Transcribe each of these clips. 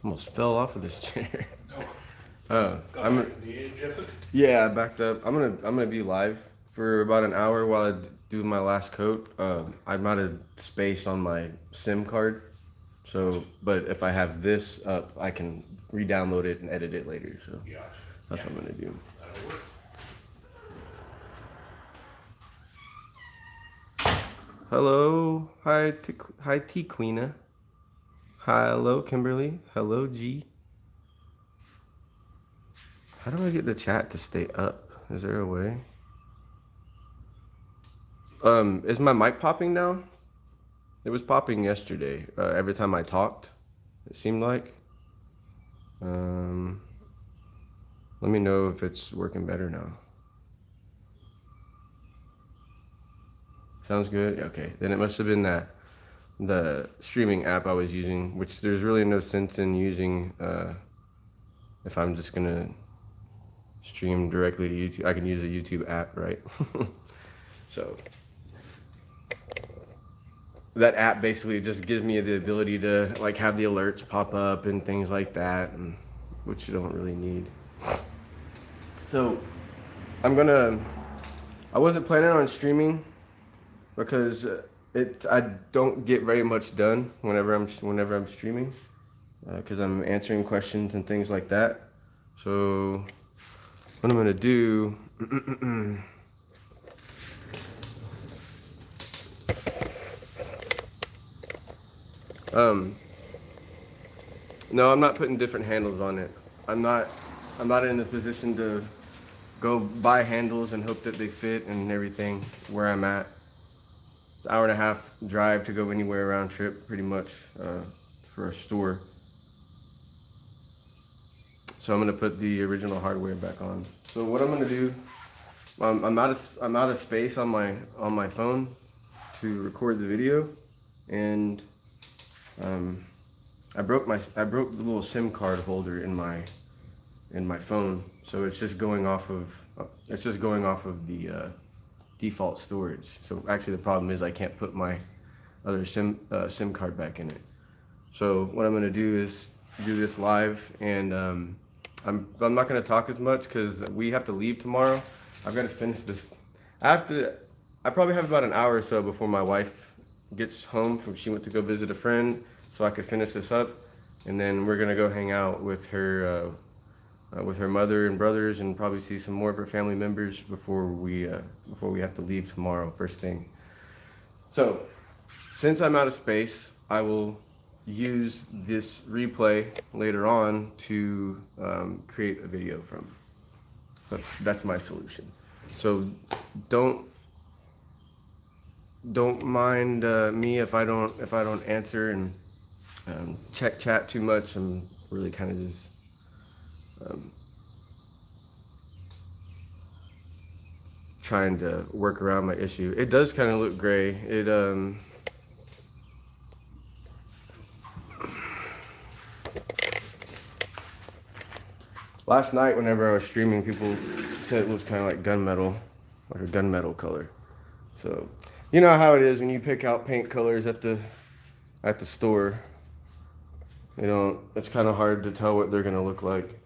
Almost fell off of this chair. Got I'm back to the edge of it. yeah, I backed up. I'm gonna be live for about an hour while I do my last coat. I'm out of space on my SIM card, so but if I have this up, I can re-download it and edit it later. So Gotcha. that's what I'm gonna do. That'll work. Hello, hi T Queena. Hello Kimberly. Hello G. How do I get the chat to stay up? Is there a way? Is my mic popping now? It was popping yesterday. Every time I talked, it seemed like. Um, Let me know if it's working better now. Sounds good? Okay. Then it must have been the streaming app I was using, which there's really no sense in using if I'm just gonna stream directly to YouTube. I can use a YouTube app, right? So that app basically just gives me the ability to like have the alerts pop up and things like that, and which you don't really need. So I wasn't planning on streaming because I don't get very much done whenever I'm streaming because I'm answering questions and things like that. So what I'm gonna do. No, I'm not putting different handles on it. I'm not in a position to go buy handles and hope that they fit and everything where I'm at. It's an hour and a half drive to go anywhere round trip, pretty much, for a store. So I'm gonna put the original hardware back on. So what I'm gonna do, I'm out of space on my phone to record the video, and I broke the little SIM card holder in my phone, so it's just going off of the default storage. So actually, the problem is I can't put my other SIM card back in it. So what I'm gonna do is do this live, and I'm not gonna talk as much because we have to leave tomorrow. I've got to finish this. I probably have about an hour or so before my wife gets home from. She went to go visit a friend, so I could finish this up, and then we're gonna go hang out with her mother and brothers, and probably see some more of her family members before we have to leave tomorrow first thing. So, since I'm out of space, I will use this replay later on to create a video from. That's my solution. So don't mind me if I don't answer and check chat too much. I'm really kind of just trying to work around my issue. It does kind of look gray. It last night whenever I was streaming, people said it was kind of like gunmetal, like a gunmetal color. So you know how it is when you pick out paint colors at the store. You know, it's kind of hard to tell what they're gonna look like.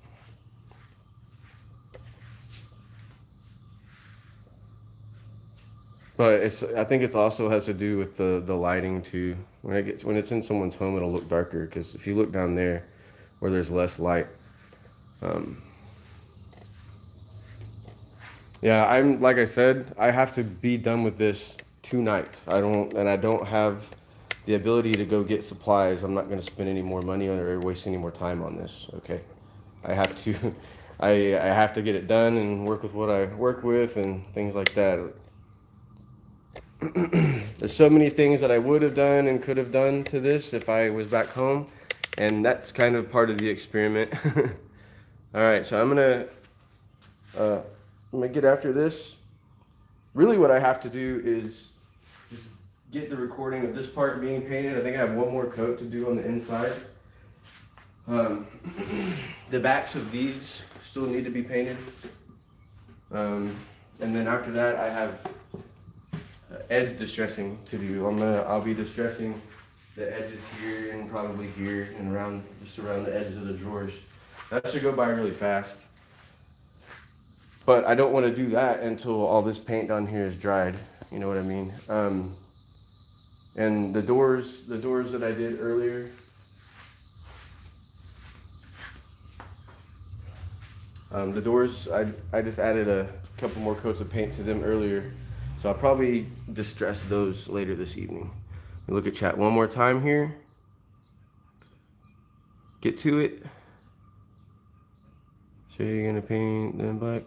But I think it's also has to do with the lighting too. When it's in someone's home, it'll look darker because if you look down there where there's less light. Yeah, I'm like I said, I have to be done with this tonight. I don't have the ability to go get supplies. I'm not going to spend any more money on it or waste any more time on this. Okay, I have to, I have to get it done and work with what I work with and things like that. There's so many things that I would have done and could have done to this if I was back home, and that's kind of part of the experiment. All right, so I'm gonna get after this. Really, what I have to do is just get the recording of this part being painted. I think I have one more coat to do on the inside. The backs of these still need to be painted, and then after that, I have edge distressing to do. I'll be distressing the edges here and probably here and around, just around the edges of the drawers. That should go by really fast. But I don't want to do that until all this paint down here is dried. You know what I mean? And the doors that I did earlier, the doors, I just added a couple more coats of paint to them earlier. So I'll probably distress those later this evening. Look at chat one more time here. Get to it. So you're gonna paint them black.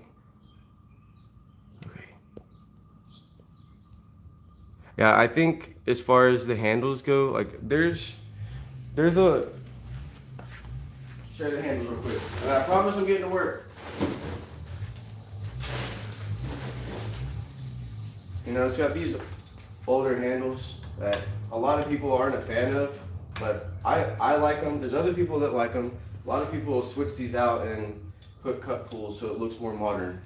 Okay. Yeah, I think as far as the handles go, like there's a. Show the handles real quick. And I promise I'm getting to work. You know, it's got these older handles that a lot of people aren't a fan of, but I like them. There's other people that like them. A lot of people will switch these out and put cut pulls so it looks more modern.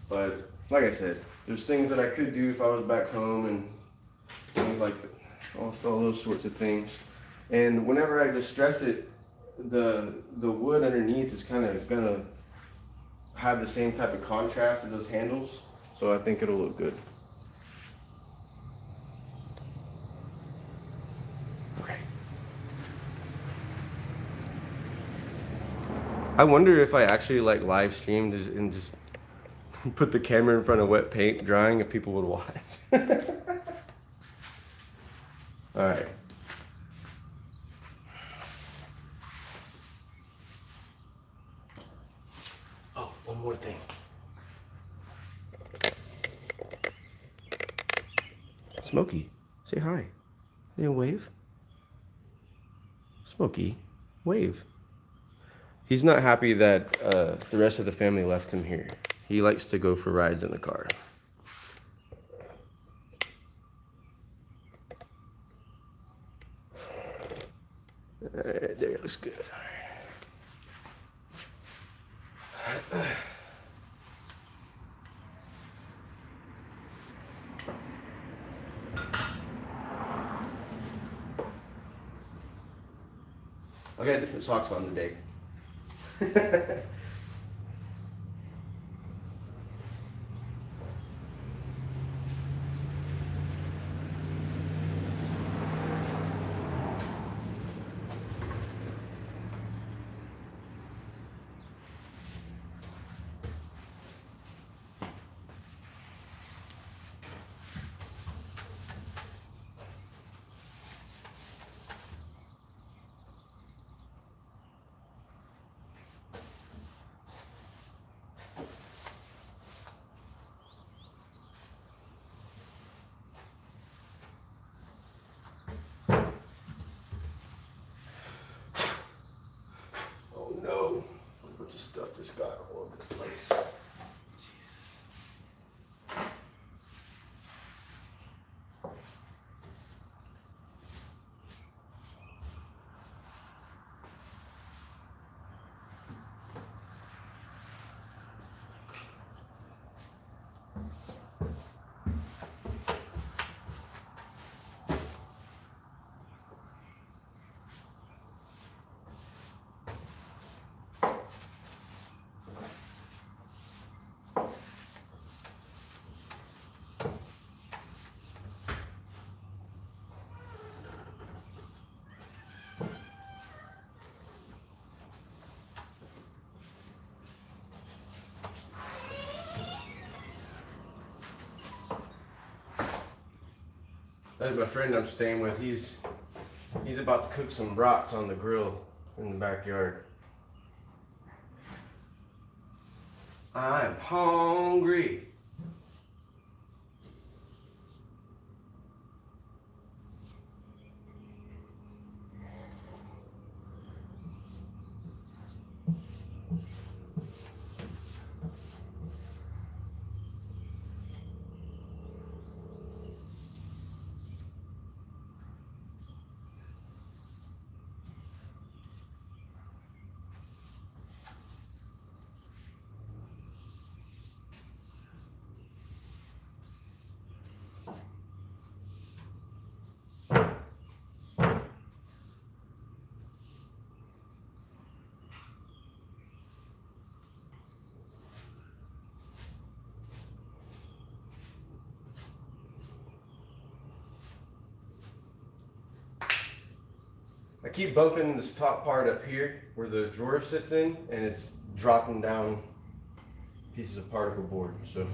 But like I said, there's things that I could do if I was back home and things like all those sorts of things. And whenever I distress it, the wood underneath is kind of gonna have the same type of contrast as those handles, so I think it'll look good. Okay. I wonder if I actually like live streamed and just put the camera in front of wet paint drying, if people would watch. All right. Oh, one more thing. Smokey, say hi. You wave? Smokey, wave. He's not happy that the rest of the family left him here. He likes to go for rides in the car. Alright, there, it looks good. I got different socks on today. Stuff just got all over the place. That's my friend I'm staying with. He's about to cook some brats on the grill in the backyard. I'm hungry. keep bumping this top part up here where the drawer sits in, and it's dropping down pieces of particle board. So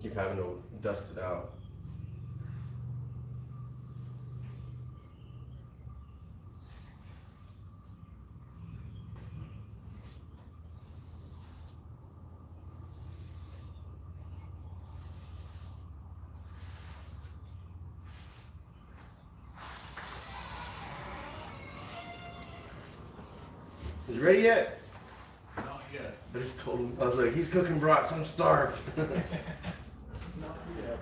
keep having to dust it out. Is it ready yet? Not yet. I just told him, I was like, he's cooking brats, I'm starved. Not yet.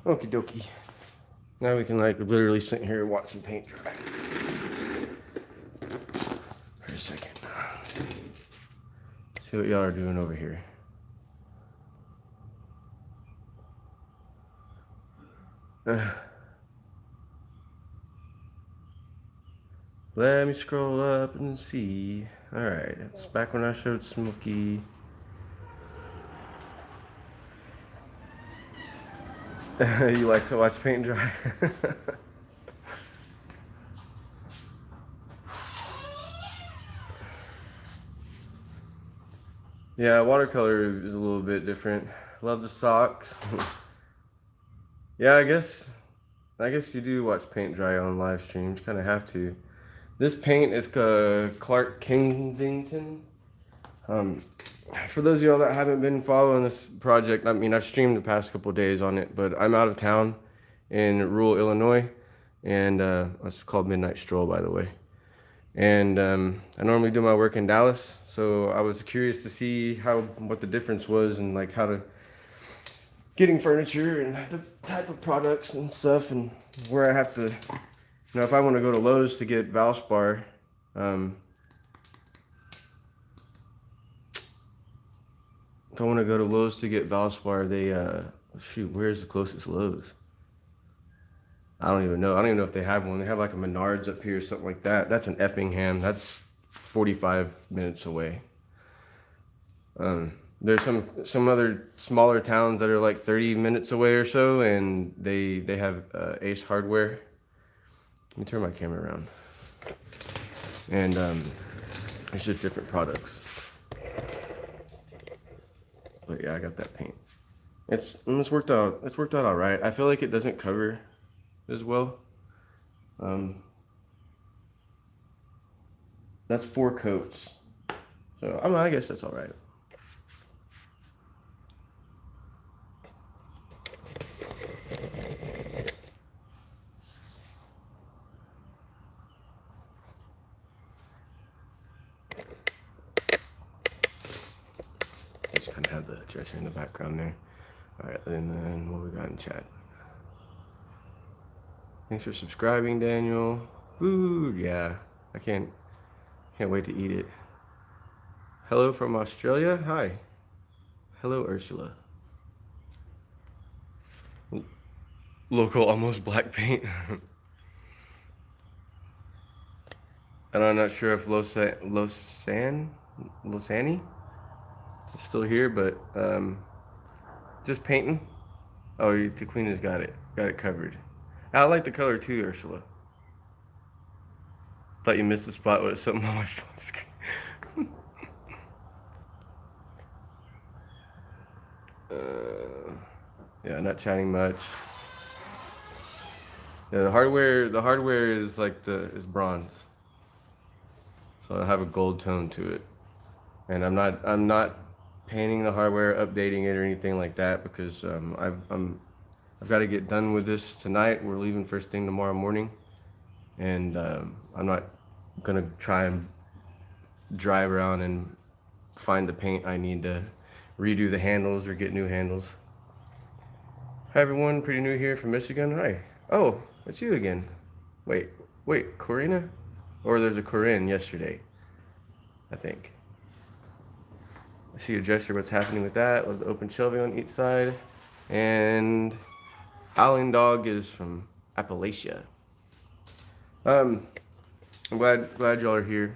Okie dokie. Now we can like literally sit here and watch some paint dry. For a second. See what y'all are doing over here. Let me scroll up and see. Alright, it's back when I showed Smokey. You like to watch paint dry? Yeah, watercolor is a little bit different. Love the socks. Yeah, I guess you do watch paint dry on live streams. Kind of have to. This paint is Clark Kensington. For those of y'all that haven't been following this project, I mean, I've streamed the past couple days on it, but I'm out of town in rural Illinois, and it's called Midnight Stroll, by the way. And I normally do my work in Dallas, so I was curious to see what the difference was and like how to getting furniture and the type of products and stuff, and where I have to, if I want to go to Lowe's to get Valspar, if I want to go to Lowe's to get Valspar, they shoot, where's the closest Lowe's? I don't even know. I don't even know if they have one. They have like a Menards up here or something like that. That's in Effingham. That's 45 minutes away. There's some other smaller towns that are like 30 minutes away or so, and they have Ace Hardware. Let me turn my camera around. And it's just different products. But yeah, I got that paint. It's worked out. It's worked out all right. I feel like it doesn't cover as well. That's 4 coats. So I guess that's all right. Just kind of have the dresser in the background there. All right, and then what we got in chat? Thanks for subscribing, Daniel. Food, yeah. I can't wait to eat it. Hello from Australia. Hi. Hello, Ursula. Local almost black paint. And I'm not sure if Losani is still here, but just painting. Oh, Taquina's got it covered. I like the color too, Ursula. Thought you missed the spot with something on my phone screen. Yeah, not chatting much. Yeah, the hardware is like is bronze. So I have a gold tone to it. And I'm not painting the hardware, updating it or anything like that, because I've got to get done with this tonight. We're leaving first thing tomorrow morning, and I'm not gonna try and drive around and find the paint I need to redo the handles or get new handles. Hi everyone, pretty new here from Michigan. Hi. Oh, it's you again. Wait, Corina? Or there's a Corinne yesterday, I think. I see your dresser, what's happening with that. Love the open shelving on each side. And Island Dog is from Appalachia. I'm glad y'all are here.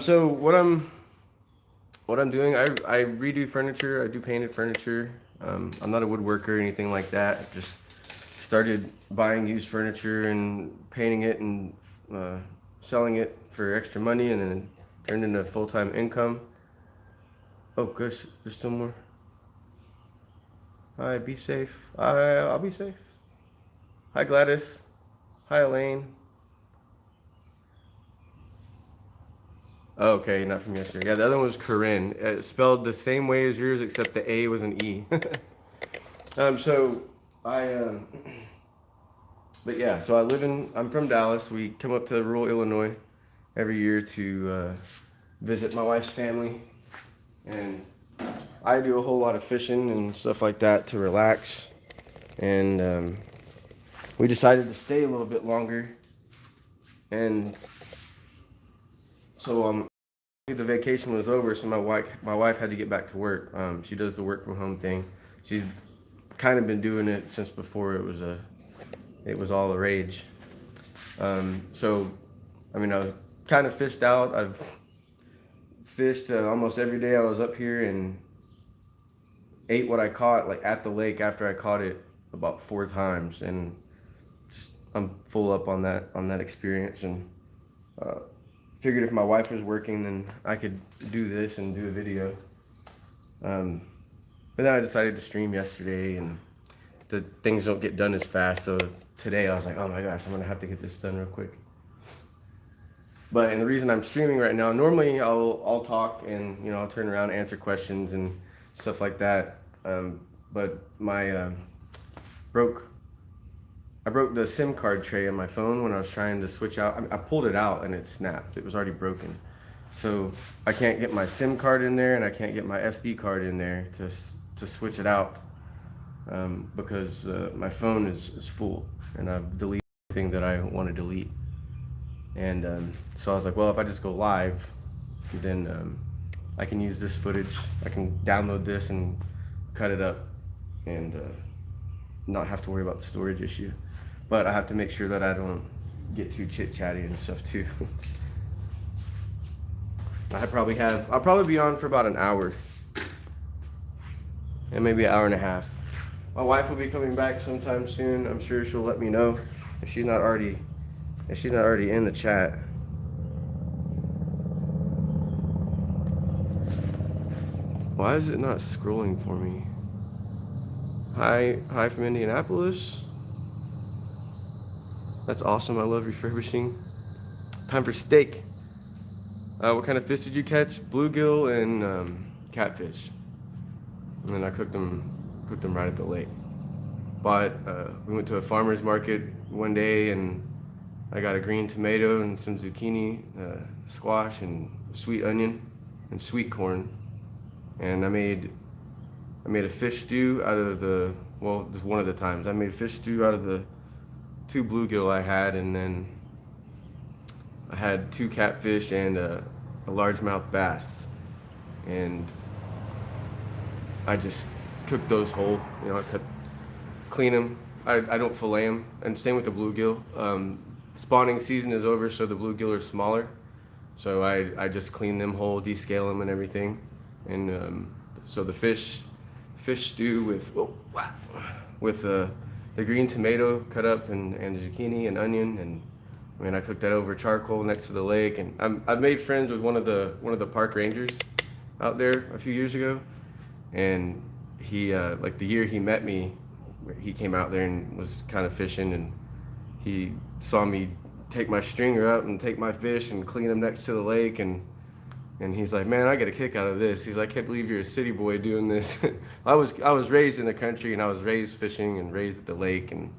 So what I'm doing, I redo furniture. I do painted furniture. I'm not a woodworker or anything like that. I just started buying used furniture and painting it and selling it for extra money, and then turned into full-time income. Oh gosh, there's still more. Hi, be safe. I'll be safe. Hi, Gladys. Hi, Elaine. Oh, okay, not from yesterday. Yeah, the other one was Corinne. It's spelled the same way as yours, except the A was an E. So but yeah, so I'm from Dallas. We come up to rural Illinois every year to visit my wife's family, and I do a whole lot of fishing and stuff like that to relax. and we decided to stay a little bit longer. And so the vacation was over, so my wife had to get back to work. She does the work from home thing. She's kind of been doing it since before it was all the rage. So I mean, I was kind of fished out. I've fished almost every day I was up here, and ate what I caught like at the lake after I caught it about 4 times, and just I'm full up on that experience, and figured if my wife was working, then I could do this and do a video. But then I decided to stream yesterday, and the things don't get done as fast. So today I was like, oh my gosh, I'm gonna have to get this done real quick. And the reason I'm streaming right now, normally I'll talk and I'll turn around, answer questions and stuff like that. But I broke the SIM card tray on my phone when I was trying to switch out. I pulled it out and it snapped. It was already broken. So I can't get my SIM card in there, and I can't get my SD card in there to switch it out because my phone is full, and I've deleted everything that I want to delete. And so I was like, well, if I just go live, then I can use this footage. I can download this and cut it up and not have to worry about the storage issue. But I have to make sure that I don't get too chit-chatty and stuff too. I'll probably be on for about an hour and maybe an hour and a half. My wife will be coming back sometime soon. I'm sure she'll let me know if she's not already in the chat. Why is it not scrolling for me? Hi from Indianapolis. That's awesome. I love refurbishing. Time for steak. What kind of fish did you catch? Bluegill and catfish. And then I cooked them right at the lake. We went to a farmer's market one day, and I got a green tomato and some zucchini, squash, and sweet onion and sweet corn. And I made a fish stew out of just one of the times. I made fish stew out of the 2 bluegill I had, and then I had 2 catfish and a largemouth bass. And I just cooked those whole, I clean them. I don't fillet them, and same with the bluegill. Spawning season is over, so the bluegill are smaller. So I just clean them whole, descale them and everything. And so the fish stew with the green tomato cut up and zucchini and onion, and I cooked that over charcoal next to the lake. And I've made friends with one of the park rangers out there a few years ago, and he like the year he met me, he came out there and was kind of fishing, and he saw me take my stringer up and take my fish and clean them next to the lake, and he's like, man, I get a kick out of this. He's like, I can't believe you're a city boy doing this. I was raised in the country, and I was raised fishing and raised at the lake, and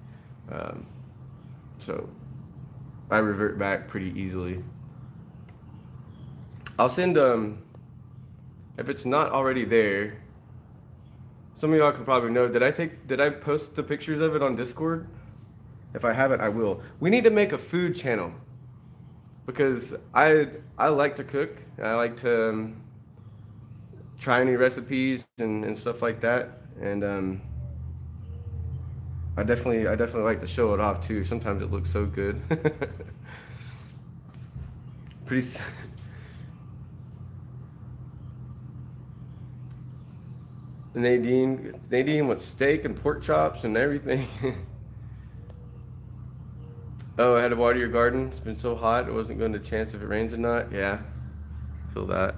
so I revert back pretty easily. I'll send if it's not already there. Some of y'all can probably know. Did I post the pictures of it on Discord? If I haven't, I will. We need to make a food channel, because I like to cook. I like to try new recipes and stuff like that. And I definitely like to show it off too. Sometimes it looks so good. Nadine wants steak and pork chops and everything. Oh, I had to water your garden. It's been so hot. It wasn't going to chance if it rains or not. Yeah, feel that.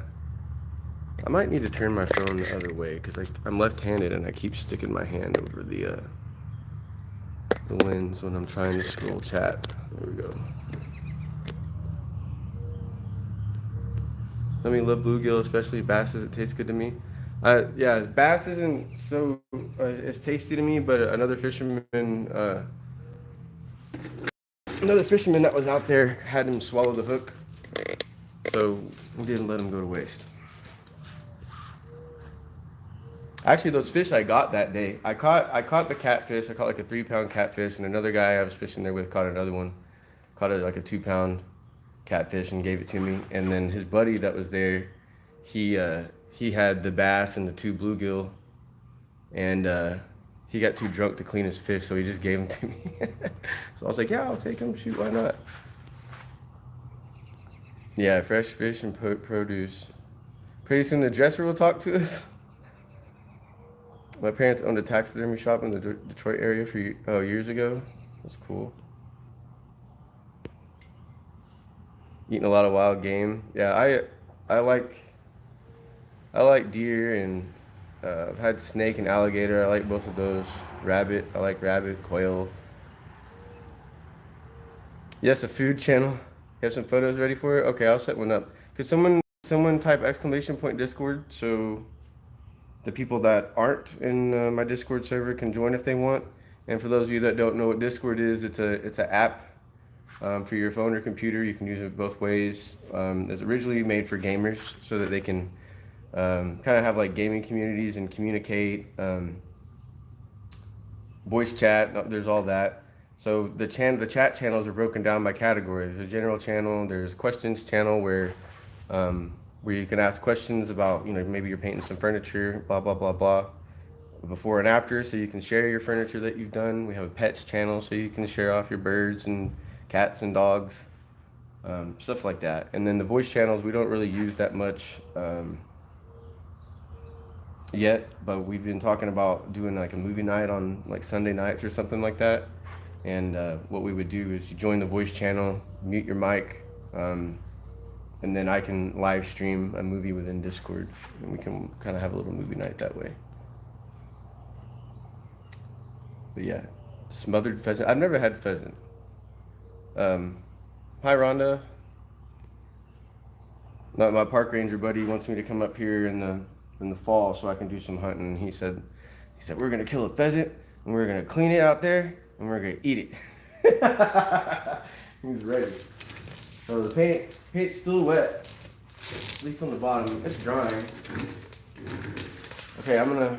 I might need to turn my phone the other way, because I'm left-handed and I keep sticking my hand over the lens when I'm trying to scroll chat. There we go. I mean, love bluegill, especially bass. It tastes good to me. Yeah, bass isn't so as tasty to me, but another fisherman that was out there had him swallow the hook, so we didn't let him go to waste. Actually, those fish I got that day, I caught the catfish. I caught like a 3 pound catfish, and another guy I was fishing there with caught another one. Caught like a 2 pound catfish and gave it to me. And then his buddy that was there, he had the bass and the 2 bluegill, and he got too drunk to clean his fish, so he just gave them to me. So I was like, yeah, I'll take them. Shoot, why not? Yeah, fresh fish and produce. Pretty soon the dresser will talk to us. My parents owned a taxidermy shop in the Detroit area for years ago. That's cool. Eating a lot of wild game. Yeah, I like deer, and I've had snake and alligator. I like both of those. Rabbit. I like rabbit, quail. Yes, a food channel. You have some photos ready for it? Okay, I'll set one up. Could someone type !! Discord so the people that aren't in my Discord server can join if they want. And for those of you that don't know what Discord is, it's an app for your phone or computer. You can use it both ways. It's originally made for gamers so that they can kind of have like gaming communities and communicate, voice chat. There's all that. So the chat channels are broken down by categories. There's a general channel. There's questions channel where you can ask questions about, maybe you're painting some furniture, blah, blah, blah, blah, before and after, so you can share your furniture that you've done. We have a pets channel, so you can share off your birds and cats and dogs, stuff like that. And then the voice channels, we don't really use that much yet, but we've been talking about doing like a movie night on like Sunday nights or something like that. And what we would do is you join the voice channel, mute your mic, and then I can live stream a movie within Discord, and we can kind of have a little movie night that way. But yeah, smothered pheasant. I've never had pheasant. Hi, Rhonda. My park ranger buddy wants me to come up here in the fall so I can do some hunting. He said we're gonna kill a pheasant and we're gonna clean it out there and we're gonna eat it. He's ready. So the paint's still wet, at least on the bottom. It's drying. Okay, I'm gonna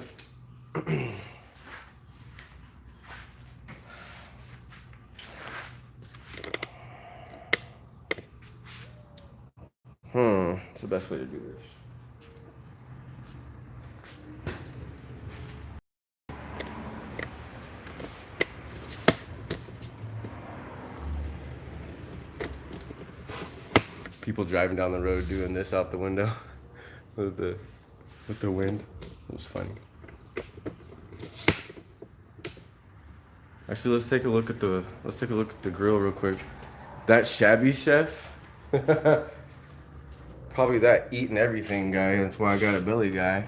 what's the best way to do this? People driving down the road doing this out the window with the wind. It was funny. Actually, let's take a look at the grill real quick. That shabby chef, probably that eating everything guy. That's why I got a belly guy.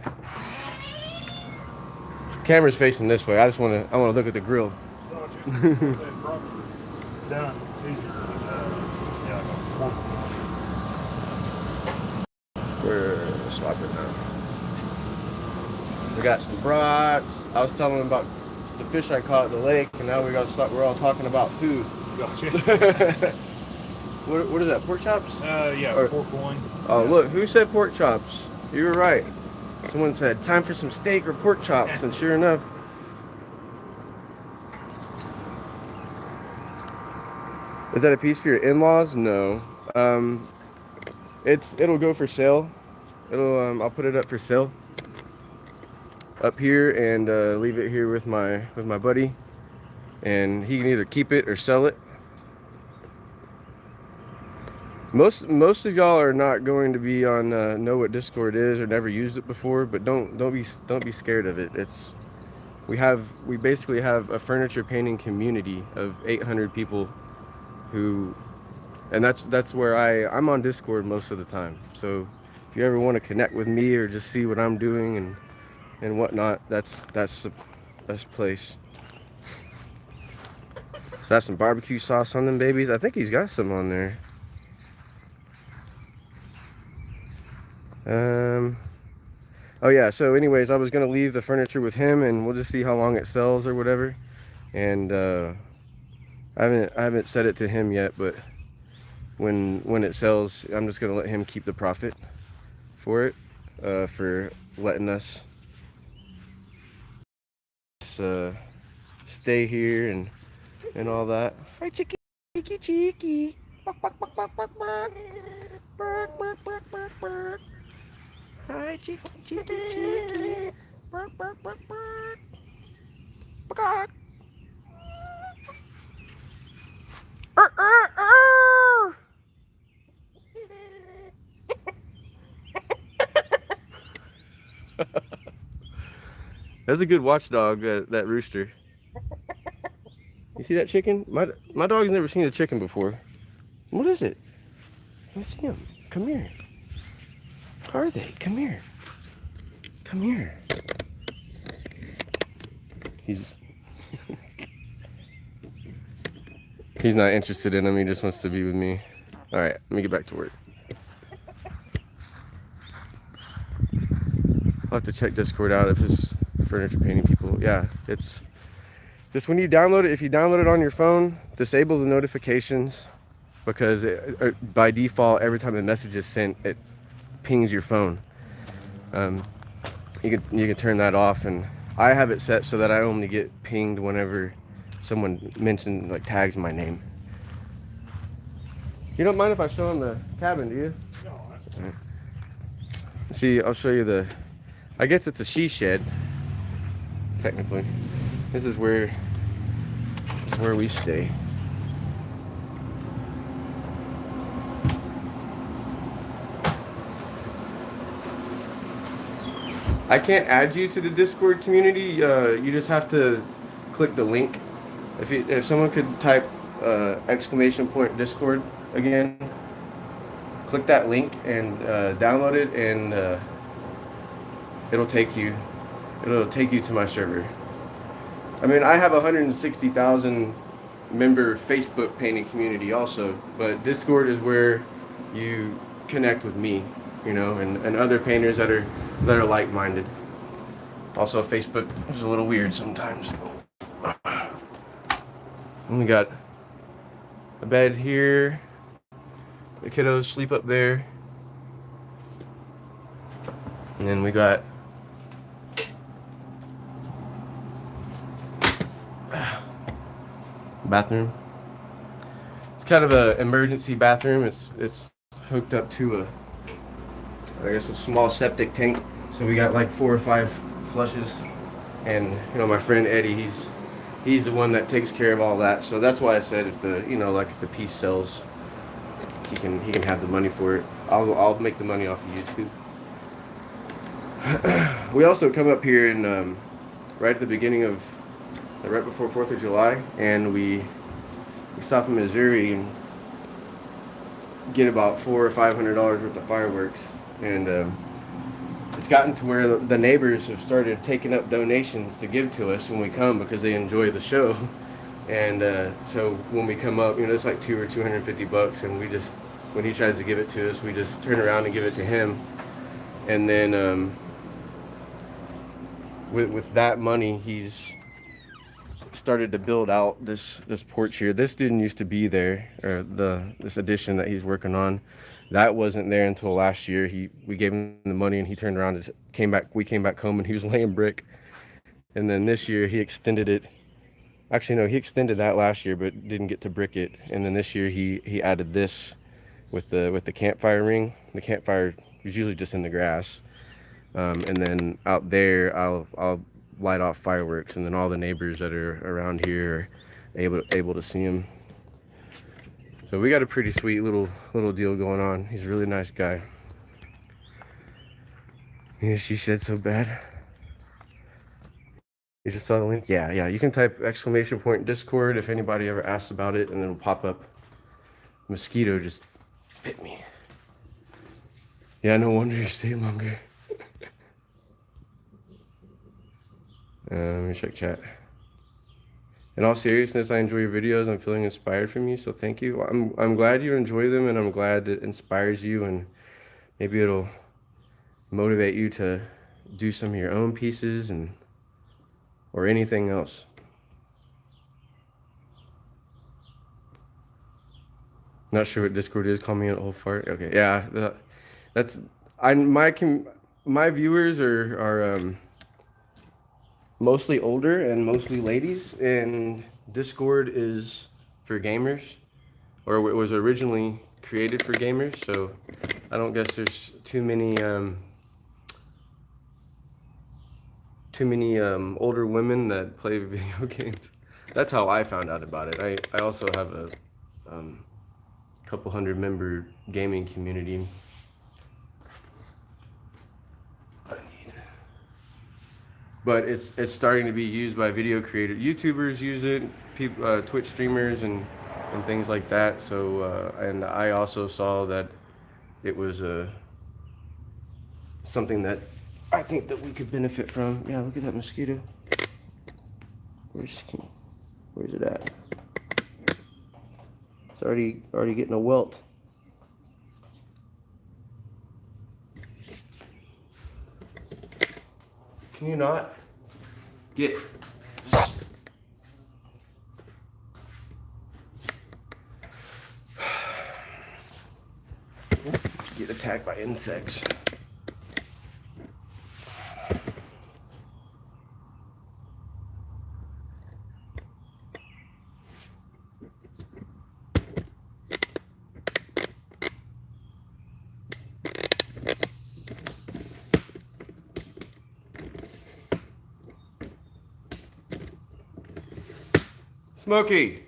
Camera's facing this way. I want to look at the grill. Done. We're swapping now. We got some brats. I was telling them about the fish I caught at the lake, and now we're all talking about food. Gotcha. What is that? Pork chops? Pork loin. Oh, look, who said pork chops? You were right. Someone said time for some steak or pork chops, and sure enough. Is that a piece for your in-laws? No. It'll go for sale. I'll put it up for sale up here and leave it here with my buddy, and he can either keep it or sell it. Most of y'all are not going to be on know what Discord is or never used it before, but don't be scared of it. We basically have a furniture painting community of 800 people and that's where I'm on Discord most of the time. So if you ever want to connect with me or just see what I'm doing and whatnot, that's the best place. So that's some barbecue sauce on them babies. I think he's got some on there. Oh yeah, so anyways, I was gonna leave the furniture with him and we'll just see how long it sells or whatever. And I haven't said it to him yet, but when it sells, I'm just gonna let him keep the profit for it, for letting us us stay here and all that. Hi, chicky, cheeky, cheeky. Bark, bark, bark, bark, bark, bark. Bark, bark, bark, bark, bark. Hi, cheeky, cheeky, cheeky. Bark, bark, bark, bark. Bark. Arr, arr, arr. That's a good watchdog, that rooster. You see that chicken? My dog's never seen a chicken before. What is it? Let me see him. Come here. How are they? Come here. Come here. He's he's not interested in him. He just wants to be with me. All right, let me get back to work. I'll have to check Discord out if it's furniture painting people. Yeah, it's just when you download it, if you download it on your phone, disable the notifications, because by default, every time the message is sent, it pings your phone. You can turn that off, and I have it set so that I only get pinged whenever someone mentions, like, tags my name. You don't mind if I show them the cabin, do you? No, that's Right. See, I'll show you the, I guess it's a she shed, technically. This is where we stay. I can't add you to the Discord community. You just have to click the link. If someone could type !Discord again, click that link and download it, and it'll take you to my server. I mean, I have 160,000 member Facebook painting community also, but Discord is where you connect with me, and other painters that are like-minded. Also, Facebook is a little weird sometimes. And we got a bed here. The kiddos sleep up there. And then we got bathroom. It's kind of an emergency bathroom. It's hooked up to a small septic tank. So we got like 4 or 5 flushes, and my friend Eddie, he's the one that takes care of all that. So that's why I said if the piece sells, he can have the money for it. I'll make the money off of YouTube. We also come up here in right at the beginning of right before 4th of July, and we stop in Missouri and get about $400 or $500 worth of fireworks, and it's gotten to where the neighbors have started taking up donations to give to us when we come, because they enjoy the show. And so when we come up, it's like $200 or $250, and when he tries to give it to us, we just turn around and give it to him. And then with that money, he's started to build out this porch here. This didn't used to be there, or this addition that he's working on, that wasn't there until last year. We gave him the money, and he turned around and came back. We came back home, and he was laying brick. And then this year he extended it. Actually, no, he extended that last year, but didn't get to brick it. And then this year he added this with the campfire ring. The campfire is usually just in the grass, and then out there I'll light off fireworks, and then all the neighbors that are around here are able to see them. So we got a pretty sweet little deal going on. He's a really nice guy. Yeah, she said so bad. You just saw the link? Yeah. You can type !Discord if anybody ever asks about it, and it'll pop up. Mosquito just bit me. Yeah, no wonder you stay longer. Let me check chat. In all seriousness, I enjoy your videos. I'm feeling inspired from you, so thank you. I'm glad you enjoy them, and I'm glad it inspires you, and maybe it'll motivate you to do some of your own pieces or anything else. Not sure what Discord is. Call me an old fart. Okay, yeah, my viewers are mostly older and mostly ladies, and Discord is for gamers, or it was originally created for gamers. So I don't guess there's too many older women that play video games. That's how I found out about it. I also have a couple hundred member gaming community. But it's starting to be used by video creators. YouTubers use it, people, Twitch streamers and things like that. So and I also saw that it was something that I think that we could benefit from. Yeah, look at that mosquito. Where's it at? It's already getting a welt. Can you not get attacked by insects? Smokey.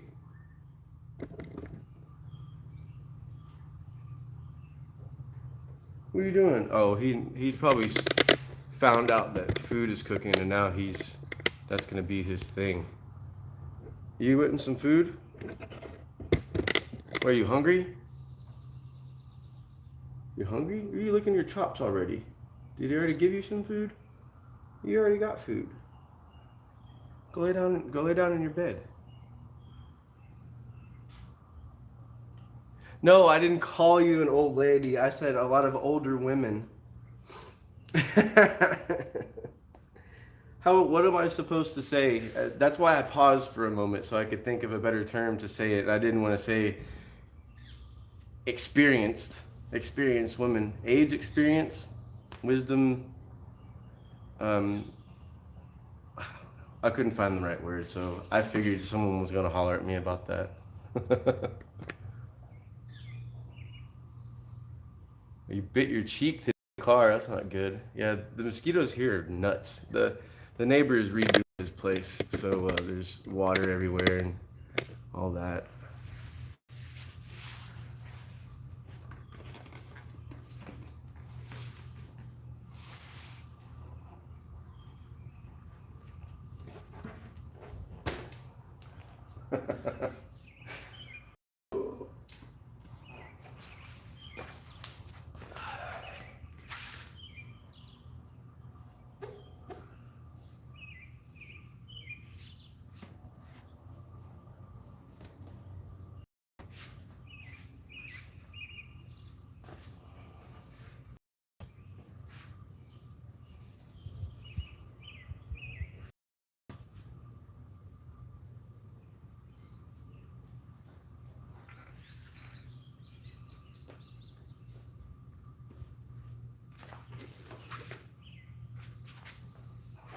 What are you doing? Oh, he probably found out that food is cooking, and now that's gonna be his thing. You eating some food? Are you hungry? You hungry? Are you licking your chops already? Did he already give you some food? You already got food. Go lay down. Go lay down in your bed. No, I didn't call you an old lady. I said a lot of older women. What am I supposed to say? That's why I paused for a moment so I could think of a better term to say it. I didn't want to say experienced women. Age experience, wisdom. I couldn't find the right word, so I figured someone was gonna holler at me about that. You bit your cheek to the car. That's not good. Yeah, the mosquitoes here are nuts. The neighbors redo his place, so there's water everywhere and all that.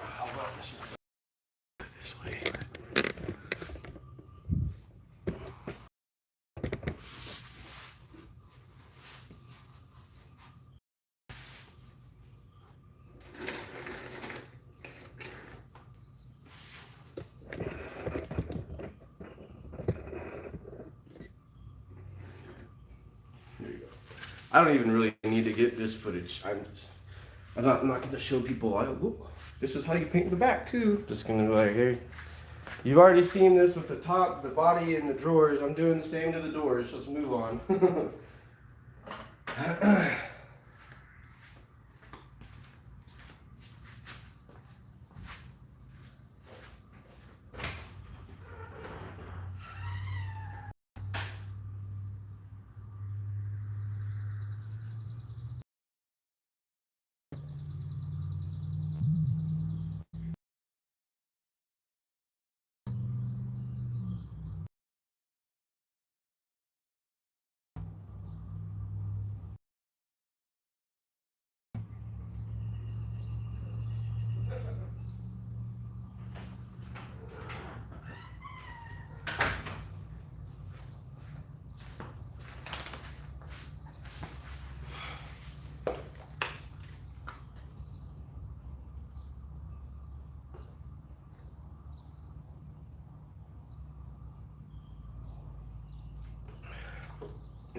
How about this way? I don't even really need to get this footage. I'm not going to show people. This is how you paint the back too. Just going to be like, hey, you've already seen this with the top, the body, and the drawers. I'm doing the same to the doors. Let's move on.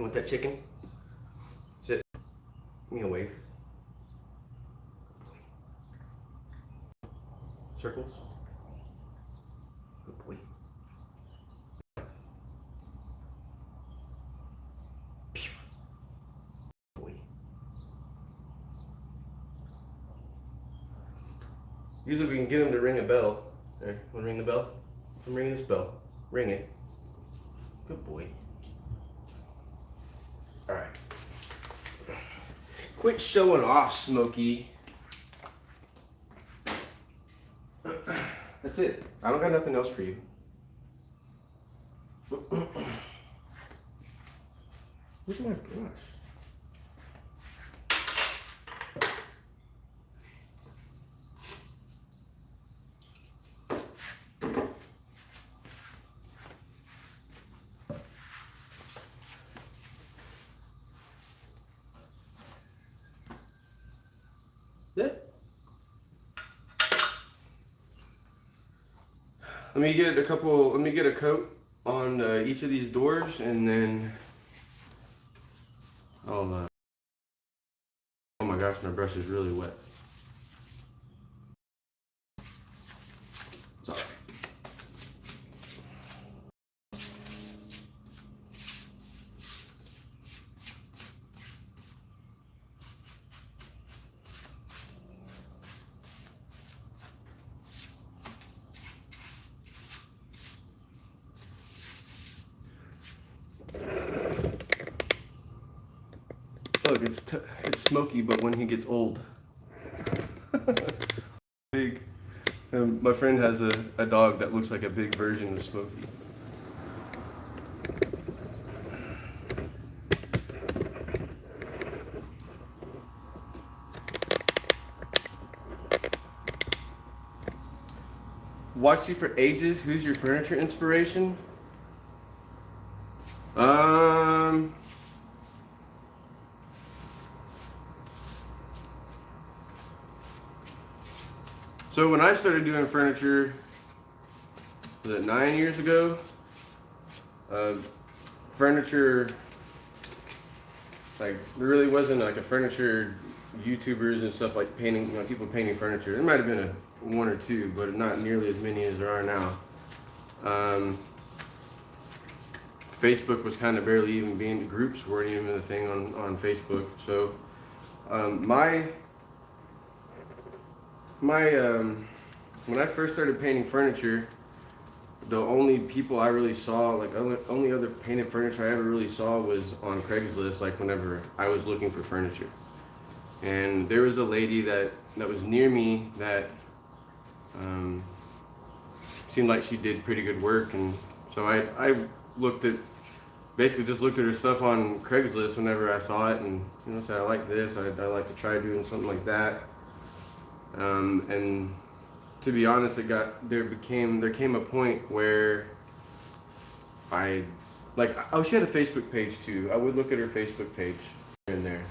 You want that chicken? Sit. Give me a wave. Circles. Good boy. Boy. Usually we can get him to ring a bell. There, wanna ring the bell? I'm ringing this bell. Ring it. Good boy. Alright. Quit showing off, Smokey. That's it. I don't got nothing else for you. Look at my brush. Yeah. Let me get a coat on each of these doors, and then I'll, oh my gosh, my brush is really wet. Sorry. Look, it's Smokey, but when he gets old. Big. My friend has a dog that looks like a big version of Smokey. Watched you for ages. Who's your furniture inspiration? So when I started doing furniture, was it 9 years ago? Furniture, like, there really wasn't like a furniture YouTubers and stuff like painting, you know, people painting furniture. There might have been one or two, but not nearly as many as there are now. Facebook was kind of barely even being, groups weren't even a thing on Facebook. So when I first started painting furniture, the only people I really saw, like only other painted furniture I ever really saw was on Craigslist, like whenever I was looking for furniture. And there was a lady that was near me that seemed like she did pretty good work, and so I basically just looked at her stuff on Craigslist whenever I saw it, and you know, said I like this, I'd like to try doing something like that. And to be honest, there came a point where she had a Facebook page too. I would look at her Facebook page here and there,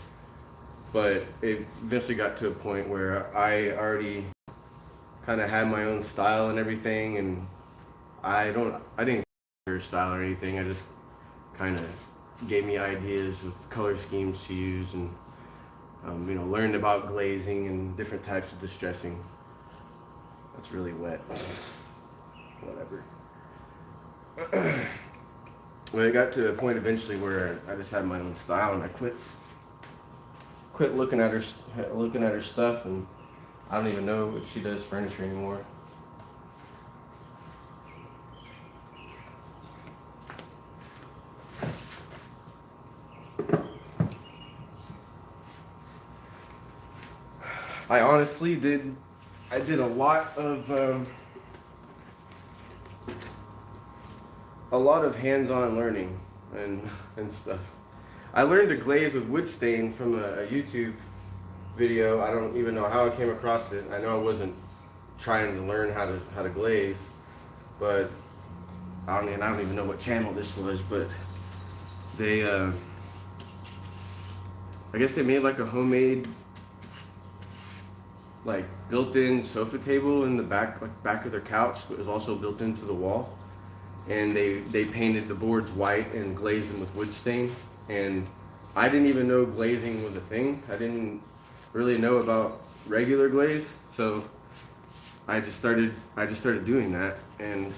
but it eventually got to a point where I already kind of had my own style and everything, and I didn't her style or anything. I just kind of gave me ideas with color schemes to use, and you know, learned about glazing and different types of distressing. That's really wet. Whatever. Well, it got to a point eventually where I just had my own style, and I quit looking at her stuff, and I don't even know if she does furniture anymore. I honestly did a lot of hands-on learning and stuff. I learned to glaze with wood stain from a YouTube video. I don't even know how I came across it. I know I wasn't trying to learn how to glaze, but I don't even know what channel this was, but they I guess they made like a homemade, like, built-in sofa table in the back of their couch, but it was also built into the wall. And they painted the boards white and glazed them with wood stain. and I didn't even know glazing was a thing. I didn't really know about regular glaze, so I just started doing that, and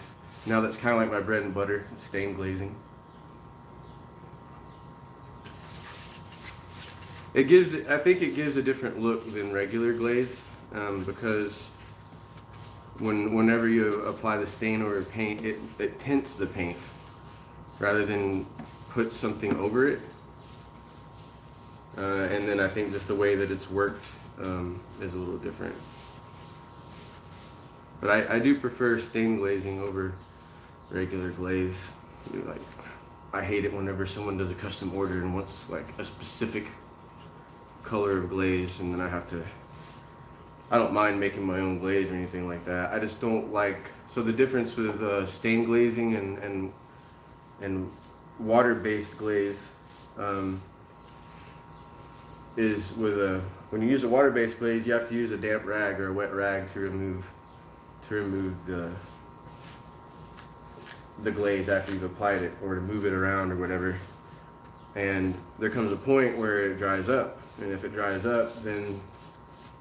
now that's kind of like my bread and butter, stained glazing. I think it gives a different look than regular glaze, because whenever you apply the stain or paint, it tints the paint rather than put something over it. And then I think just the way that it's worked is a little different. But I do prefer stain glazing over regular glaze. Like, I hate it whenever someone does a custom order and wants like a specific color of glaze, and then I don't mind making my own glaze or anything like that. I just don't like, so the difference with stain glazing and water-based glaze is when you use a water-based glaze, you have to use a damp rag or a wet rag to remove the glaze after you've applied it, or to move it around or whatever. And there comes a point where it dries up, and if it dries up, then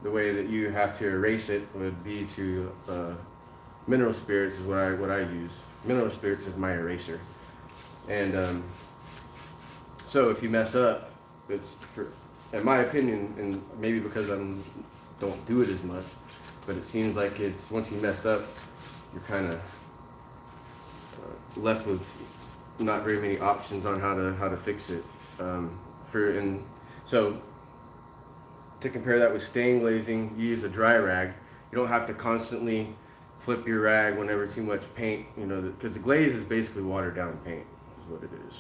the way that you have to erase it would be to mineral spirits is what I use. Mineral spirits is my eraser. And so if you mess up, in my opinion, and maybe because I don't do it as much, but it seems like once you mess up, you're kind of left with not very many options on how to fix it. So to compare that with stain glazing, you use a dry rag. You don't have to constantly flip your rag whenever too much paint, because the glaze is basically watered down paint, is what it is.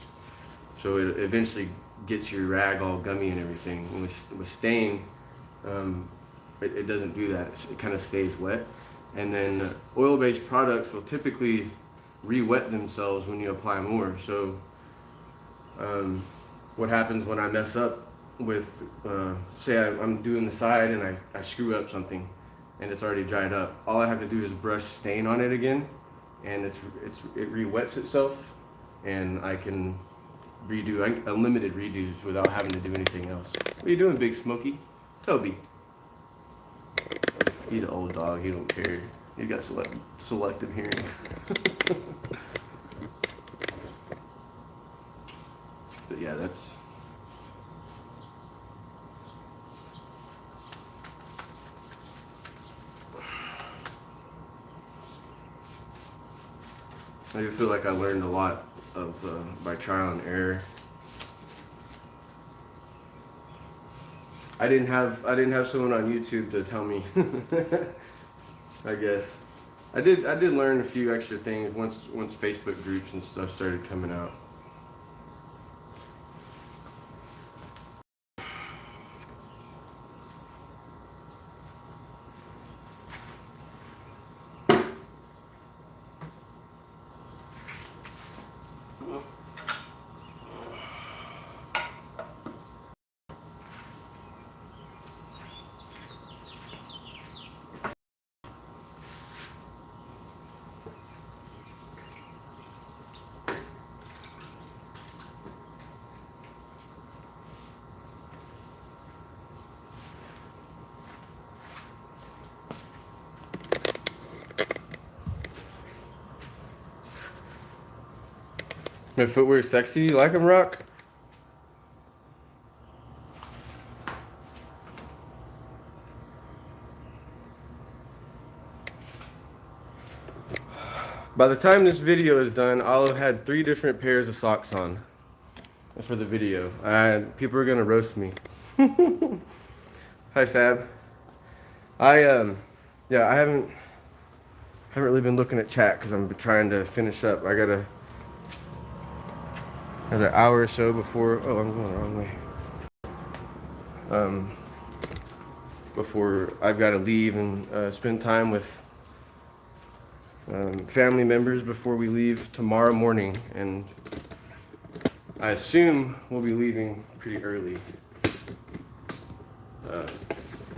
So it eventually gets your rag all gummy and everything. And with stain, it doesn't do that. It kind of stays wet. And then oil-based products will typically re-wet themselves when you apply more. So what happens when I mess up with, say I'm doing the side and I screw up something and it's already dried up, all I have to do is brush stain on it again, and it re-wets itself, and I can redo unlimited redos without having to do anything else. What are you doing, Big Smokey? Toby. He's an old dog, he don't care. He's got selective hearing. But yeah, that's... I do feel like I learned a lot by trial and error. I didn't have someone on YouTube to tell me. I guess I did learn a few extra things once Facebook groups and stuff started coming out. My footwear sexy. You like them, Rock? By the time this video is done, I'll have had 3 different pairs of socks on for the video. People are gonna roast me. Hi, Sab. I haven't really been looking at chat because I'm trying to finish up. I got another hour or so before. Oh, I'm going the wrong way. Before I've got to leave and spend time with family members before we leave tomorrow morning, and I assume we'll be leaving pretty early.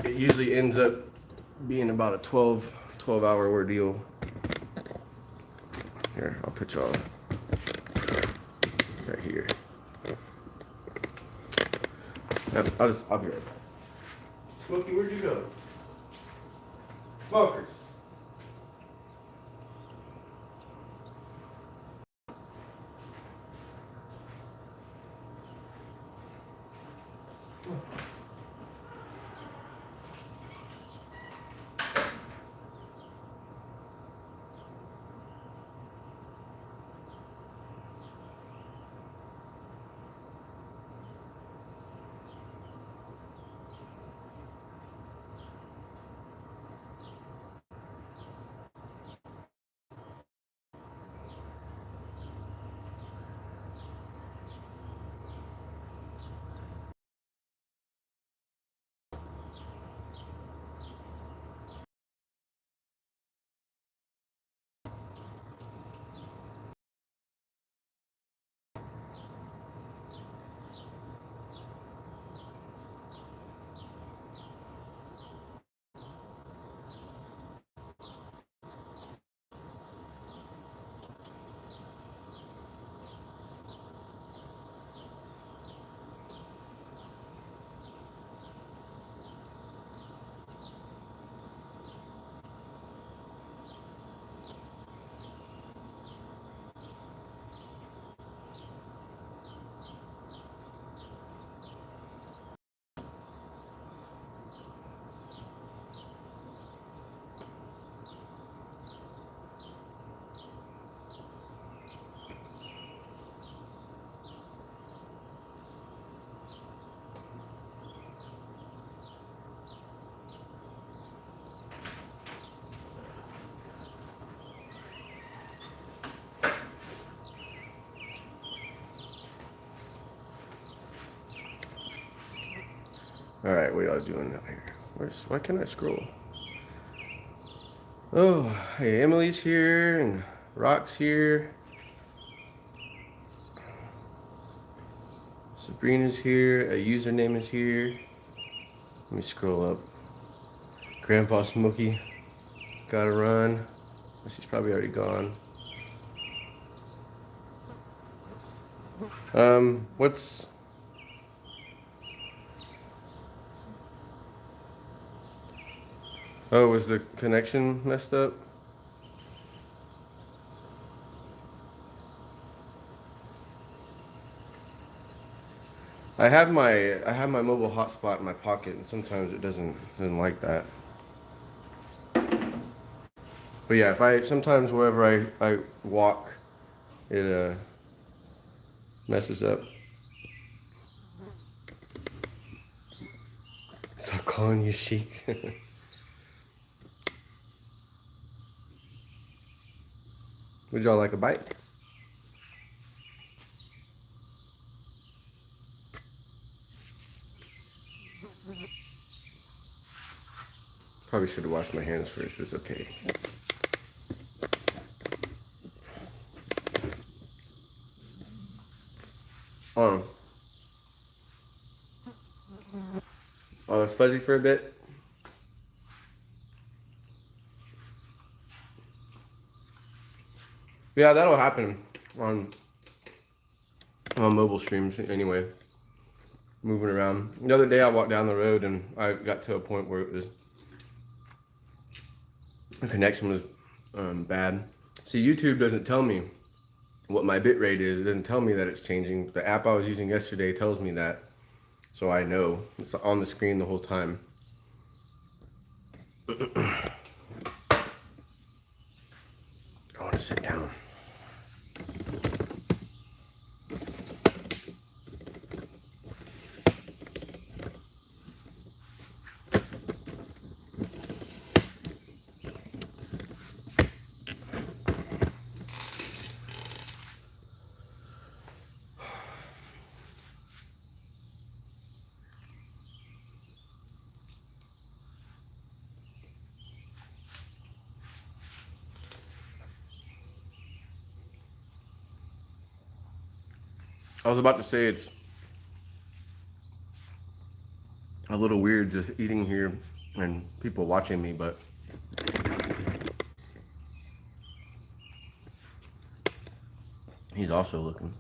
It usually ends up being about a 12-hour ordeal. Here, I'll put y'all right here. I'll be right back. Smokey, where'd you go? Smokers. All right, what y'all doing out here? Why can't I scroll? Oh, hey, Emily's here and Rock's here. Sabrina's here. A username is here. Let me scroll up. Grandpa Smokey, gotta run. She's probably already gone. What's... Oh, was the connection messed up? I have my mobile hotspot in my pocket, and sometimes it doesn't like that. But yeah, sometimes wherever I walk, it messes up. Stop calling you Sheik. Would y'all like a bite? Probably should have washed my hands first, but it's okay. It's fuzzy for a bit. Yeah, that'll happen on mobile streams anyway. Moving around. The other day I walked down the road and I got to a point where the connection was bad. See, YouTube doesn't tell me what my bit rate is. It doesn't tell me that it's changing. The app I was using yesterday tells me that. So I know. It's on the screen the whole time. I want to sit down. I was about to say it's a little weird just eating here and people watching me, but he's also looking.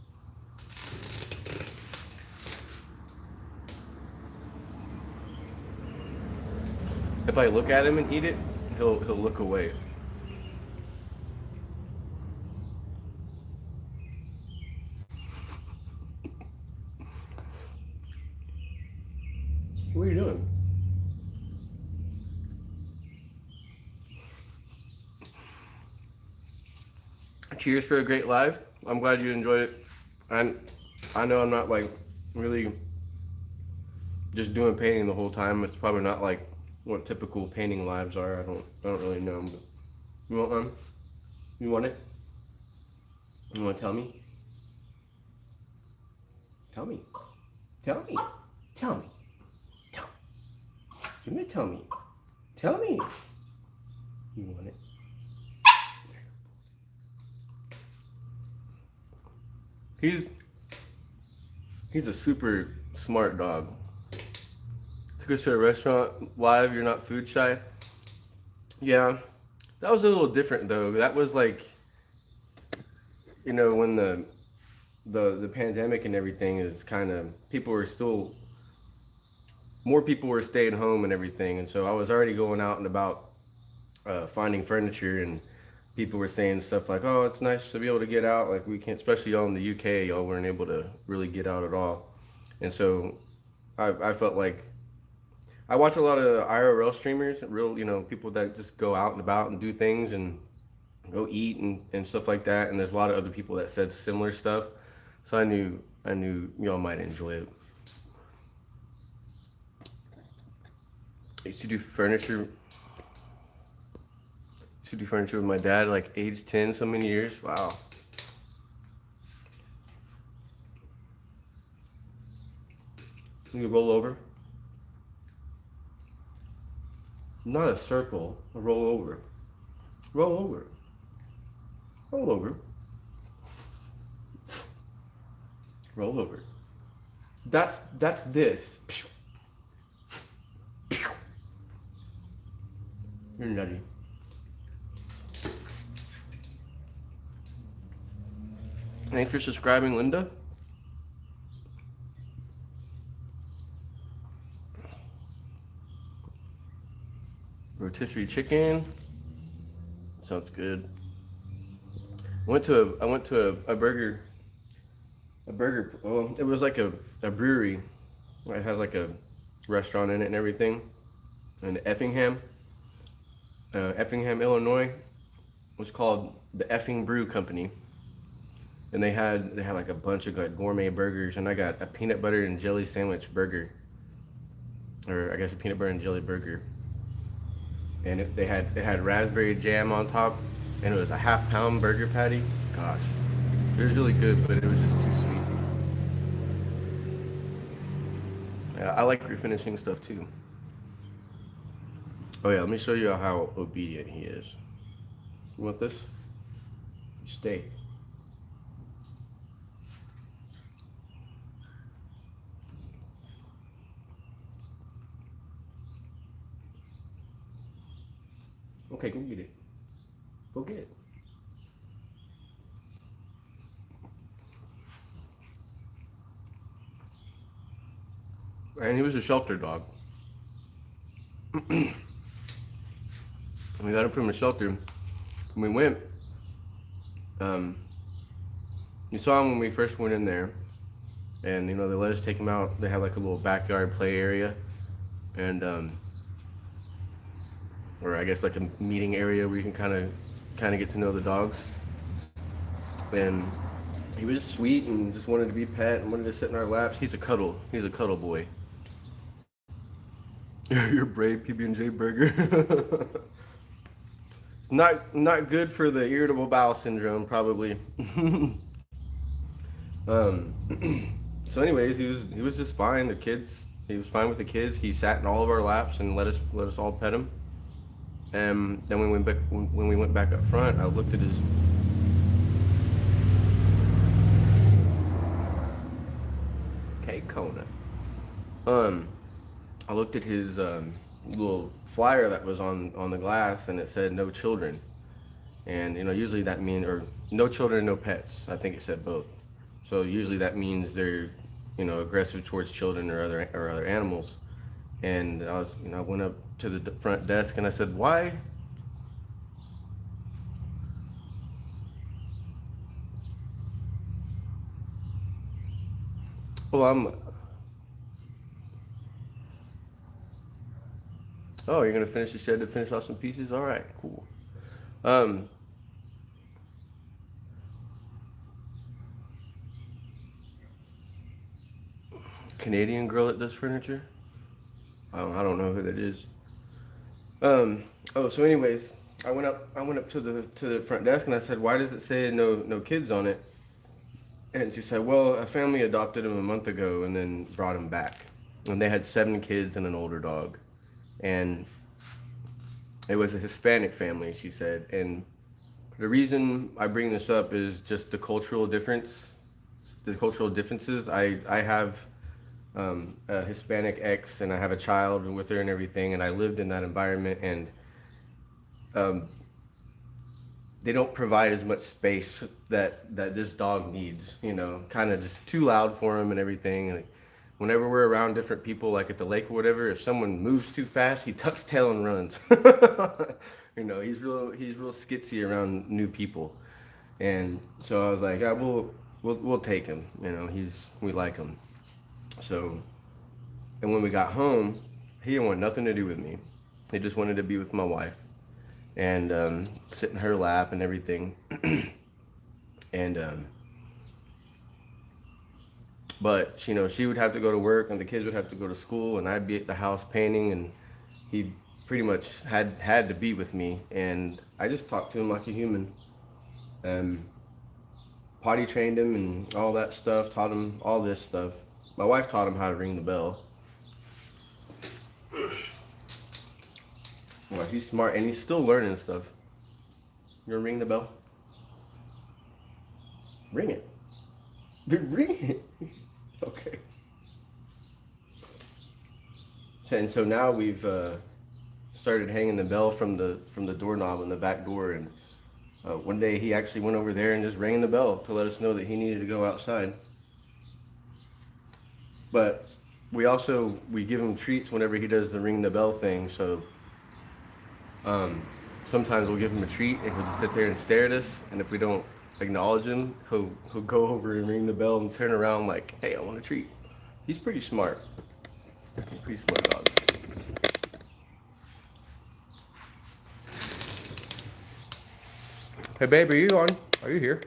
if I look at him and eat it, he'll look away. What are you doing? Cheers for a great live. I'm glad you enjoyed it. And I know I'm not like really just doing painting the whole time. It's probably not like what typical painting lives are. I don't really know. But you want one? You want it? You want to tell me? Tell me. Tell me. Tell me. Tell me. Give me. Tell me. Tell me. You want it? He's a super smart dog. Took us to a restaurant live. You're not food shy. Yeah, that was a little different though. That was like, you know, when the pandemic and everything is kind of, more people were staying home and everything, and so I was already going out and about finding furniture, and people were saying stuff like, oh, it's nice to be able to get out, like we can't, especially y'all in the UK, y'all weren't able to really get out at all. And so I felt like I watch a lot of IRL streamers, real, you know, people that just go out and about and do things and go eat and stuff like that, and there's a lot of other people that said similar stuff, so I knew y'all might enjoy it. I used to do furniture with my dad, like age 10, so many years. Wow. You roll over. Not a circle, a roll over. Roll over. Roll over. Roll over. That's this. You're nutty. Thanks for subscribing, Linda. Rotisserie chicken. Sounds good. I went to a burger. Well, it was like a brewery. It had like a restaurant in it and everything. In Effingham, Illinois. It was called the Effing Brew Company. And they had like a bunch of like gourmet burgers, and I got a peanut butter and jelly sandwich burger, or I guess a peanut butter and jelly burger. And it had raspberry jam on top, and it was a half-pound burger patty. Gosh, it was really good, but it was just too sweet. Yeah, I like refinishing stuff too. Oh yeah, let me show you how obedient he is. You want this? Stay. Okay, go get it. Go get it. And he was a shelter dog. We got him from a shelter. We went. You saw him when we first went in there, and you know they let us take him out. They had like a little backyard play area, and or I guess like a meeting area where you can kind of get to know the dogs. And he was sweet and just wanted to be pet and wanted to sit in our laps. He's a cuddle boy. You're brave, PB&J burger. Not good for the irritable bowel syndrome, probably. So anyways, he was just fine. He was fine with the kids. He sat in all of our laps and let us all pet him. And then when we went back up front, I looked at his. Okay, Kona. I looked at his little flyer that was on the glass, and it said no children. And you know, usually that means, or no children, no pets. I think it said both. So usually that means they're, you know, aggressive towards children or other animals. And I went up to the front desk and I said, why? Well, oh, you're gonna finish the shed to finish off some pieces? All right, cool. Um, Canadian girl that does furniture. I don't know who that is. Oh, so anyways, I went up to the front desk and I said, why does it say no kids on it? And she said, well, a family adopted him a month ago and then brought him back. And they had 7 kids and an older dog. And it was a Hispanic family, she said. And the reason I bring this up is just the cultural differences. I have a Hispanic ex and I have a child with her and everything. And I lived in that environment and they don't provide as much space that this dog needs, you know, kind of just too loud for him and everything. And whenever we're around different people, like at the lake or whatever, if someone moves too fast, he tucks tail and runs. You know, he's real skitsy around new people. And so I was like, yeah, we'll take him. You know, we like him. So, and when we got home, he didn't want nothing to do with me. He just wanted to be with my wife and sit in her lap and everything. And but you know, she would have to go to work and the kids would have to go to school and I'd be at the house painting and he pretty much had to be with me. And I just talked to him like a human, potty trained him and all that stuff, taught him all this stuff. My wife taught him how to ring the bell. Well, he's smart and he's still learning stuff. You gonna ring the bell? Ring it. Ring it. Okay. So now we've started hanging the bell from the doorknob on the back door, and one day he actually went over there and just rang the bell to let us know that he needed to go outside. But we give him treats whenever he does the ring the bell thing. So sometimes we'll give him a treat and he'll just sit there and stare at us, and if we don't acknowledge him, he'll go over and ring the bell and turn around like, hey, I want a treat. He's pretty smart. Pretty smart dog. Hey babe, are you on? Are you here?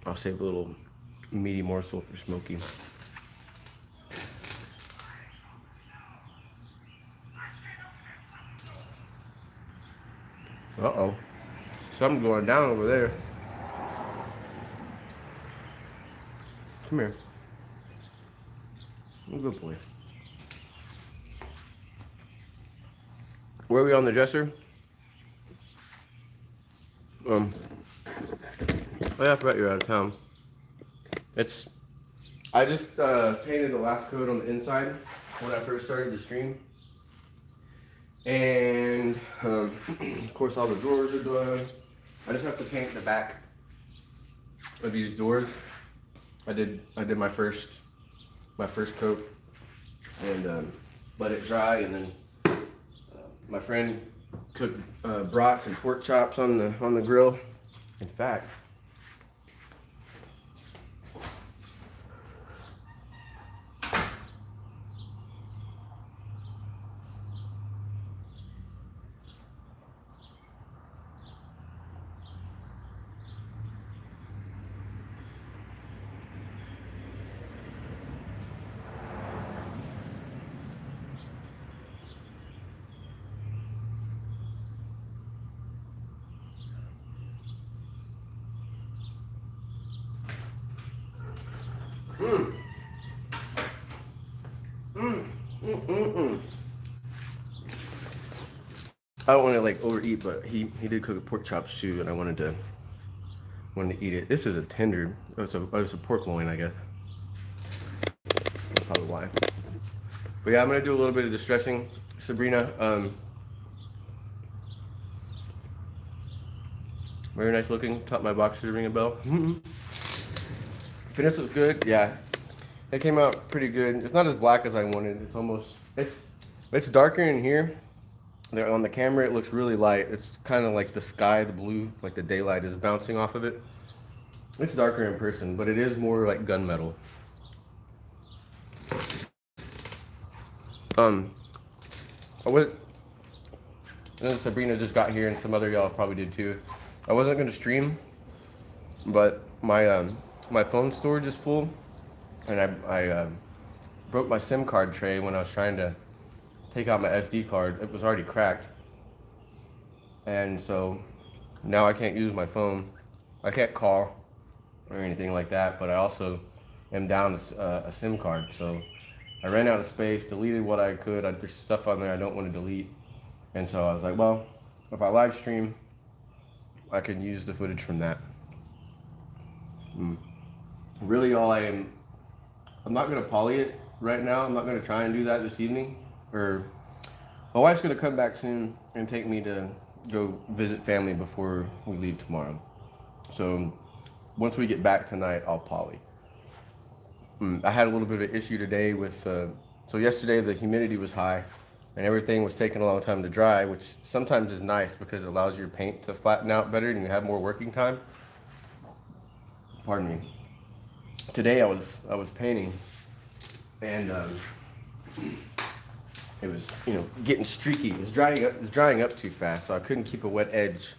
I'll save a little meaty morsel for Smokey. Uh-oh. Something's going down over there. Come here. Good boy. Where are we on the dresser? Oh yeah, I forgot you're out of town. I just painted the last coat on the inside when I first started the stream. And of course all the drawers are done. I just have to paint the back of these doors. I did my first coat and let it dry, and then my friend cooked brats and pork chops on the grill. In fact, I don't want to like overeat, but he did cook a pork chops too, and I wanted to eat it. This is a tender. It's a pork loin, I guess. That's probably why. But yeah, I'm gonna do a little bit of distressing, Sabrina. Very nice looking. Taught my boxer to ring a bell. Finish was good. Yeah, it came out pretty good. It's not as black as I wanted. It's darker in here. There on the camera, it looks really light. It's kind of like the sky, the blue, like the daylight is bouncing off of it. It's darker in person, but it is more like gunmetal. I was. And Sabrina just got here, and some other y'all probably did too. I wasn't gonna stream, but my phone storage is full, and I broke my SIM card tray when I was trying to take out my SD card. It was already cracked, and so now I can't use my phone. I can't call or anything like that. But I also am down a SIM card, so I ran out of space, deleted what I could. There's stuff on there I don't want to delete, and so I was like, well, if I live stream, I can use the footage from that. Really, I'm not gonna poly it right now. I'm not gonna try and do that this evening. Or my wife's gonna come back soon and take me to go visit family before we leave tomorrow. So once we get back tonight, I'll poly. I had a little bit of an issue today with, so yesterday the humidity was high and everything was taking a long time to dry, which sometimes is nice because it allows your paint to flatten out better and you have more working time. Pardon me. Today I was painting, and it was getting streaky. It was drying up too fast, so I couldn't keep a wet edge.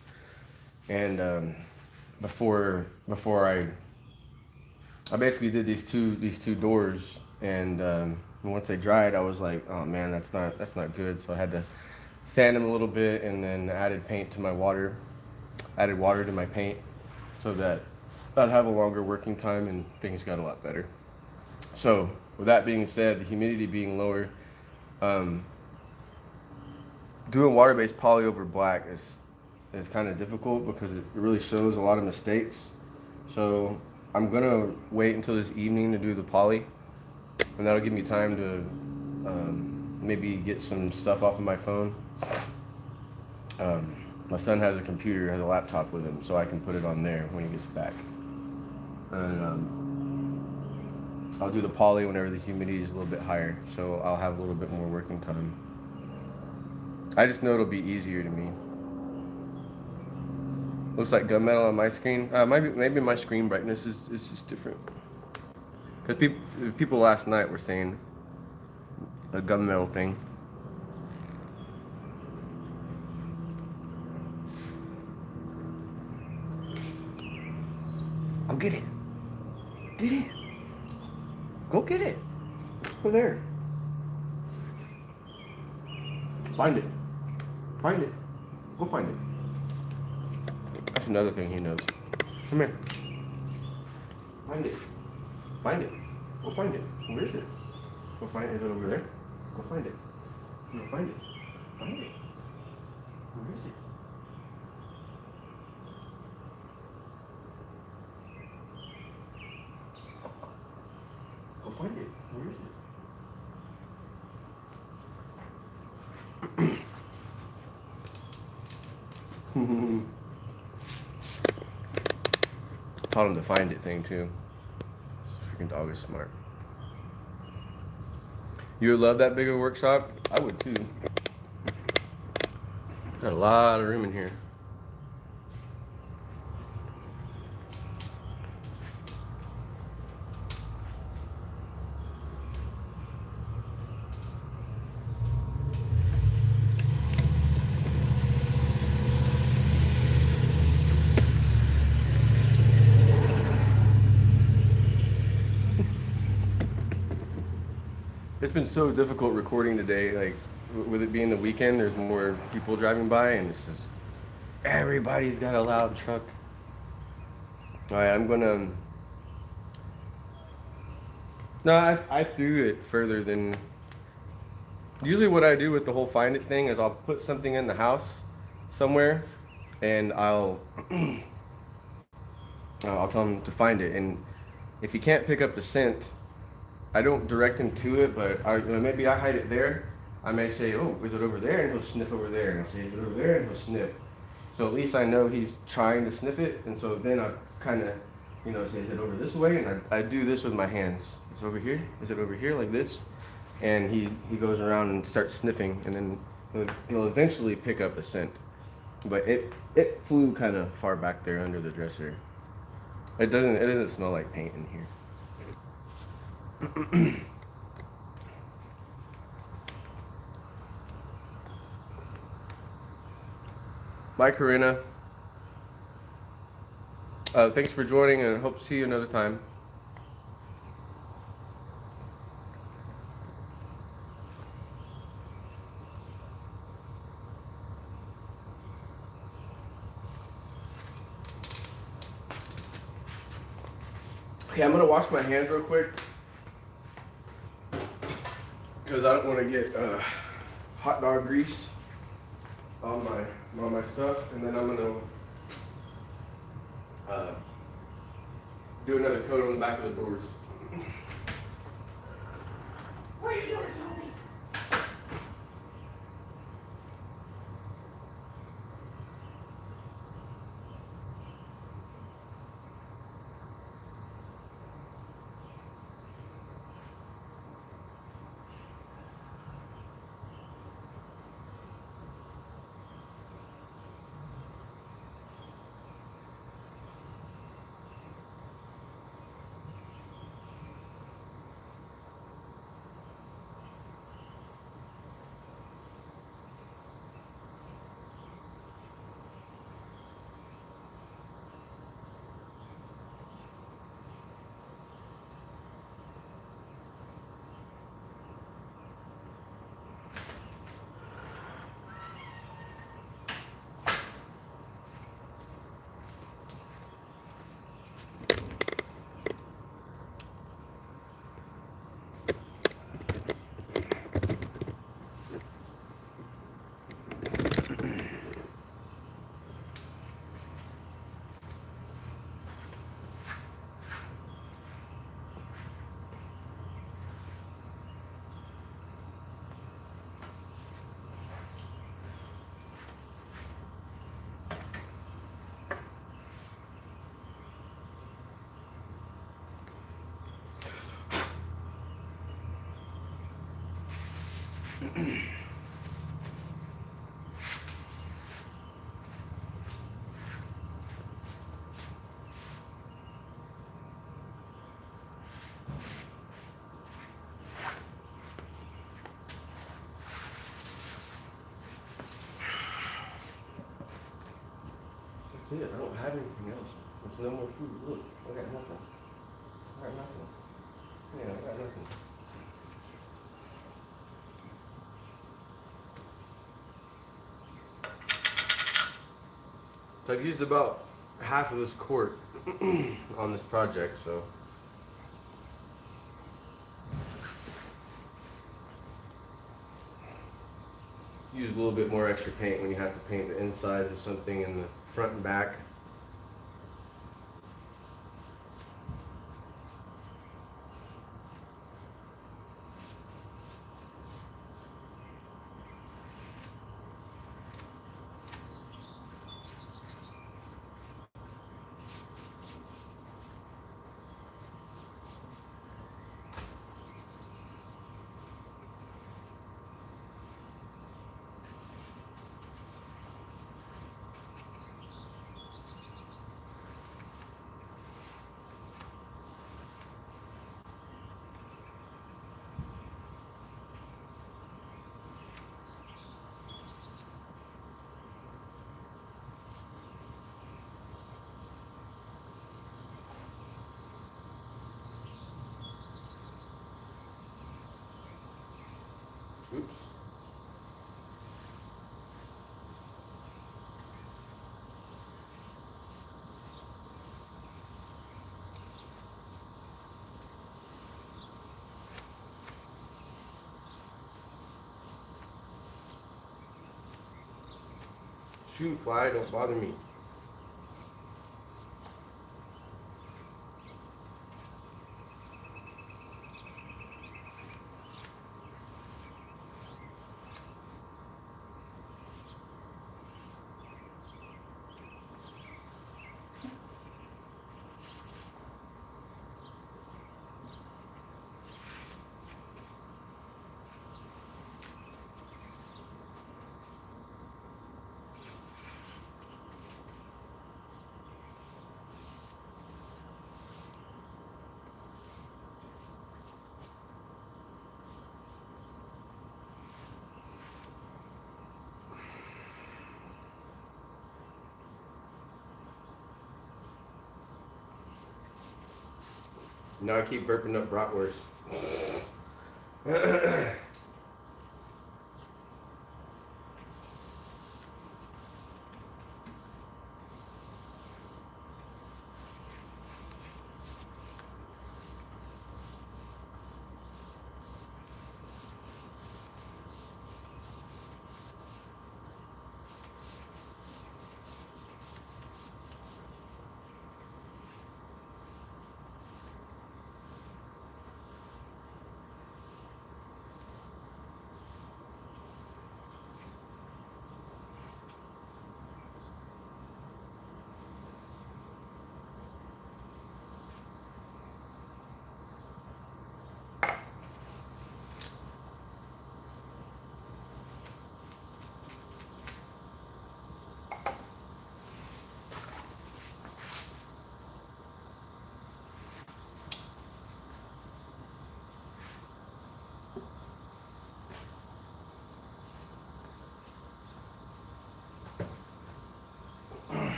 And before I basically did these two doors, and once they dried, I was like, oh man, that's not good. So I had to sand them a little bit, and then added water to my paint, so that I'd have a longer working time, and things got a lot better. So with that being said, the humidity being lower, doing water-based poly over black is kind of difficult because it really shows a lot of mistakes. So I'm gonna wait until this evening to do the poly, and that'll give me time to maybe get some stuff off of my phone. My son has a laptop with him, so I can put it on there when he gets back. And I'll do the poly whenever the humidity is a little bit higher, so I'll have a little bit more working time. I just know it'll be easier to me. Looks like gunmetal on my screen. Maybe my screen brightness is just different. Because people last night were saying a gunmetal thing. Go get it. Get it. Go get it. Over there. Find it. Find it. Go find it. That's another thing he knows. Come here. Find it. Find it. Go find it. Where is it? Go find it. Is it over there? Go find it. Go find it. Find it. Where is it? Go find it. Where is it? Taught him to find it thing too. Freaking dog is smart. You would love that bigger workshop? I would too. Got a lot of room in here. It's been so difficult recording today. Like, with it being the weekend, there's more people driving by, and it's just everybody's got a loud truck. All right, I'm gonna. No, I threw it further than. Usually, what I do with the whole find it thing is I'll put something in the house somewhere, and I'll tell him to find it. And if he can't pick up the scent, I don't direct him to it, but maybe I hide it there. I may say, oh, is it over there? And he'll sniff over there. And I'll say, is it over there? And he'll sniff. So at least I know he's trying to sniff it, and so then I kind of, say, is it over this way? And I do this with my hands. It's over here? Is it over here like this? And he goes around and starts sniffing, and then he'll eventually pick up a scent. But it flew kind of far back there under the dresser. It doesn't smell like paint in here. Bye, Corinna. Thanks for joining, and hope to see you another time. Okay, I'm gonna wash my hands real quick because I don't want to get hot dog grease on my stuff, and then I'm gonna do another coat on the back of the doors. What are you doing, Toby? That's it. I don't have anything else. There's no more food. Look, I got nothing. I got nothing. Yeah, I got nothing. So I've used about half of this quart on this project, so. Use a little bit more extra paint when you have to paint the insides of something in the front and back. Oops. Shoot, fly, don't bother me. Now I keep burping up bratwurst.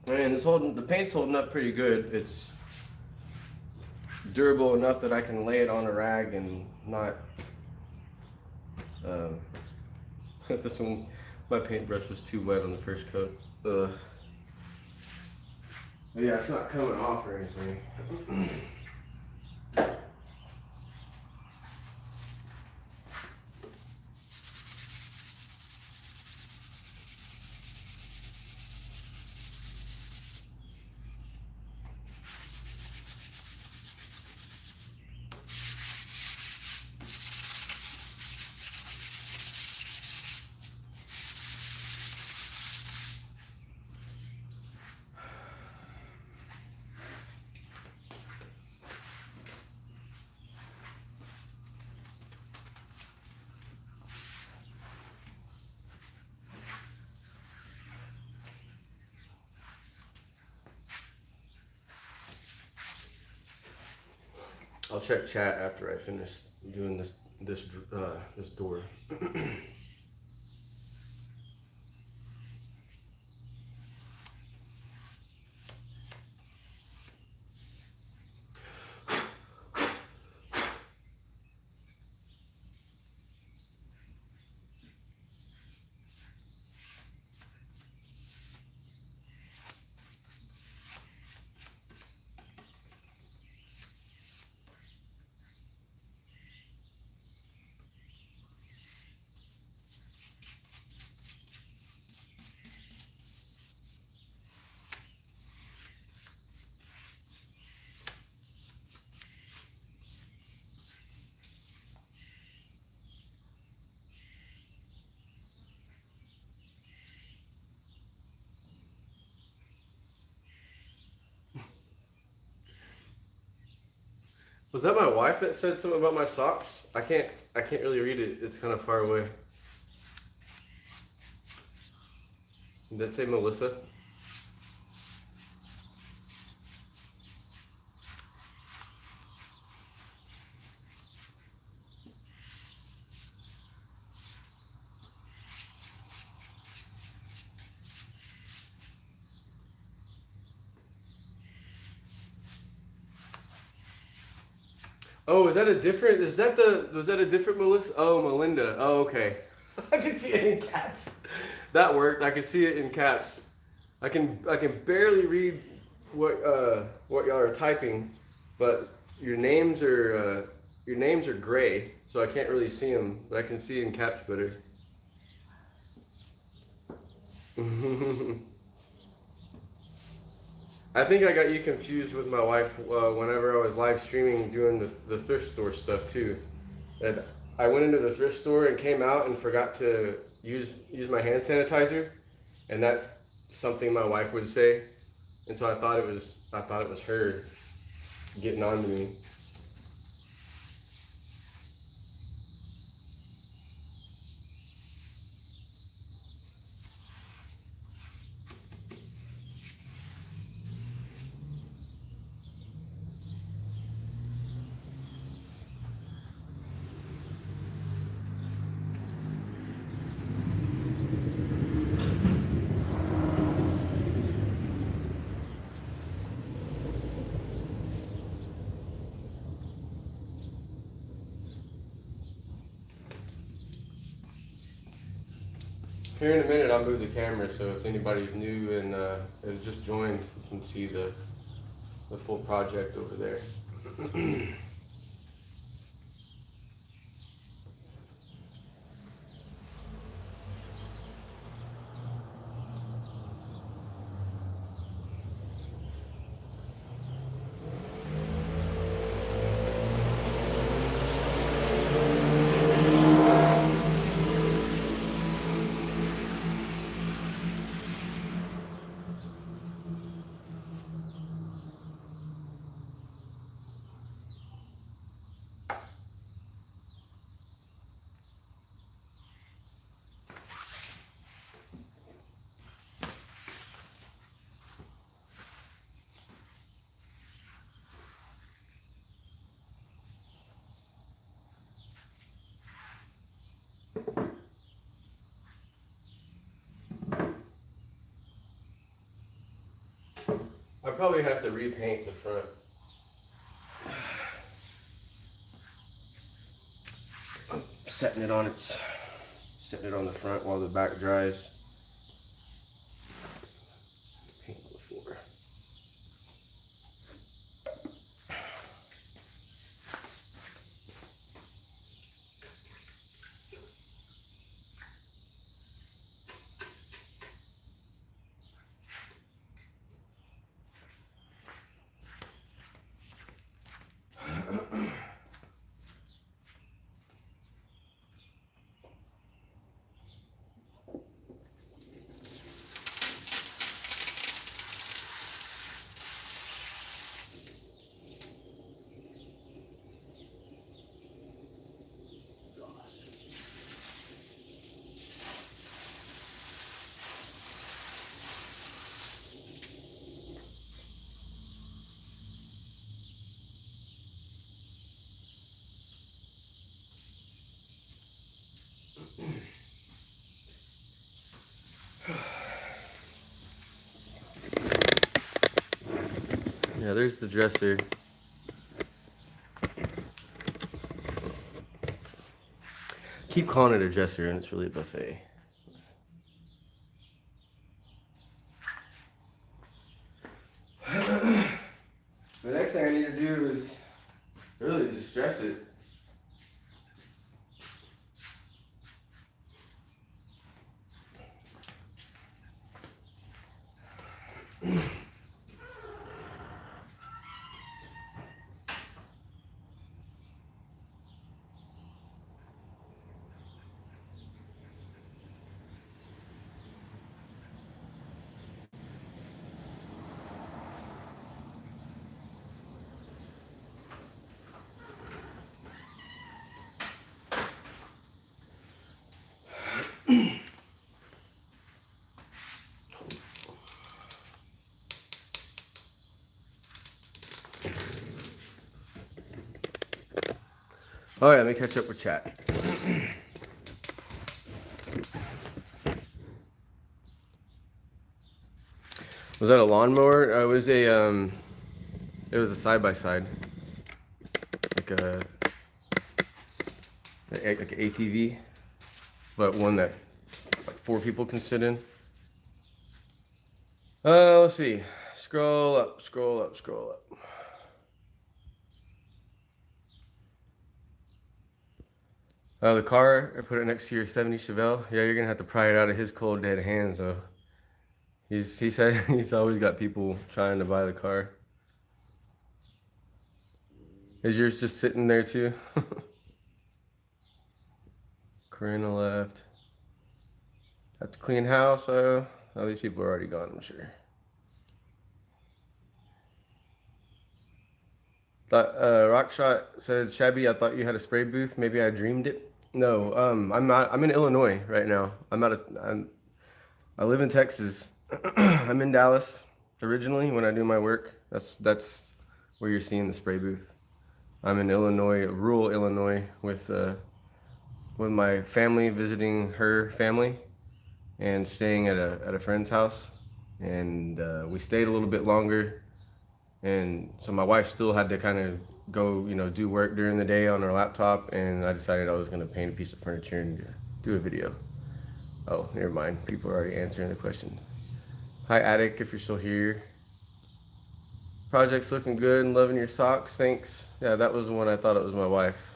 Man, the paint's holding up pretty good. It's durable enough that I can lay it on a rag and not. This one, my paintbrush was too wet on the first coat. But yeah, it's not coming off or anything. I'll check chat after I finish doing this door. Was that my wife that said something about my socks? I can't really read it. It's kind of far away. Did that say Melissa? Oh, was that a different Melissa? Oh, Melinda. Oh, okay. I can see it in caps. That worked. I can see it in caps. I can barely read what y'all are typing, but your names are gray, so I can't really see them, but I can see in caps better. I think I got you confused with my wife whenever I was live streaming doing the thrift store stuff too. And I went into the thrift store and came out and forgot to use my hand sanitizer, and that's something my wife would say, and so I thought it was her getting on to me. Here in a minute, I'll move the camera, so if anybody's new and has just joined, you can see the full project over there. I probably have to repaint the front. I'm setting it on the front while the back dries. Paint the floor. Yeah, there's the dresser. Keep calling it a dresser and it's really a buffet. The next thing I need to do is really just dress it. All right, let me catch up with chat. Was that a lawnmower? It was a side by side, like an ATV, but one that like 4 people can sit in. Let's see. Scroll up, scroll up, scroll up. The car, I put it next to your 70 Chevelle. Yeah, you're gonna have to pry it out of his cold dead hands, though. He said he's always got people trying to buy the car. Is yours just sitting there too? Corinna left. Have to clean house. Oh, these people are already gone, I'm sure. Thought Rockshot said, Shabby, I thought you had a spray booth. Maybe I dreamed it. No, I'm not. I'm in Illinois right now. I live in Texas. I'm in Dallas originally when I do my work. That's where you're seeing the spray booth. I'm in Illinois, rural Illinois, with my family, visiting her family, and staying at a friend's house. And we stayed a little bit longer, and so my wife still had to kind of go, do work during the day on her laptop. And I decided I was going to paint a piece of furniture and do a video. Oh, never mind. People are already answering the question. Hi, Attic, if you're still here. Project's looking good and loving your socks. Thanks. Yeah, that was the one I thought it was my wife.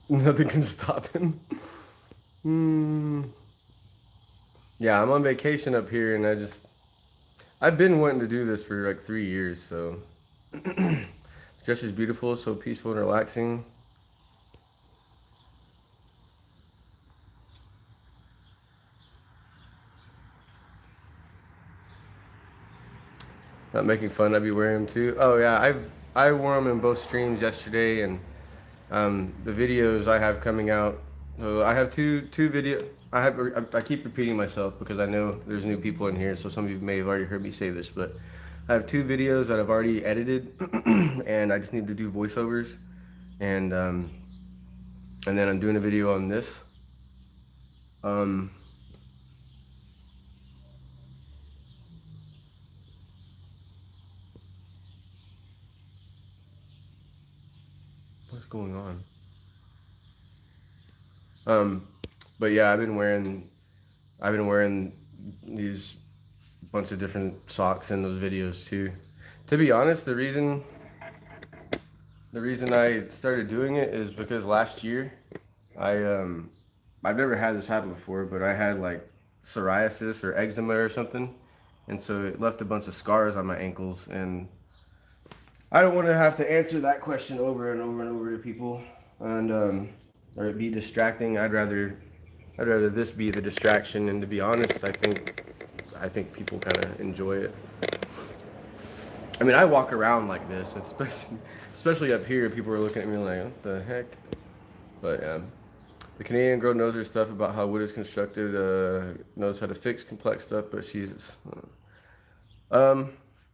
Nothing can stop him. Yeah, I'm on vacation up here, and I've been wanting to do this for like 3 years, so. Just as beautiful, so peaceful and relaxing. Not making fun, I'd be wearing them too. Oh yeah, I wore them in both streams yesterday, and the videos I have coming out. So I have two video. I keep repeating myself because I know there's new people in here, so some of you may have already heard me say this, but I have 2 videos that I've already edited, and I just need to do voiceovers, and then I'm doing a video on this. What's going on? But yeah, I've been wearing these bunch of different socks in those videos too. To be honest, the reason I started doing it is because last year I've never had this happen before, but I had like psoriasis or eczema or something, and so it left a bunch of scars on my ankles, and I don't want to have to answer that question over and over and over to people, and or it be distracting. I'd rather this be the distraction, and to be honest, I think people kind of enjoy it. I mean, I walk around like this, especially up here. People are looking at me like, "What the heck?" But the Canadian girl knows her stuff about how wood is constructed. Knows how to fix complex stuff, but she's.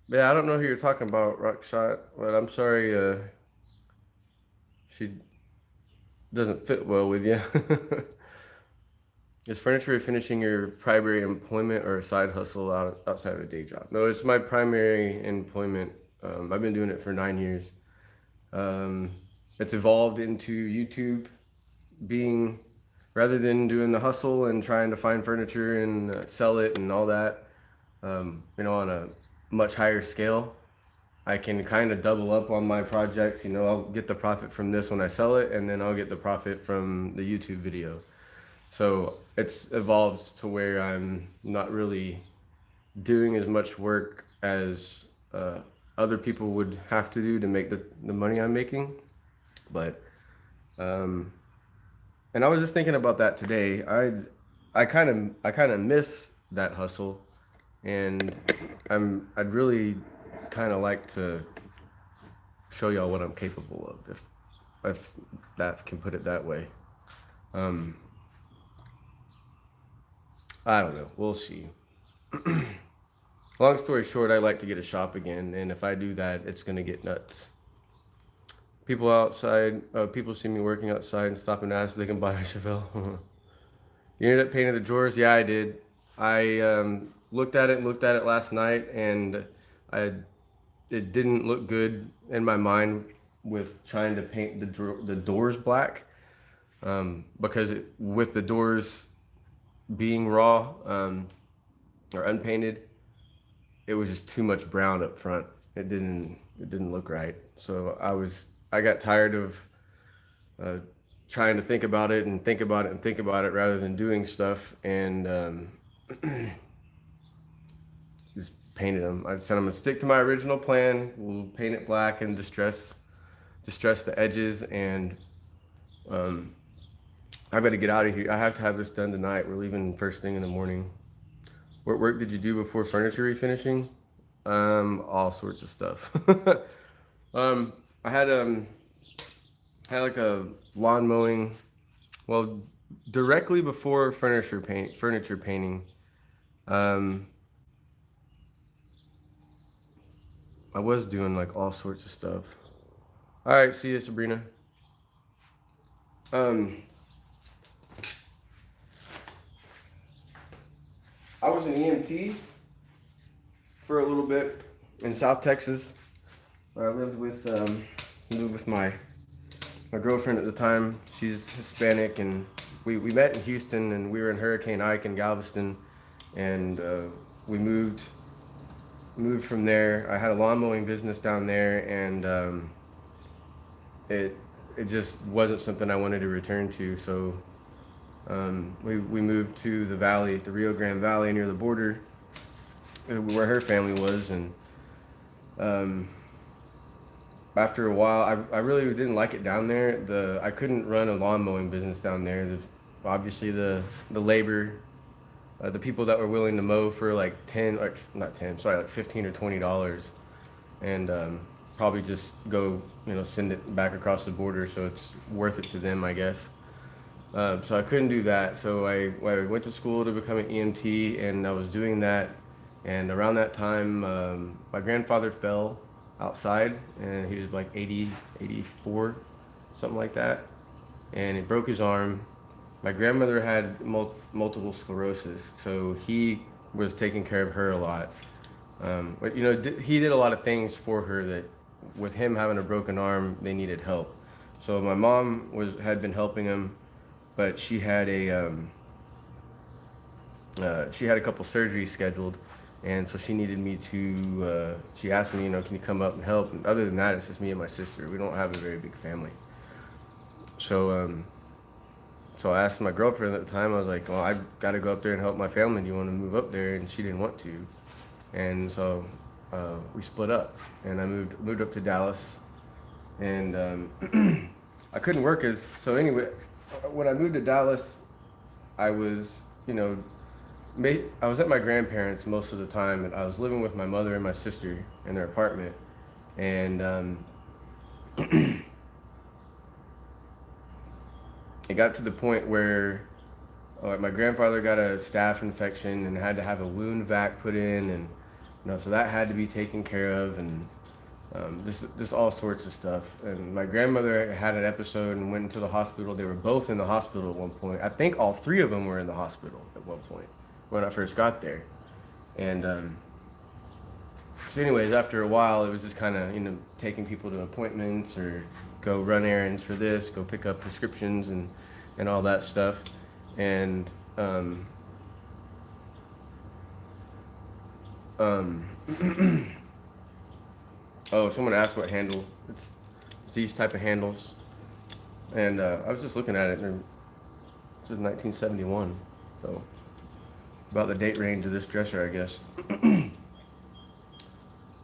Yeah, I don't know who you're talking about, Rockshot, but I'm sorry. She doesn't fit well with you. Is furniture refinishing your primary employment or a side hustle outside of a day job? No, it's my primary employment. I've been doing it for 9 years. It's evolved into YouTube being, rather than doing the hustle and trying to find furniture and sell it and all that, on a much higher scale. I can kind of double up on my projects. I'll get the profit from this when I sell it, and then I'll get the profit from the YouTube video. So it's evolved to where I'm not really doing as much work as other people would have to do to make the money I'm making. But and I was just thinking about that today. I kind of miss that hustle, and I'd really kind of like to show y'all what I'm capable of, if that can put it that way. I don't know. We'll see. Long story short, I like to get a shop again, and if I do that, it's gonna get nuts. People outside, people see me working outside and stop and ask if they can buy a Chevelle. You ended up painting the drawers? Yeah, I did. I looked at it last night, and it didn't look good in my mind with trying to paint the doors black, because with the doors being raw or unpainted, it was just too much brown up front. It didn't look right. So I got tired of trying to think about it rather than doing stuff, and just painted them. I said I'm gonna stick to my original plan. We'll paint it black and distress the edges, and I better get out of here. I have to have this done tonight. We're leaving first thing in the morning. What work did you do before furniture refinishing? All sorts of stuff. I had like a lawn mowing. Well, directly before furniture painting. I was doing like all sorts of stuff. All right, see you, Sabrina. I was an EMT for a little bit in South Texas. I lived with my girlfriend at the time. She's Hispanic, and we met in Houston, and we were in Hurricane Ike in Galveston, and we moved from there. I had a lawn mowing business down there, and it just wasn't something I wanted to return to. So we moved to the valley, the Rio Grande Valley, near the border, where her family was, and after a while, I really didn't like it down there. I couldn't run a lawn mowing business down there. Obviously, the labor, the people that were willing to mow for like like $15 or $20, and probably just go, send it back across the border, so it's worth it to them, I guess. So I couldn't do that. So I went to school to become an EMT, and I was doing that. And around that time, my grandfather fell outside, and he was like 80, 84, something like that. And he broke his arm. My grandmother had multiple sclerosis, so he was taking care of her a lot. But he did a lot of things for her that, with him having a broken arm, they needed help. So my mom had been helping him, but she had a couple surgeries scheduled, and so she needed me to. She asked me, can you come up and help? And other than that, it's just me and my sister. We don't have a very big family. So so I asked my girlfriend at the time. I was like, "Well, I got to go up there and help my family. Do you want to move up there?" And she didn't want to, and so we split up, and I moved up to Dallas, and I couldn't work so anyway. When I moved to Dallas, I was, I was at my grandparents' most of the time, and I was living with my mother and my sister in their apartment, and it got to the point where my grandfather got a staph infection and had to have a wound vac put in, and so that had to be taken care of, and just all sorts of stuff. And my grandmother had an episode and went into the hospital. They were both in the hospital at one point. I think all three of them were in the hospital at one point when I first got there. And so anyways, after a while, it was just kind of, taking people to appointments or go run errands for this, go pick up prescriptions and all that stuff. And oh, someone asked what handle. It's these type of handles. And I was just looking at it, and it says 1971. So about the date range of this dresser, I guess.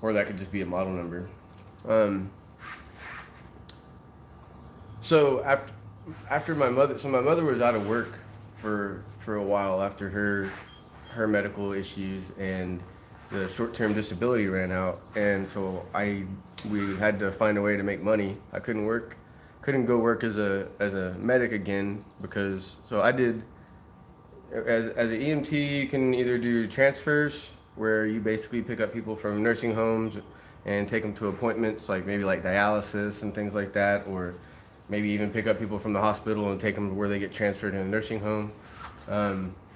Or that could just be a model number. So after my mother was out of work for a while after her medical issues, and the short-term disability ran out, and so we had to find a way to make money. I couldn't go work as a medic again, because I did as an EMT. You can either do transfers, where you basically pick up people from nursing homes and take them to appointments, like maybe like dialysis and things like that, or maybe even pick up people from the hospital and take them to where they get transferred in a nursing home.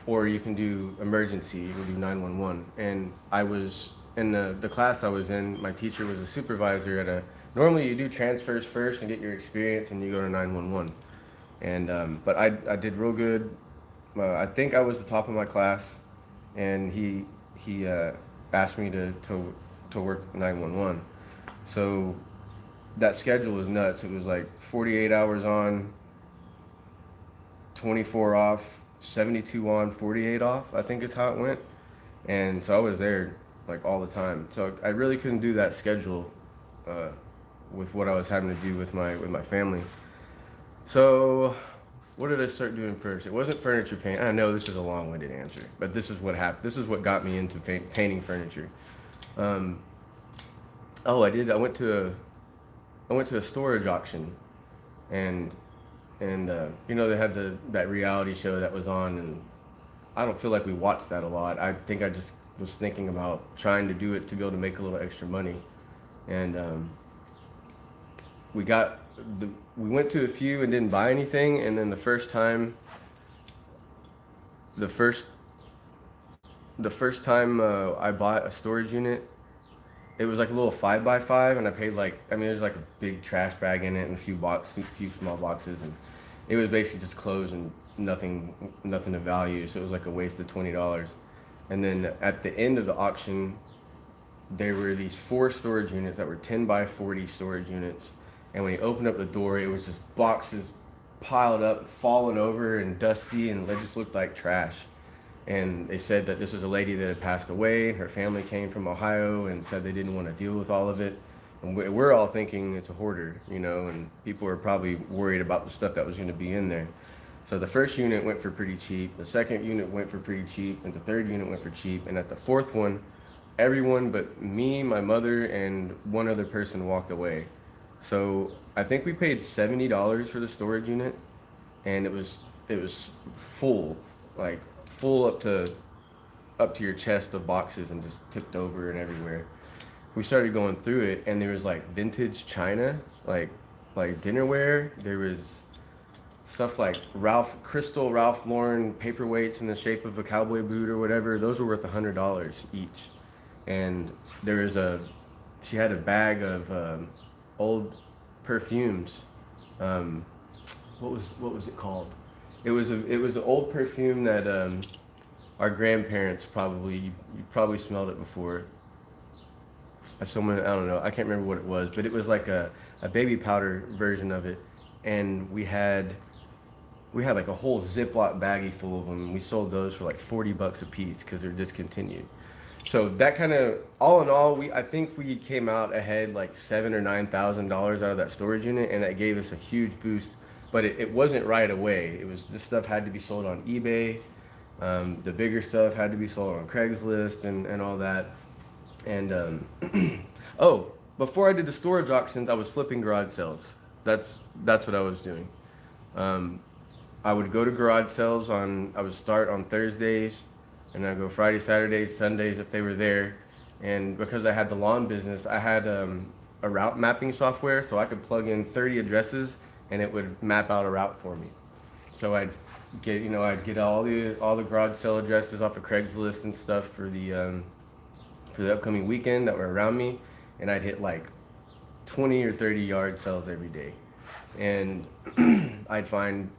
Or you can do emergency, you can do 911. And I was, in the class I was in, my teacher was a supervisor normally you do transfers first and get your experience, and you go to 911. And, but I did real good. I think I was the top of my class, and he asked me to work 911. So that schedule was nuts. It was like 48 hours on, 24 off, 72 on, 48 off, I think is how it went. And so I was there like all the time. So I really couldn't do that schedule with what I was having to do with my family. So what did I start doing first? It wasn't furniture paint. I know this is a long-winded answer, but this is what happened. This is what got me into painting furniture. I went to a storage auction, and they had that reality show that was on, and I don't feel like we watched that a lot. I think I just was thinking about trying to do it to be able to make a little extra money, and we went to a few and didn't buy anything. And then the first time I bought a storage unit, it was like a little 5x5, and I paid there's like a big trash bag in it and a few small boxes, and it was basically just clothes and nothing of value. So it was like a waste of $20. And then at the end of the auction, there were these 4 storage units that were 10 by 40 storage units. And when he opened up the door, it was just boxes piled up, fallen over, and dusty, and they just looked like trash. And they said that this was a lady that had passed away. Her family came from Ohio and said they didn't want to deal with all of it. And we're all thinking it's a hoarder, you know, and people are probably worried about the stuff that was going to be in there. So the first unit went for pretty cheap, the second unit went for pretty cheap, and the third unit went for cheap. And at the fourth one, everyone but me, my mother, and one other person walked away. So I think we paid $70 for the storage unit, and it was full, like full up to your chest of boxes and just tipped over and everywhere. We started going through it, and there was like vintage china, like dinnerware. There was stuff like Crystal Ralph Lauren paperweights in the shape of a cowboy boot or whatever. Those were worth $100 each. And there was she had a bag of old perfumes. What was it called? It was an old perfume that our grandparents you probably smelled it before. Someone, I don't know, I can't remember what it was, but it was like a baby powder version of it. And we had like a whole Ziploc baggie full of them. We sold those for like $40 a piece because they're discontinued. So that kind of, all in all, I think we came out ahead like $7,000 or $9,000 out of that storage unit, and that gave us a huge boost. But it wasn't right away. This stuff had to be sold on eBay. The bigger stuff had to be sold on Craigslist and all that. And oh, before I did the storage auctions, I was flipping garage sales. That's what I was doing. I would go to garage sales I would start on Thursdays, and I'd go Friday, Saturday, Sundays if they were there. And because I had the lawn business, I had a route mapping software, so I could plug in 30 addresses and it would map out a route for me. So I'd get all the garage sale addresses off of Craigslist and stuff for the upcoming weekend that were around me, and I'd hit like 20 or 30 yard sales every day. And I'd find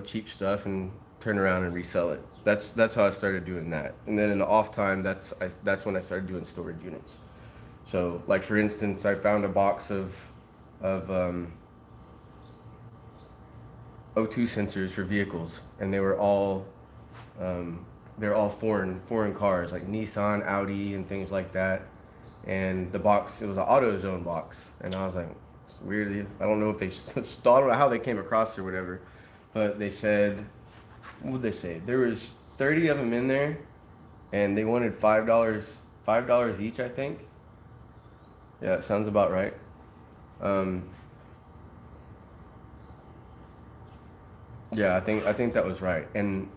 cheap stuff and turn around and resell it. That's how I started doing that. And then in the off time, that's when I started doing storage units. So like for instance, I found a box of O2 sensors for vehicles, and they were all foreign cars like Nissan, Audi, and things like that. And the box, it was an AutoZone box, and I was like, it's weird. I don't know if I don't know how they came across it or whatever, but they said, what would they say? There was 30 of them in there, and they wanted $5 each, I think. Yeah, it sounds about right. Yeah, I think that was right. And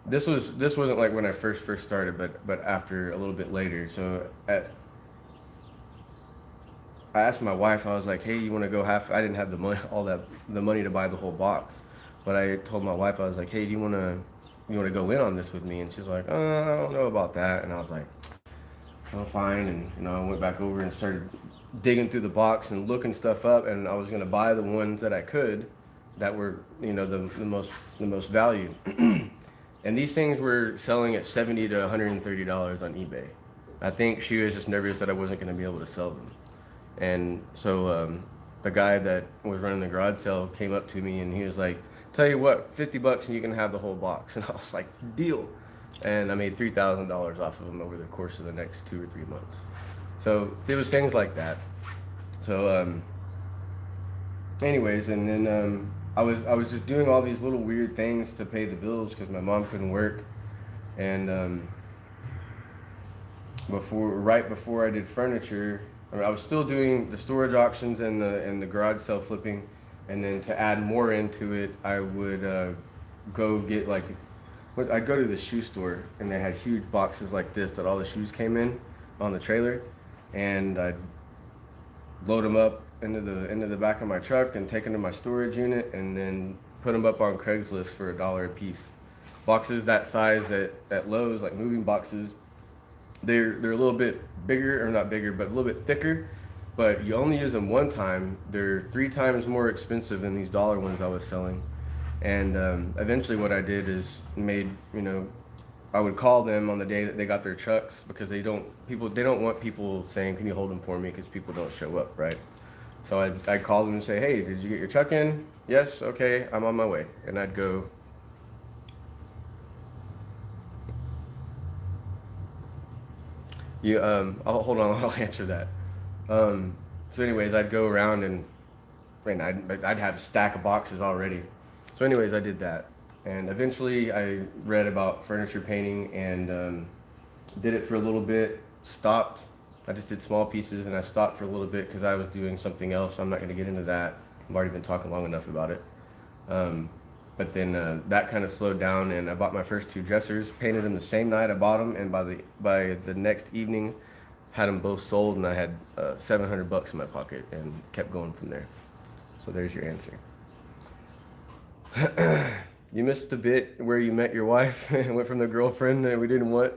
this wasn't like when I first started, but after a little bit later. So I asked my wife. I was like, "Hey, you want to go half?" I didn't have the money to buy the whole box, but I told my wife, I was like, "Hey, do you want to go in on this with me?" And she's like, "I don't know about that." And I was like, "Oh, fine." And I went back over and started digging through the box and looking stuff up, and I was gonna buy the ones that I could, that were the most value. And these things were selling at $70 to $130 on eBay. I think she was just nervous that I wasn't going to be able to sell them. And so the guy that was running the garage sale came up to me and he was like, "Tell you what, $50 and you can have the whole box." And I was like, "Deal." And I made $3,000 off of them over the course of the next 2 or 3 months. So there was things like that. So anyways, and then I was just doing all these little weird things to pay the bills because my mom couldn't work. And right before I did furniture, I was still doing the storage auctions and the garage sale flipping. And then to add more into it, I would go get I'd go to the shoe store, and they had huge boxes like this that all the shoes came in on the trailer, and I'd load them up into the back of my truck and take them to my storage unit, and then put them up on Craigslist for $1 a piece. Boxes that size at Lowe's, like moving boxes, they're a little bit bigger, or not bigger, but a little bit thicker, but you only use them one time. They're 3 times more expensive than these dollar ones I was selling. And eventually what I did is made, I would call them on the day that they got their trucks, because they don't want people saying, can you hold them for me, because people don't show up, right? So I'd call them and say, hey, did you get your truck in? Yes, okay, I'm on my way. And I'd go, hold on, I'll answer that. So anyways, I'd go around and I'd have a stack of boxes already. So anyways, I did that. And eventually I read about furniture painting and did it for a little bit, stopped. I just did small pieces and I stopped for a little bit because I was doing something else. So I'm not going to get into that. I've already been talking long enough about it. But then that kind of slowed down, and I bought my first two dressers, painted them the same night I bought them, and by the next evening, had them both sold, and I had $700 in my pocket, and kept going from there. So there's your answer. You missed the bit where you met your wife and went from the girlfriend that didn't want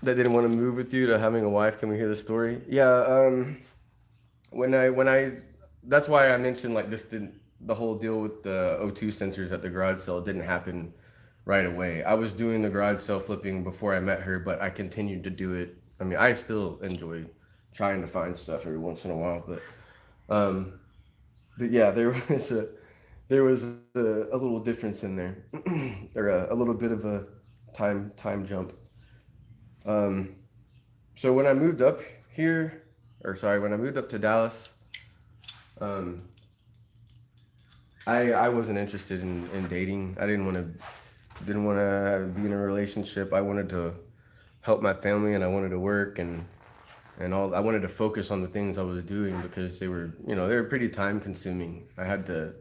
to move with you to having a wife. Can we hear the story? Yeah. When I that's why I mentioned like the whole deal with the O2 sensors at the garage sale didn't happen right away. I was doing the garage sale flipping before I met her, but I continued to do it. I mean, I still enjoy trying to find stuff every once in a while, but yeah, there was a little difference in there, or a little bit of a time jump. So when I moved up here, when I moved up to Dallas, I wasn't interested in dating. I didn't want to be in a relationship. I wanted to help my family, and I wanted to work and all. I wanted to focus on the things I was doing because they were pretty time consuming. I had to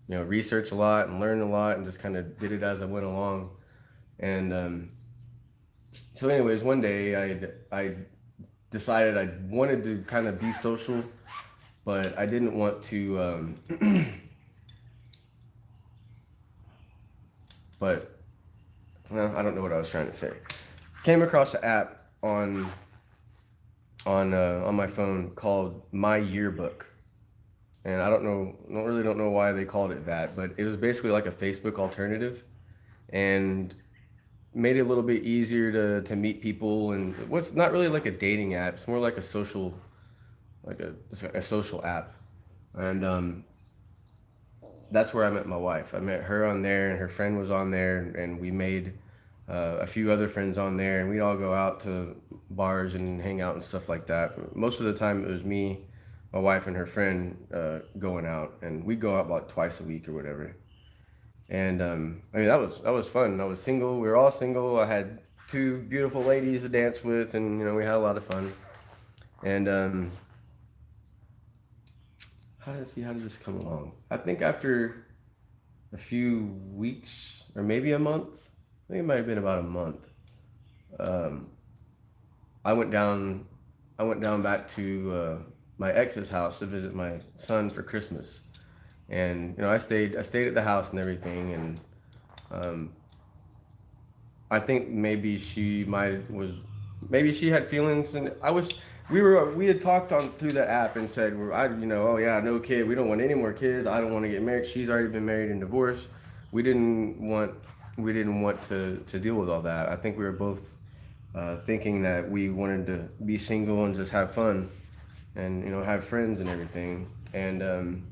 research a lot and learn a lot, and just kind of did it as I went along. And so anyways, one day I decided I wanted to kind of be social, but I didn't want to but well, I don't know what I was trying to say. Came across an app on my phone called My Yearbook, and I don't know why they called it that, but it was basically like a Facebook alternative, and made it a little bit easier to meet people. And it was not really like a dating app; it's more like a social, a social app, and that's where I met my wife. I met her on there, and her friend was on there, and we made a few other friends on there, and we'd all go out to bars and hang out and stuff like that. Most of the time, it was me, my wife, and her friend going out, and we'd go out about twice a week or whatever. And I mean, that was fun. I was single. We were all single. I had two beautiful ladies to dance with, and we had a lot of fun. And how did this come along? I think after a few weeks or maybe a month, I think it might have been about a month. I went down back to my ex's house to visit my son for Christmas, and I stayed at the house and everything, and I think maybe she had feelings, and we had talked on through the app and said, oh yeah, no kid, we don't want any more kids. I don't want to get married. She's already been married and divorced. We didn't want to deal with all that. I think we were both thinking that we wanted to be single and just have fun, and have friends and everything. And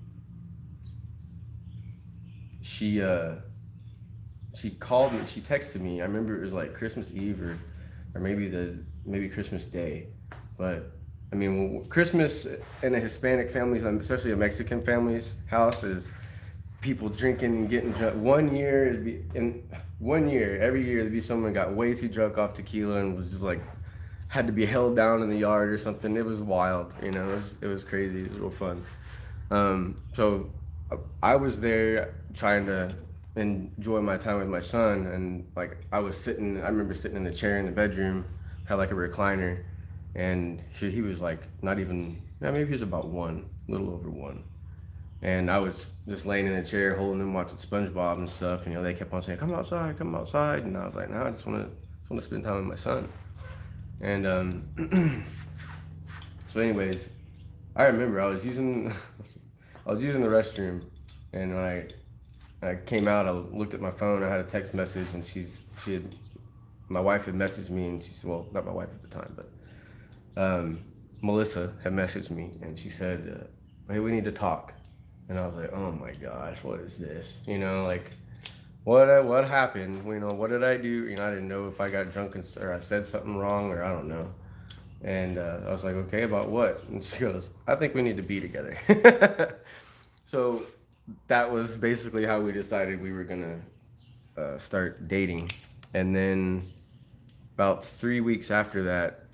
she called me. She texted me. I remember it was like Christmas Eve or maybe Christmas Day. But I mean, Christmas in a Hispanic family, especially a Mexican family's house, is people drinking and getting drunk. Every year there'd be someone got way too drunk off tequila and was just like had to be held down in the yard or something. It was wild, it was crazy. It was real fun. So I was there trying to enjoy my time with my son, and like I remember sitting in the chair in the bedroom, had like a recliner. And he was like not even, maybe he was about a little over one. And I was just laying in a chair holding him, watching SpongeBob and stuff. And they kept on saying, come outside. And I was like, no, I just want to spend time with my son. And so anyways, I remember I was using the restroom. And when I came out, I looked at my phone, I had a text message, and my wife had messaged me, and she said, well, not my wife at the time, but Melissa had messaged me, and she said, hey, we need to talk. And I was like, oh my gosh, what is this? You know, like, what happened? You know, what did I do? You know, I didn't know if I got drunk or I said something wrong, or I don't know. And I was like, okay, about what? And she goes, I think we need to be together. So that was basically how we decided we were gonna start dating. And then about 3 weeks after that,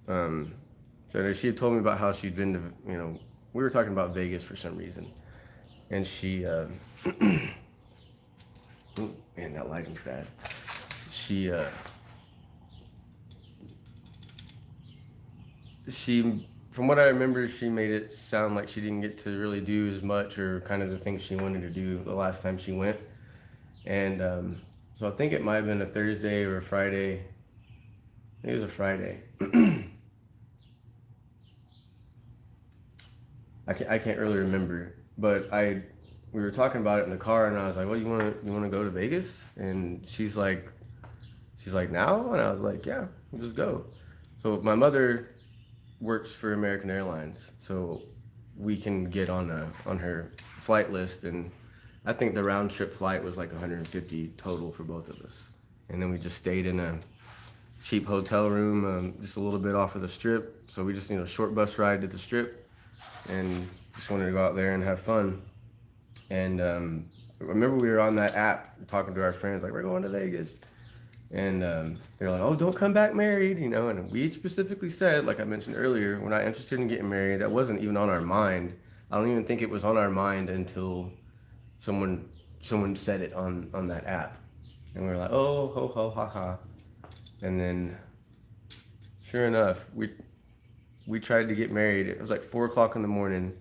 so she had told me about how she'd been to, you know, we were talking about Vegas for some reason, and she, ooh, man, that lighting's bad. She, from what I remember, she made it sound like she didn't get to really do as much or kind of the things she wanted to do the last time she went. And so I think it might have been a Thursday or a Friday. I think it was a Friday. I can't really remember, but we were talking about it in the car, and I was like, "Well, you want to go to Vegas?" And she's like, "Now?" And I was like, "Yeah, we'll just go." So my mother works for American Airlines, so we can get on her flight list, and I think the round trip flight was like 150 total for both of us. And then we just stayed in a cheap hotel room, just a little bit off of the strip. So we just, you know, short bus ride to the strip, and just wanted to go out there and have fun. And I remember we were on that app talking to our friends, like, we're going to Vegas. And they're like, oh, don't come back married, you know. And we specifically said, like I mentioned earlier, we're not interested in getting married. That wasn't even on our mind. I don't even think it was on our mind until someone said it on that app. And we were like, oh, ho, ho, ha, ha. And then, sure enough, we tried to get married. It was like 4 o'clock in the morning.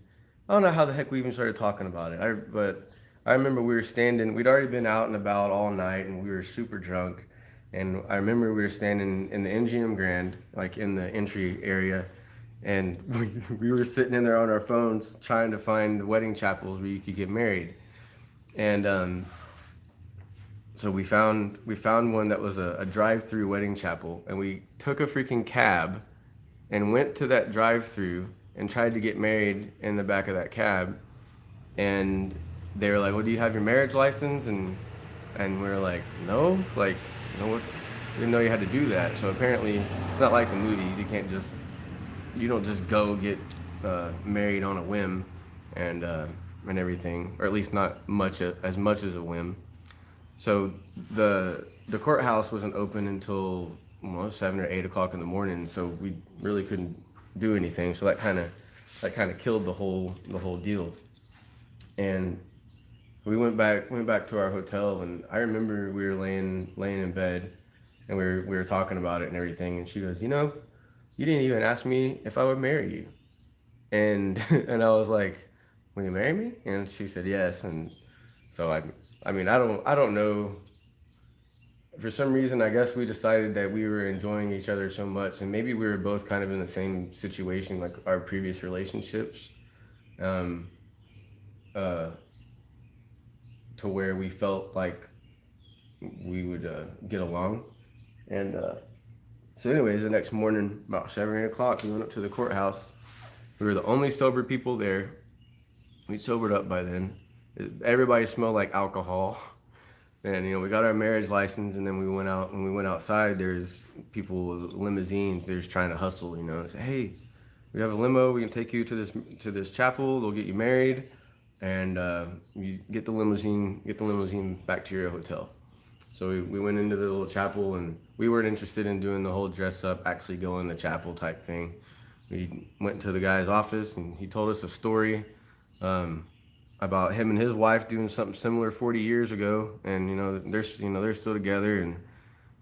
I don't know how the heck we even started talking about it. But I remember we were standing, we'd already been out and about all night, and we were super drunk. And I remember we were standing in the MGM Grand, like in the entry area, and we were sitting in there on our phones trying to find wedding chapels where you could get married. And so we found one that was a drive-through wedding chapel, and we took a freaking cab and went to that drive-through and tried to get married in the back of that cab. And they were like, well, do you have your marriage license? And we were like, no, like, you know what? We didn't know you had to do that. So apparently it's not like the movies. You don't just go get married on a whim and everything, or at least not as much as a whim. So the courthouse wasn't open until 7 or 8 o'clock in the morning, so we really couldn't do anything. So that kind of killed the whole deal. And we went back to our hotel, and I remember we were laying in bed, and we were talking about it and everything. And she goes, you know, you didn't even ask me if I would marry you. And and I was like, will you marry me? And she said yes. And so I mean, I don't know. For some reason, I guess we decided that we were enjoying each other so much, and maybe we were both kind of in the same situation like our previous relationships, to where we felt like we would get along. And so anyways, the next morning, about 7 or 8 o'clock, we went up to the courthouse. We were the only sober people there. We'd sobered up by then. Everybody smelled like alcohol. And, you know, we got our marriage license, and then we went out. When we went outside, there's people with limousines. They're just trying to hustle, you know. Say, hey, we have a limo. We can take you to this chapel. They'll get you married, and you get the limousine back to your hotel. So we went into the little chapel, and we weren't interested in doing the whole dress up, actually go in the chapel type thing. We went to the guy's office, and he told us a story about him and his wife doing something similar 40 years ago, and they're still together, and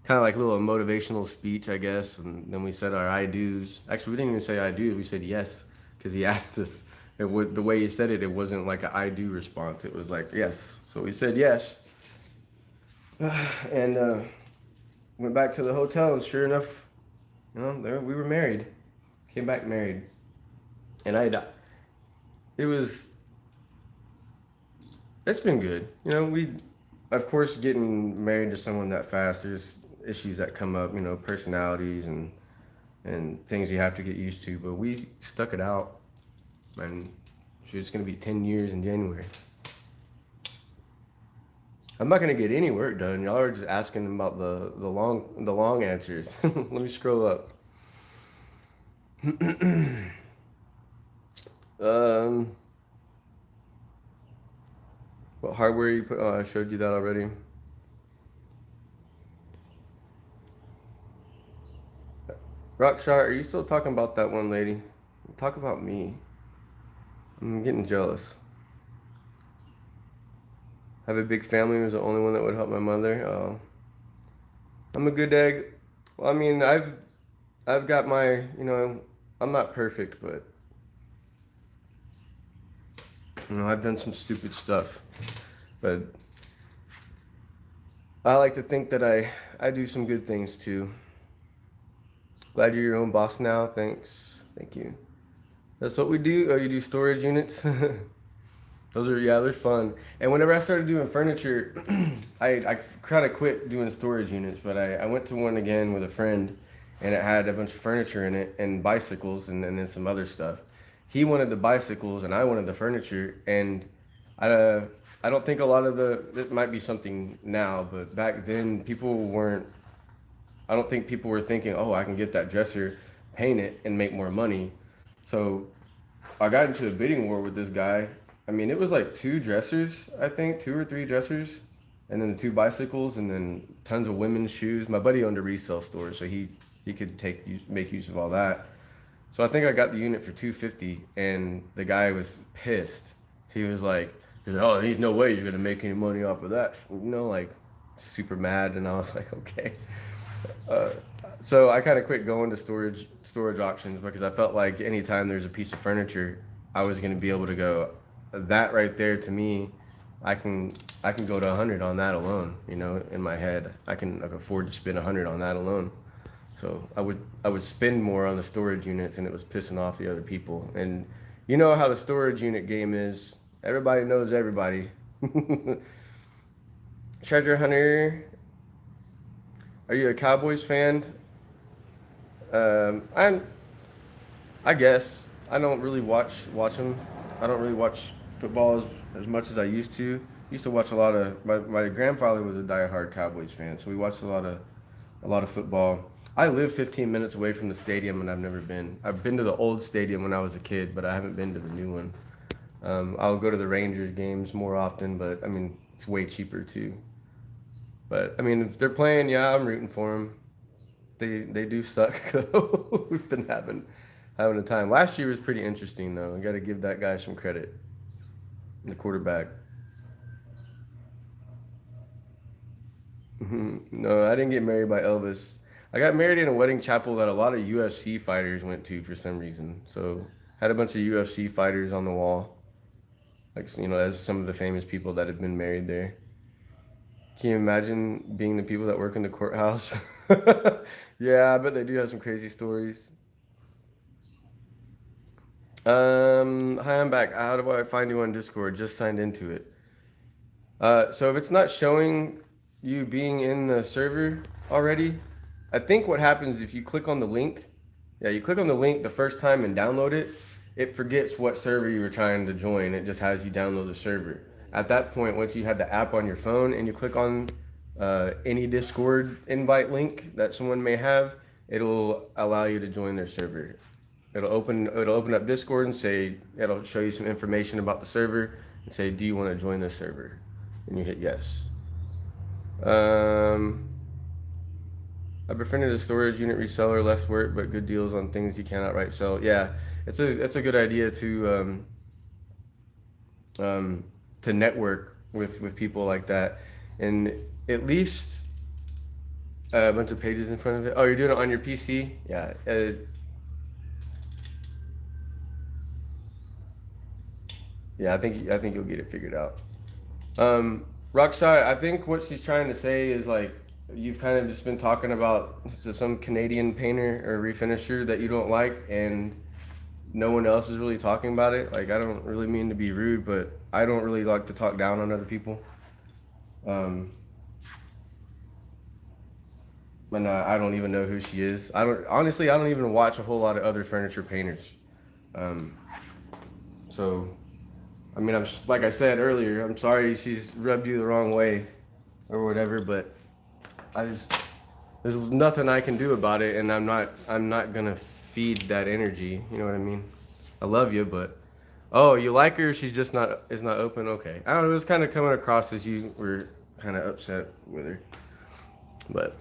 kind of like a little motivational speech, I guess. And then we said our I do's. Actually, we didn't even say I do. We said yes, because he asked us. The way he said it, it wasn't like an I do response. It was like yes. So we said yes, and went back to the hotel, and sure enough, there we were married. Came back married, and it was It's been good. You know, of course, getting married to someone that fast, there's issues that come up. You know, personalities and things you have to get used to. But we stuck it out, and it's gonna be 10 years in January. I'm not gonna get any work done. Y'all are just asking about the long answers. Let me scroll up. um, what hardware you put? Oh, I showed you that already. Rockshot, are you still talking about that one lady? Talk about me. I'm getting jealous. I have a big family. Was the only one that would help my mother. Oh, I'm a good egg. Well, I mean, I've got my, you know, I'm not perfect, but you know, I've done some stupid stuff. But I like to think that I do some good things too. Glad you're your own boss now. Thanks. Thank you. That's what we do. Oh, you do storage units? Those are, yeah, they're fun. And whenever I started doing furniture, I kind of quit doing storage units, but I went to one again with a friend, and it had a bunch of furniture in it and bicycles and then some other stuff. He wanted the bicycles and I wanted the furniture, and I don't think a lot of it might be something now, but back then people weren't, I don't think people were thinking, oh, I can get that dresser, paint it, and make more money. So I got into a bidding war with this guy. I mean, it was like 2 dressers, I think, 2 or 3 dressers, and then the 2 bicycles, and then tons of women's shoes. My buddy owned a resale store, so he could make use of all that. So I think I got the unit for $250, and the guy was pissed. He was like, oh, there's no way you're gonna make any money off of that. You know, like super mad, and I was like, okay. So I kind of quit going to storage auctions because I felt like anytime there's a piece of furniture, I was gonna be able to go, that right there to me, I can go to 100 on that alone. You know, in my head, I can afford to spend 100 on that alone. So I would spend more on the storage units, and it was pissing off the other people. And you know how the storage unit game is. Everybody knows everybody. Treasure Hunter, are you a Cowboys fan? I guess I don't really watch them. I don't really watch football as much as I used to. Used to watch a lot of my grandfather was a diehard Cowboys fan, so we watched a lot of football. I live 15 minutes away from the stadium, and I've never been. I've been to the old stadium when I was a kid, but I haven't been to the new one. I'll go to the Rangers games more often, but I mean, it's way cheaper too. But I mean, if they're playing, yeah, I'm rooting for them. They do suck though. We've been having a time. Last year was pretty interesting though. I got to give that guy some credit. The quarterback. No, I didn't get married by Elvis. I got married in a wedding chapel that a lot of UFC fighters went to for some reason. So had a bunch of UFC fighters on the wall, like, you know, as some of the famous people that have been married there. Can you imagine being the people that work in the courthouse? Yeah, I bet they do have some crazy stories. Hi, I'm back. How do I find you on Discord? Just signed into it. So if it's not showing you being in the server already, I think what happens if you click on the link, you click on the link the first time and download it, it forgets what server you were trying to join. It just has you download the server. At that point, once you have the app on your phone and you click on any Discord invite link that someone may have, it'll allow you to join their server. It'll open up Discord and say, it'll show you some information about the server and say, do you want to join this server? And you hit yes. I befriended a storage unit reseller, less work but good deals on things you cannot outright sell. Yeah, it's a good idea to network with people like that, and at least a bunch of pages in front of it. Oh, you're doing it on your PC? Yeah. Yeah, I think you'll get it figured out. Rockshot, I think what she's trying to say is like, you've kind of just been talking about some Canadian painter or refinisher that you don't like, and no one else is really talking about it. Like, I don't really mean to be rude, but I don't really like to talk down on other people. And I don't even know who she is. I don't even watch a whole lot of other furniture painters. So, I mean, like I said earlier, I'm sorry she's rubbed you the wrong way or whatever, but there's nothing I can do about it, and I'm not gonna feed that energy. You know what I mean? I love you, but oh, you like her? She's just is not open. Okay, I don't know. It was kind of coming across as you were kind of upset with her, but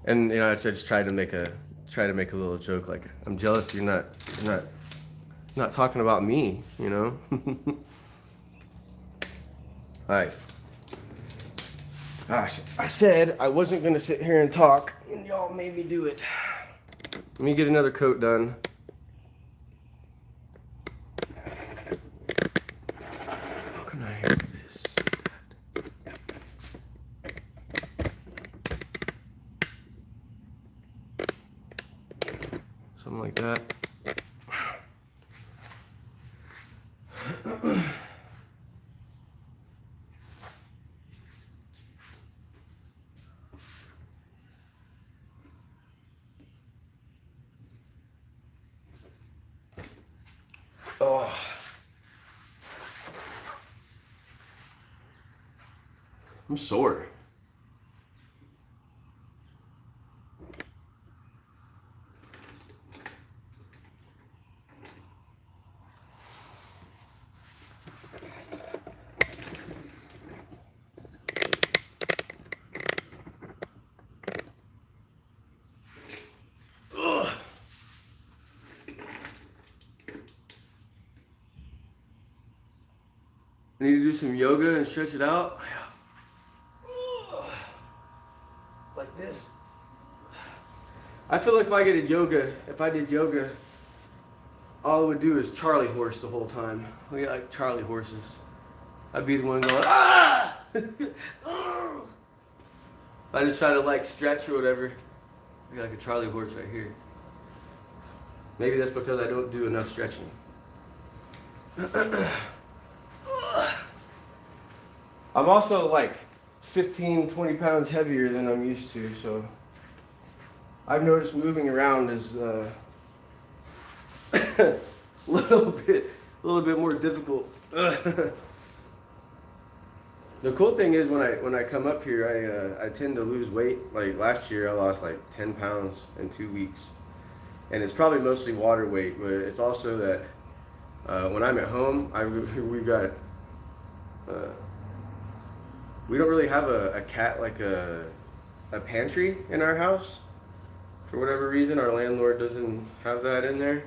and I just tried to make a little joke like I'm jealous you're not talking about me. All right. Gosh, I said I wasn't gonna sit here and talk, and y'all made me do it. Let me get another coat done. How can I have this? Something like that. Oh. I'm sore. Ugh. I need to do some yoga and stretch it out. Like this. I feel like if I did yoga, all I would do is Charlie horse the whole time. We got like Charlie horses. I'd be the one going, ah! I just try to like stretch or whatever. Be like a Charlie horse right here. Maybe that's because I don't do enough stretching. I'm also like 15, 20 pounds heavier than I'm used to, so I've noticed moving around is a little bit more difficult. The cool thing is when I come up here, I tend to lose weight. Like last year, I lost like 10 pounds in 2 weeks, and it's probably mostly water weight, but it's also that when I'm at home, we don't really have a pantry in our house. For whatever reason, our landlord doesn't have that in there.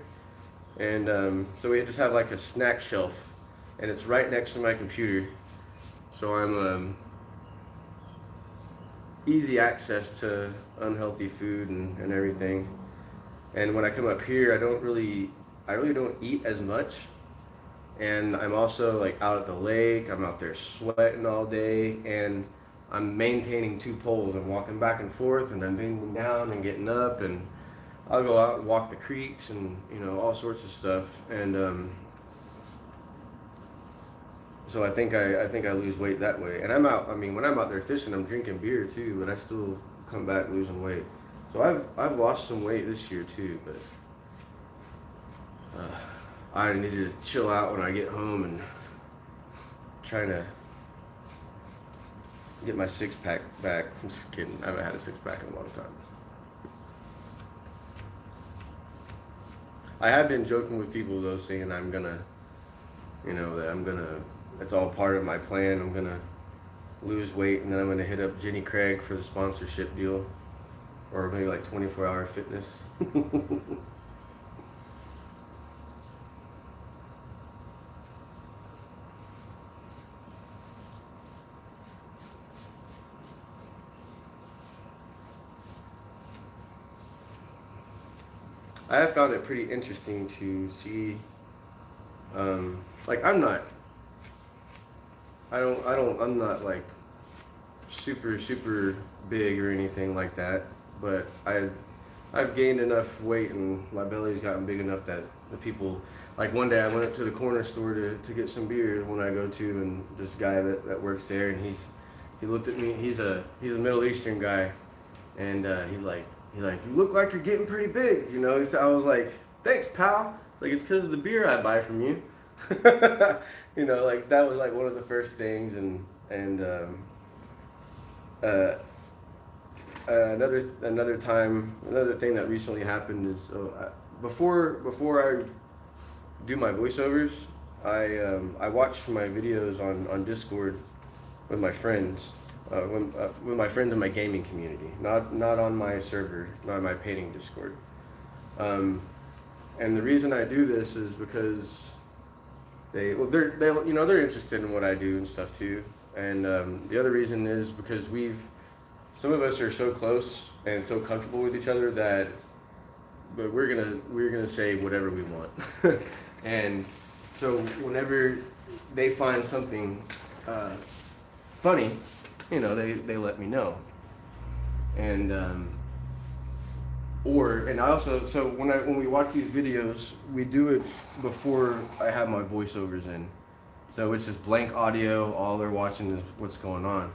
And so we just have like a snack shelf, and it's right next to my computer. So I'm easy access to unhealthy food and everything. And when I come up here, I really don't eat as much. And I'm also like out at the lake, I'm out there sweating all day, and I'm maintaining 2 poles. I'm walking back and forth, and I'm bending down and getting up, and I'll go out and walk the creeks and all sorts of stuff. And so I think I lose weight that way. And I'm out. I mean, when I'm out there fishing, I'm drinking beer too, but I still come back losing weight. So I've lost some weight this year too, but I need to chill out when I get home and trying to get my 6-pack back. I'm just kidding. I haven't had a 6-pack in a long time. I have been joking with people though, saying I'm gonna, it's all part of my plan. I'm gonna lose weight, and then I'm gonna hit up Jenny Craig for the sponsorship deal, or maybe like 24-hour fitness. I have found it pretty interesting to see, like I'm not like super big or anything like that, but I've gained enough weight and my belly's gotten big enough that the people, like one day I went up to the corner store to get some beer when I go to, and this guy that works there, and he looked at me. He's a Middle Eastern guy, and he's like you look like you're getting pretty big, you know. I was like, thanks, pal. It's like, it's because of the beer I buy from you. You know, like that was like one of the first things, and another thing that recently happened is before I do my voiceovers, I watch my videos on Discord with my friends, with my friends in my gaming community, not on my server, not my painting Discord. And the reason I do this is because they're interested in what I do and stuff too. And the other reason is because some of us are so close and so comfortable with each other that we're gonna say whatever we want. And so whenever they find something funny, you know, they let me know. And I also, so when we watch these videos, we do it before I have my voiceovers in. So it's just blank audio, all they're watching is what's going on.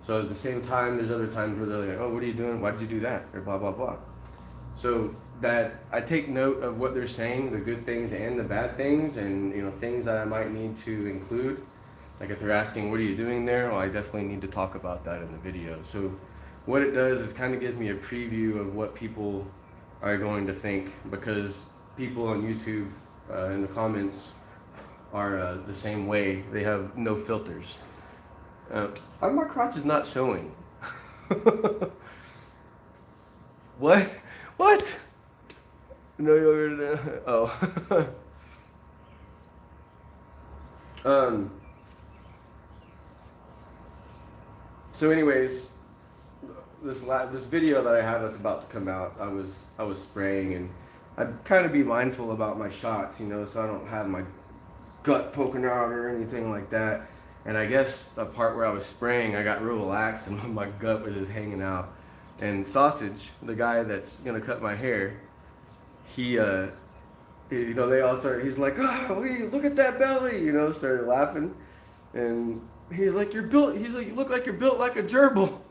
So at the same time, there's other times where they're like, oh, what are you doing? Why did you do that? Or blah, blah, blah. So that I take note of what they're saying, the good things and the bad things, and, you know, things that I might need to include. Like if they're asking, what are you doing there? Well, I definitely need to talk about that in the video. So what it does is kind of gives me a preview of what people are going to think, because people on YouTube in the comments are the same way. They have no filters. My crotch is not showing. What? What? No, you're oh. So anyways, this video that I have that's about to come out, I was spraying, and I'd kind of be mindful about my shots, you know, so I don't have my gut poking out or anything like that. And I guess the part where I was spraying, I got real relaxed and my gut was just hanging out. And Sausage, the guy that's gonna cut my hair, he you know, they all started, he's like, oh, look at that belly, you know, started laughing. And he's like, you look like you're built like a gerbil.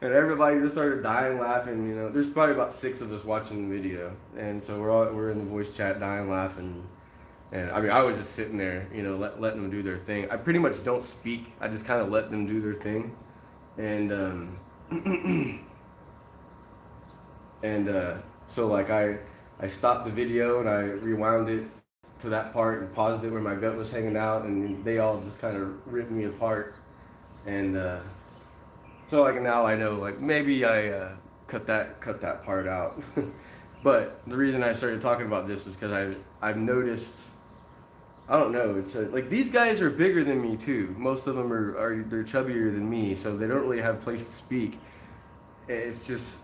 And everybody just started dying laughing, you know. There's probably about 6 of us watching the video. And so we're in the voice chat dying laughing. And I mean, I was just sitting there, you know, letting them do their thing. I pretty much don't speak. I just kind of let them do their thing. And so like I stopped the video and I rewound it to that part and paused it where my gut was hanging out, and they all just kind of ripped me apart. And so like now I know, like maybe I cut that part out. But the reason I started talking about this is because I've noticed, I don't know, it's like these guys are bigger than me too. Most of them they're chubbier than me, so they don't really have a place to speak. It's just,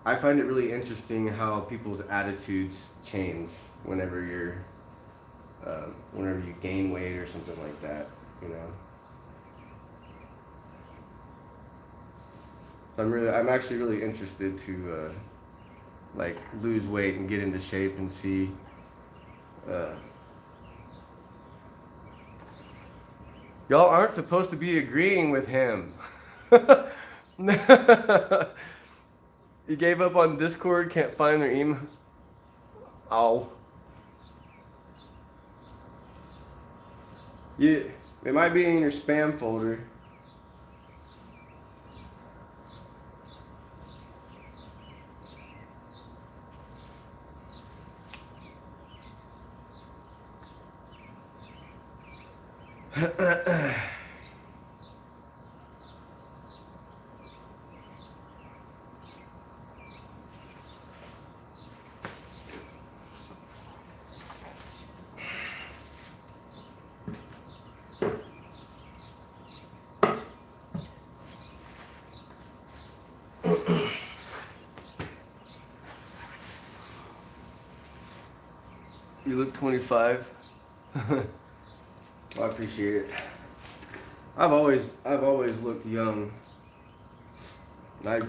I find it really interesting how people's attitudes change whenever you gain weight or something like that, you know. So I'm actually really interested to like lose weight and get into shape and see. Y'all aren't supposed to be agreeing with him. You gave up on Discord, can't find their email. Oh. Yeah, it might be in your spam folder. You look 25. Well, I appreciate it. I've always looked young.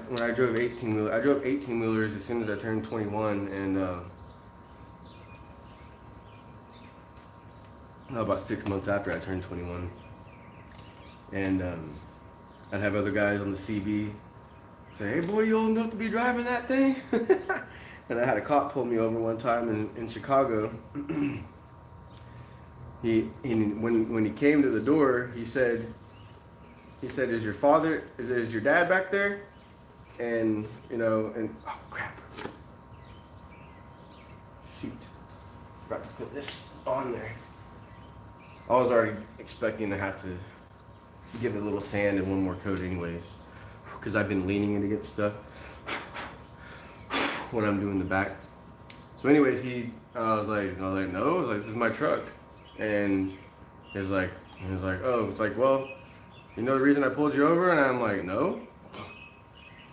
when I drove 18 wheelers, I drove 18 wheelers as soon as I turned 21, and about 6 months after I turned 21, and I'd have other guys on the CB say, "Hey boy, you old enough to be driving that thing?" And I had a cop pull me over one time in Chicago. When he came to the door, he said, "Is your dad back there?" And oh crap, shoot, forgot to put this on there. I was already expecting to have to give it a little sand and one more coat anyways, because I've been leaning it against stuff when I'm doing the back. So anyways, I was like, no, this is my truck. And he was like, oh, it's like, well, you know the reason I pulled you over? And I'm like, no.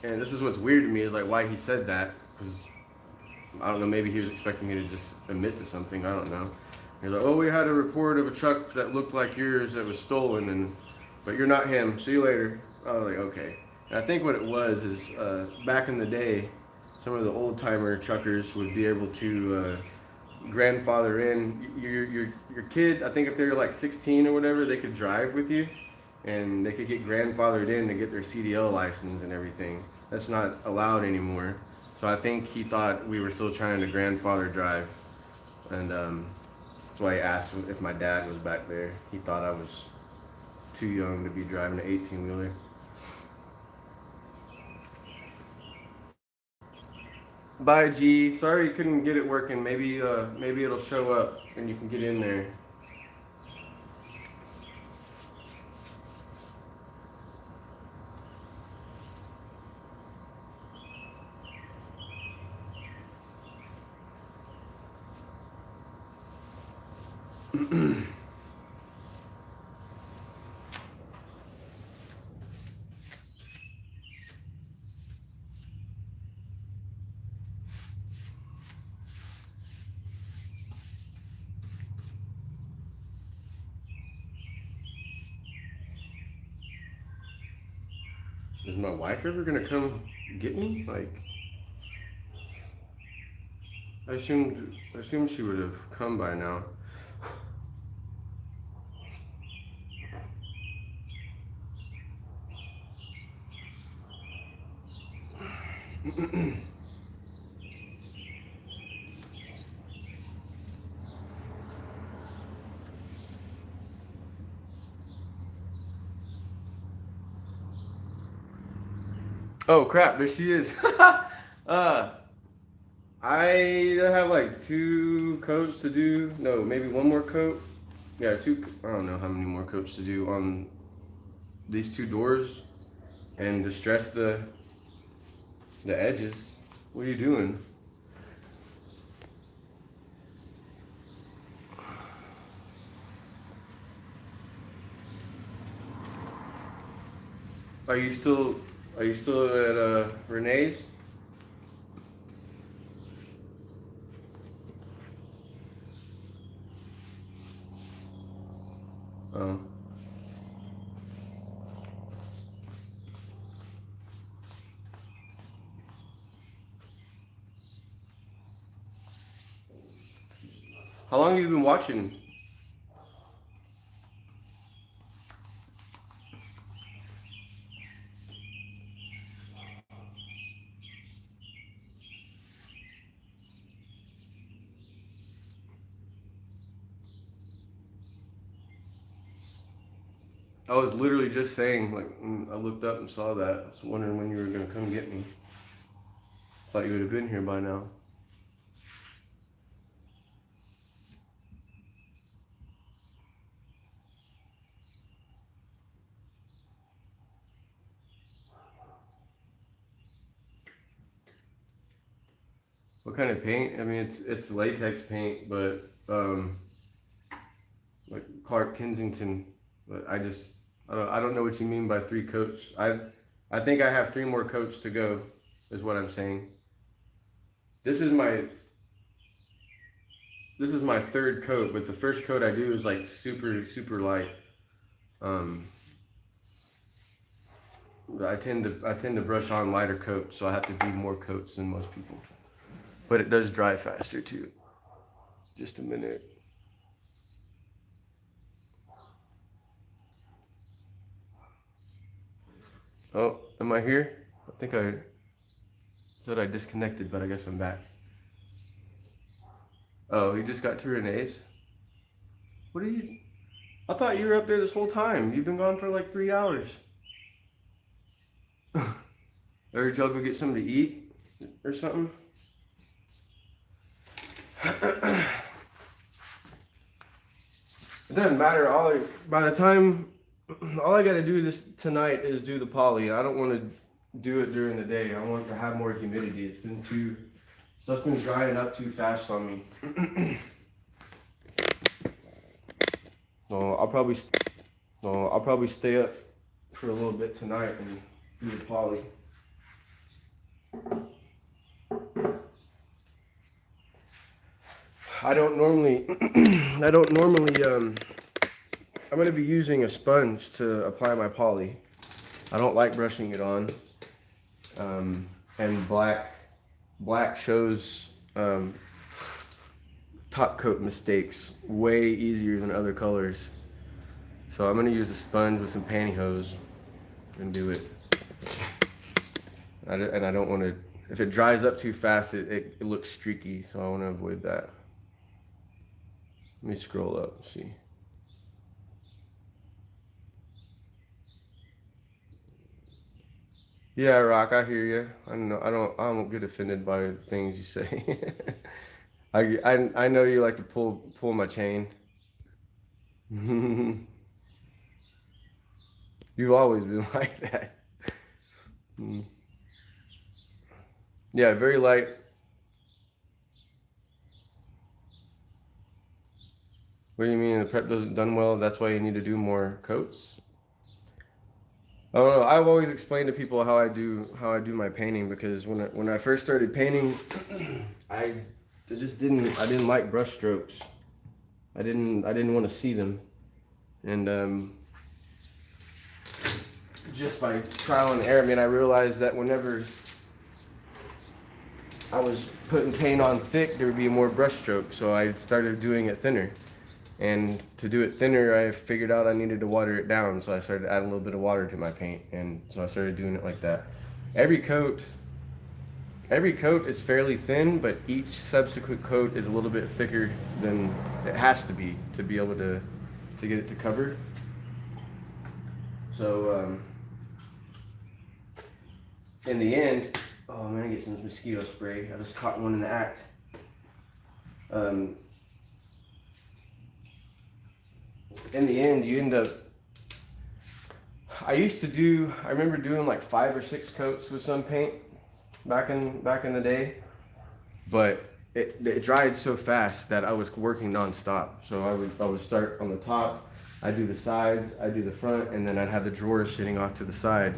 And this is what's weird to me, is like why he said that, because I don't know, maybe he was expecting me to just admit to something, I don't know. He's like, oh, we had a report of a truck that looked like yours that was stolen, but you're not him, see you later. I was like, okay. And I think what it was is, back in the day, some of the old timer truckers would be able to grandfather in your kid. I think if they're like 16 or whatever, they could drive with you, and they could get grandfathered in to get their CDL license and everything. That's not allowed anymore. So I think he thought we were still trying to grandfather drive, and that's why he asked if my dad was back there. He thought I was too young to be driving an 18-wheeler. Bye, G. Sorry you couldn't get it working. Maybe it'll show up and you can get in there. Is my wife ever gonna come get me? Like, I assumed she would have come by now. Oh crap, there she is. I have like 2 coats to do. No, maybe one more coat. Yeah, 2. I don't know how many more coats to do on these 2 doors, and distress the edges. What are you doing? Are you still at Renee's? Oh. How long have you been watching? I was literally just saying, like, I looked up and saw that. I was wondering when you were gonna come get me. Thought you would have been here by now. What kind of paint? I mean, it's latex paint, but like Clark Kensington. But I don't know what you mean by 3 coats. I think I have 3 more coats to go, is what I'm saying. This is my 3rd coat, but the first coat I do is like super light. I tend to brush on lighter coats, so I have to do more coats than most people. But it does dry faster too. Just a minute. Oh, am I here? I think I said I disconnected, but I guess I'm back. Oh, you just got to Renee's? What are you? I thought you were up there this whole time. You've been gone for like 3 hours. Or did y'all go get something to eat or something? It doesn't matter. By the time, all I gotta do tonight is do the poly. I don't want to do it during the day. I want to have more humidity. Stuff's been drying up too fast on me. So I'll probably stay up for a little bit tonight and do the poly. I don't normally I'm gonna be using a sponge to apply my poly. I don't like brushing it on. And black shows top coat mistakes way easier than other colors. So I'm gonna use a sponge with some pantyhose and do it. And I don't want to, if it dries up too fast, it looks streaky, so I want to avoid that. Let me scroll up and see. Yeah, Rock, I hear you. I don't get offended by the things you say. I know you like to pull my chain. You've always been like that. Yeah, very light. What do you mean the prep doesn't done well? That's why you need to do more coats? I don't know. I've always explained to people how I do my painting, because when I first started painting, I didn't like brush strokes. I didn't want to see them, and just by trial and error, I realized that whenever I was putting paint on thick, there would be more brush strokes. So I started doing it thinner. And to do it thinner, I figured out I needed to water it down. So I started adding a little bit of water to my paint. And so I started doing it like that. Every coat is fairly thin, but each subsequent coat is a little bit thicker than it has to be able to get it to cover. So in the end, oh man, I get some mosquito spray. I just caught one in the act. In the end, you end up. I remember doing like 5 or 6 coats with some paint back in the day, but it dried so fast that I was working nonstop. So I would start on the top, I'd do the sides, I'd do the front, and then I'd have the drawers sitting off to the side.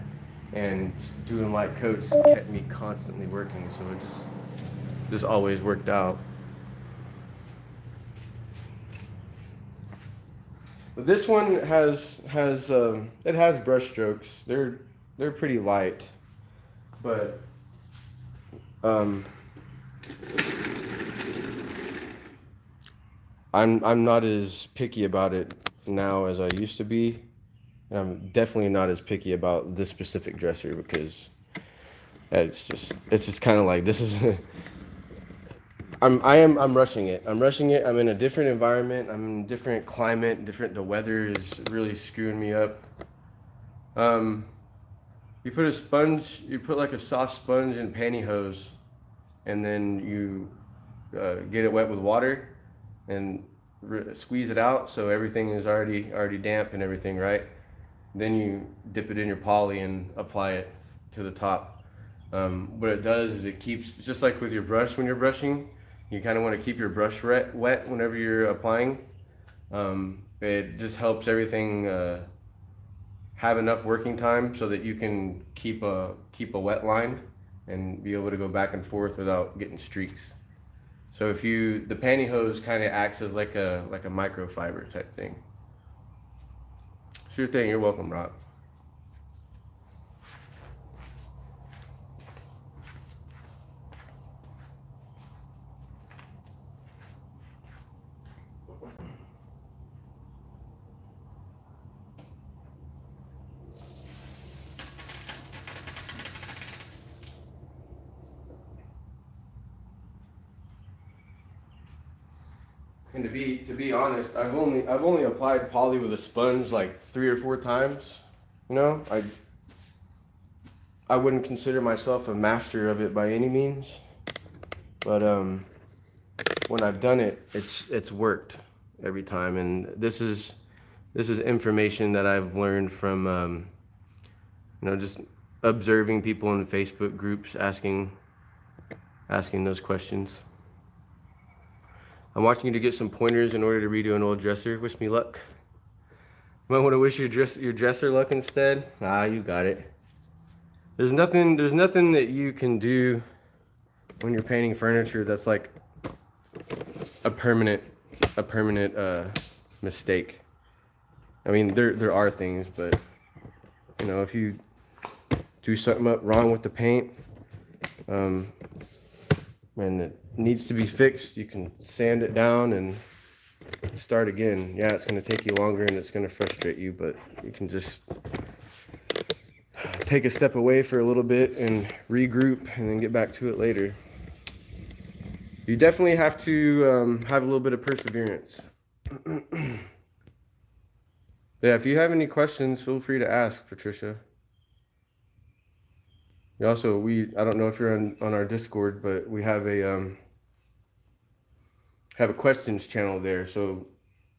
And doing light coats kept me constantly working, so it just always worked out. But this one has brush strokes. They're pretty light, but I'm not as picky about it now as I used to be. And I'm definitely not as picky about this specific dresser, because it's just kind of like, this is I'm rushing it. I'm in a different environment. I'm in a different climate. The weather is really screwing me up. You put like a soft sponge and pantyhose, and then you get it wet with water and squeeze it out so everything is already damp and everything, right? Then you dip it in your poly and apply it to the top. What it does is it keeps, just like with your brush when you're brushing, you kind of want to keep your brush wet whenever you're applying. It just helps everything have enough working time so that you can keep a wet line and be able to go back and forth without getting streaks. So the pantyhose kind of acts as like a microfiber type thing. Sure thing, you're welcome, Rob. And to be honest, I've only applied poly with a sponge like 3 or 4 times. You know, I wouldn't consider myself a master of it by any means, but when I've done it, it's worked every time. And this is information that I've learned from just observing people in Facebook groups asking those questions. I'm watching you to get some pointers in order to redo an old dresser. Wish me luck. You might want to wish your dresser luck instead. Ah, you got it. There's nothing that you can do when you're painting furniture that's like a permanent mistake. I mean, there are things, but if you do something up wrong with the paint, and it needs to be fixed, you can sand it down and start again. Yeah, it's going to take you longer and it's going to frustrate you, but you can just take a step away for a little bit and regroup and then get back to it later. You definitely have to have a little bit of perseverance. Yeah, if you have any questions, feel free to ask, Patricia. I don't know if you're on our Discord, but we have a questions channel there. So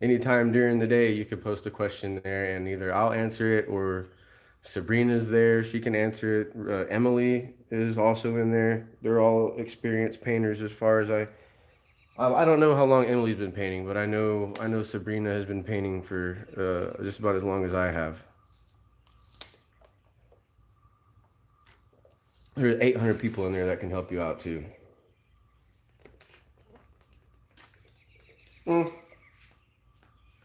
anytime during the day, you could post a question there, and either I'll answer it or Sabrina's there. She can answer it. Emily is also in there. They're all experienced painters as far as I don't know how long Emily's been painting, but I know Sabrina has been painting for just about as long as I have. There's 800 people in there that can help you out too.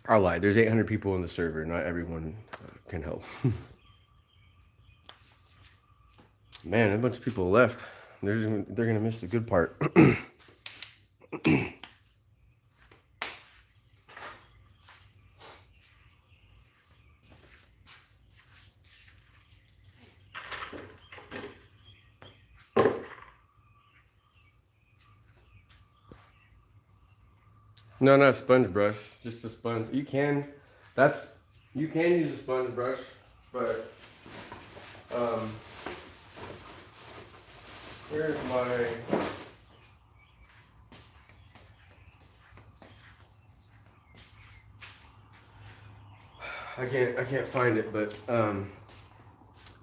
I lied. There's 800 people in the server. Not everyone can help. Man, a bunch of people left. They're gonna miss the good part. No, not a sponge brush. Just a sponge. You can use a sponge brush, but where's my? I can't find it, but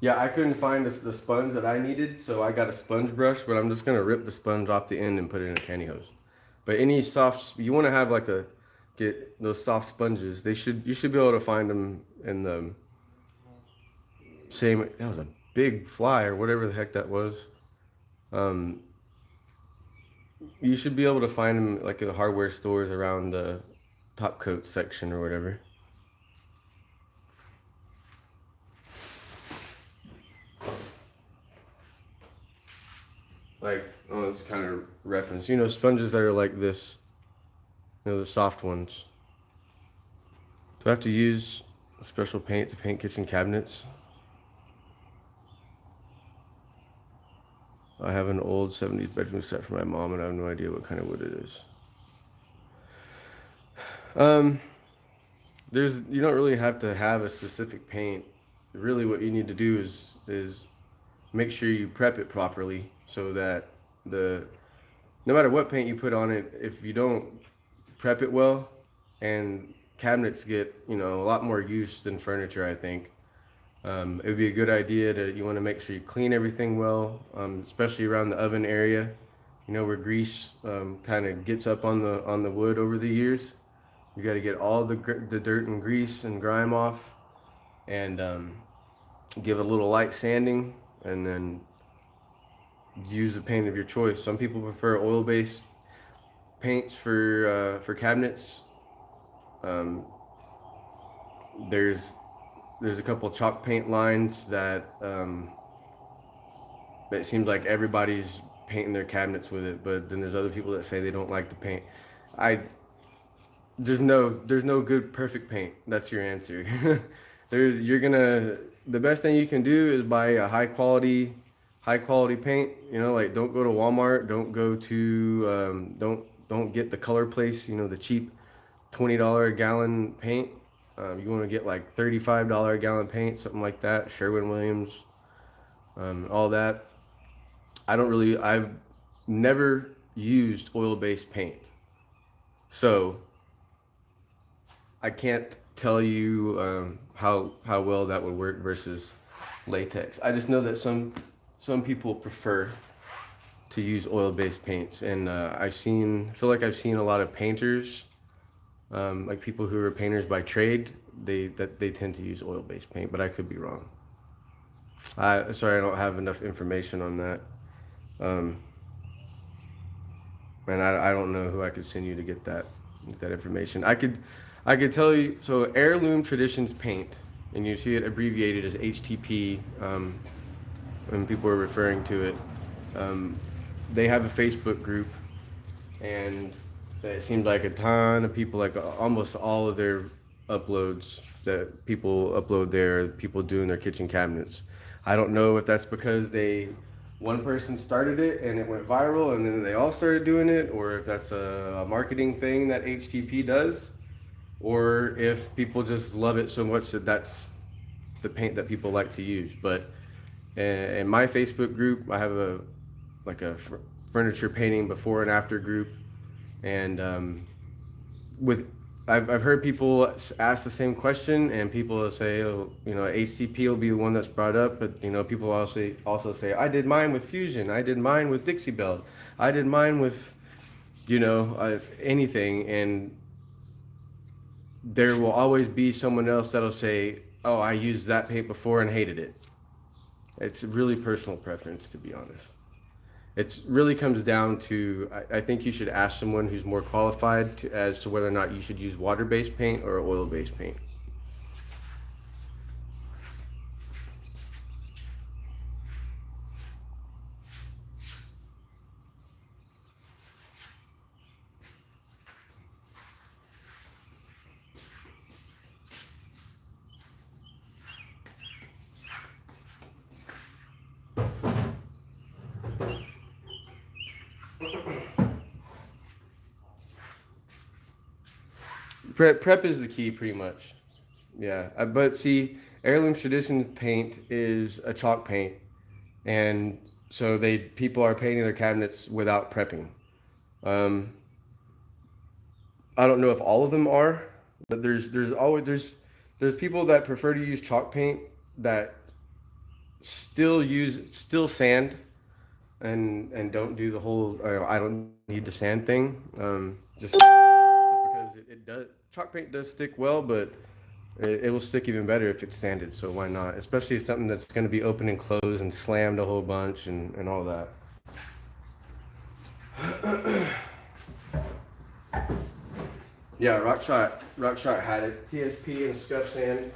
yeah, I couldn't find the sponge that I needed, so I got a sponge brush, but I'm just gonna rip the sponge off the end and put it in a pantyhose. But any soft, you want to have get those soft sponges. You should be able to find them in the same. That was a big fly or whatever the heck that was. You should be able to find them like in the hardware stores around the top coat section or whatever. It's kind of reference. Sponges that are like this. The soft ones. Do I have to use a special paint to paint kitchen cabinets? I have an old 70s bedroom set for my mom, and I have no idea what kind of wood it is. You don't really have to have a specific paint. Really, what you need to do is make sure you prep it properly so that no matter what paint you put on it, if you don't prep it well, and cabinets get a lot more use than furniture, I think it would be a good idea you want to make sure you clean everything well, especially around the oven area, where grease kind of gets up on the wood over the years. You got to get all the dirt and grease and grime off, and give it a little light sanding, and then use the paint of your choice. Some people prefer oil-based paints for cabinets. There's a couple chalk paint lines that it seems like everybody's painting their cabinets with it, but then there's other people that say they don't like the paint. There's no good perfect paint. That's your answer. The best thing you can do is buy a high quality paint. Don't go to Walmart. Don't go to don't get the Color Place. The cheap $20 a gallon paint. You want to get like $35 a gallon paint, something like that. Sherwin-Williams, all that. I've never used oil-based paint, so I can't tell you how well that would work versus latex. I just know that some people prefer to use oil-based paints, and feel like I've seen a lot of painters, like people who are painters by trade, they tend to use oil-based paint, but I could be wrong. Sorry, I don't have enough information on that. And I don't know who I could send you to get that information. I could tell you. So Heirloom Traditions Paint, and you see it abbreviated as HTP when people are referring to it. They have a Facebook group, and it seems like a ton of people, like almost all of their uploads that people upload there, people doing their kitchen cabinets. I don't know if that's because one person started it and it went viral and then they all started doing it, or if that's a marketing thing that HTP does, or if people just love it so much that that's the paint that people like to use. But in my Facebook group, I have a furniture painting before and after group, and I've heard people ask the same question, and people will say, oh, HTP will be the one that's brought up, but people also say, I did mine with Fusion, I did mine with Dixie Belt, I did mine with anything, and there will always be someone else that'll say, oh, I used that paint before and hated it. It's really personal preference, to be honest. It really comes down to, I think you should ask someone who's more qualified as to whether or not you should use water-based paint or oil-based paint. Prep is the key, pretty much. Yeah, but see, Heirloom Traditions paint is a chalk paint, and so people are painting their cabinets without prepping. I don't know if all of them are, but there's people that prefer to use chalk paint that still sand and don't do the whole I don't need to sand thing. Just because it does, chalk paint does stick well, but it will stick even better if it's sanded. So why not? Especially if something that's going to be open and closed and slammed a whole bunch and all that. Yeah, RockShot had it. TSP and scuff sand.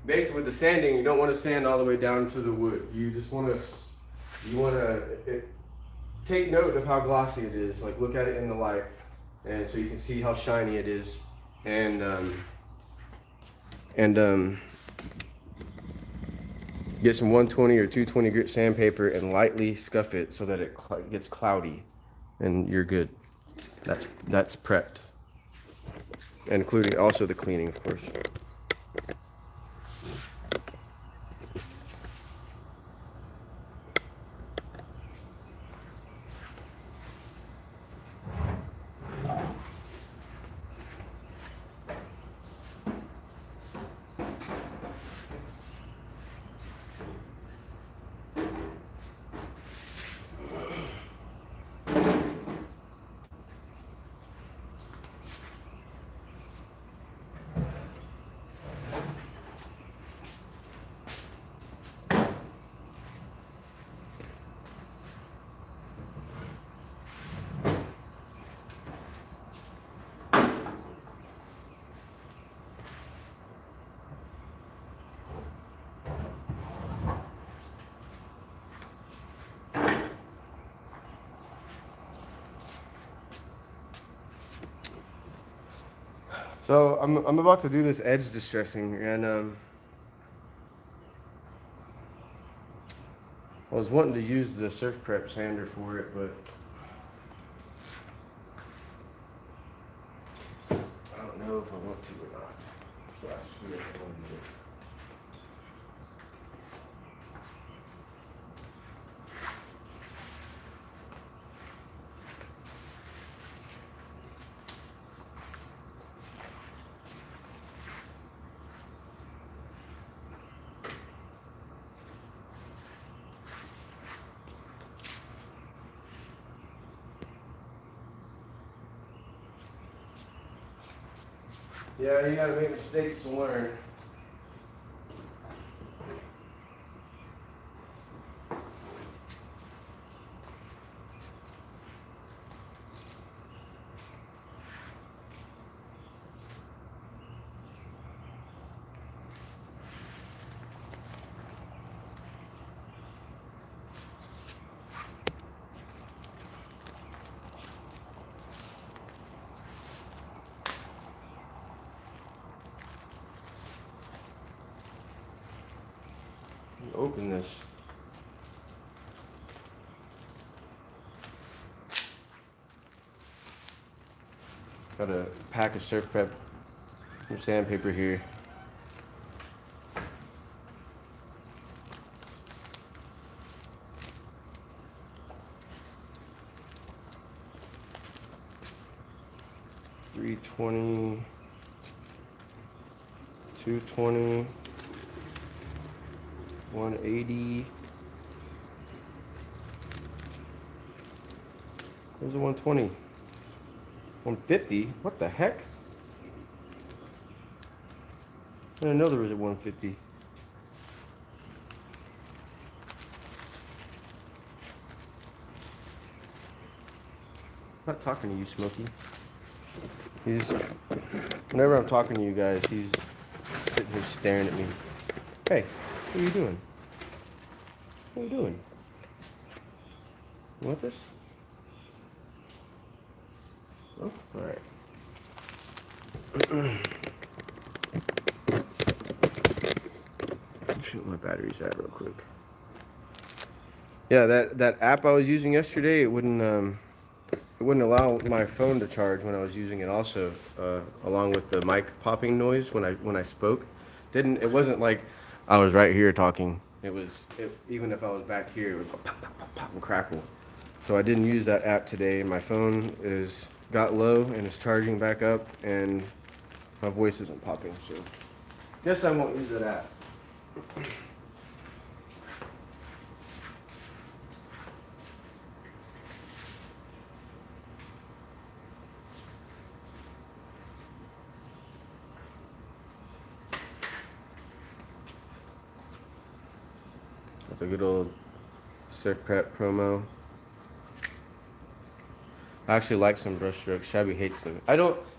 Basically, with the sanding, you don't want to sand all the way down to the wood. You just want to take note of how glossy it is. Like, look at it in the light, and so you can see how shiny it is. And get some 120 or 220 grit sandpaper and lightly scuff it so that it gets cloudy, and you're good. That's prepped, including also the cleaning, of course. So I'm about to do this edge distressing, and I was wanting to use the Surf Prep sander for it, but if I want to or not. So I swear I want to do it. Yeah, you gotta make mistakes to learn. Open this. Got a pack of Surf Prep, some sandpaper here. $320, $220, $180. There's a $120. $150? What the heck? I didn't know there was a $150. I'm not talking to you, Smokey. Whenever I'm talking to you guys, he's sitting here staring at me. Hey, what are you doing? What are you doing? You want this? Oh, alright. See what my battery's at real quick. Yeah, that app I was using yesterday, it wouldn't allow my phone to charge when I was using it also, along with the mic popping noise when I spoke. It wasn't like I was right here talking. Even if I was back here, it would go pop, pop, pop, pop and crackle. So I didn't use that app today. My phone got low and is charging back up, and my voice isn't popping. So guess I won't use that app. That's a good old Surf Prep promo. I actually like some brush strokes. Shabby hates them.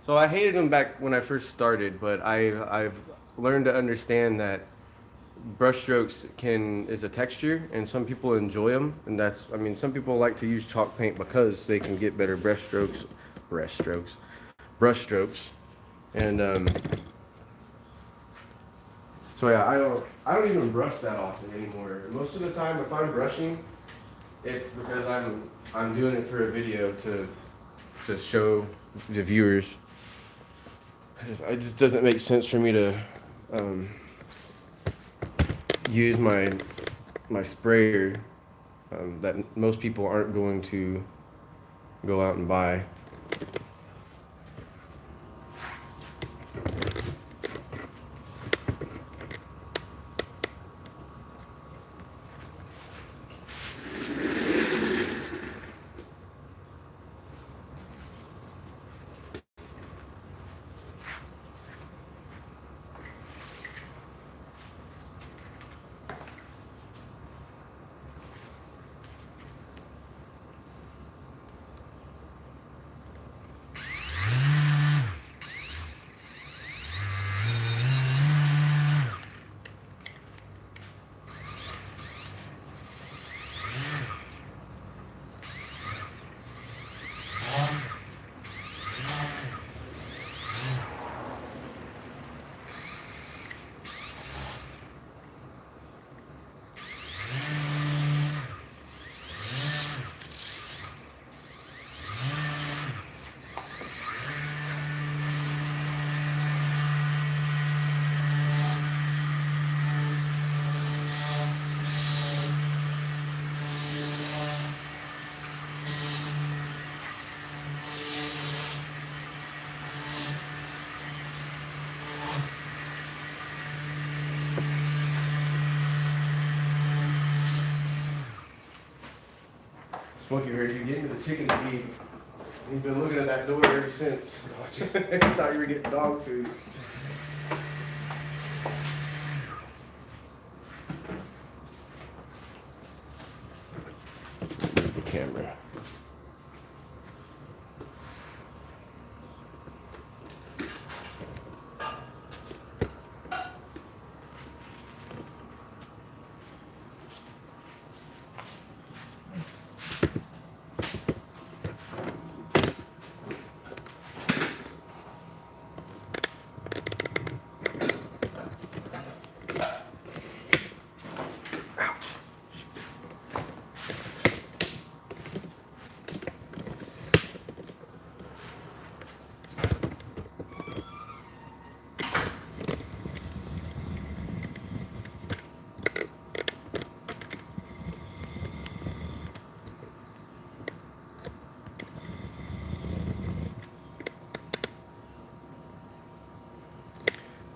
So I hated them back when I first started, but I've learned to understand that brush strokes is a texture, and some people enjoy them, and some people like to use chalk paint because they can get better brush strokes, and so yeah, I don't even brush that often anymore. Most of the time, if I'm brushing, it's because I'm doing it for a video to show the viewers. It just doesn't make sense for me to use my sprayer that most people aren't going to go out and buy. Smokey heard you get into the chicken feed. He's been looking at that door ever since. He thought you were getting dog food. Move the camera.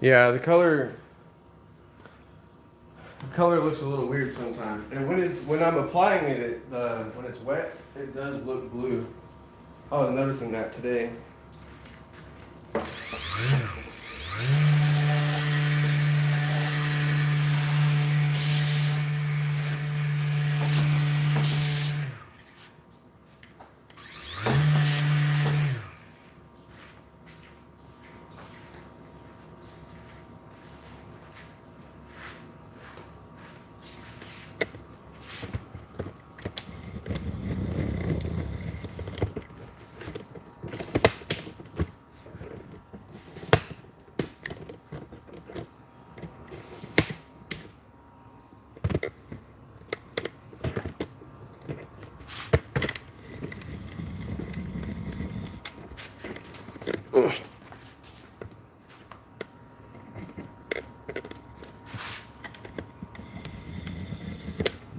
Yeah, the color looks a little weird sometimes, and when I'm applying it, when it's wet, it does look blue. I was noticing that today.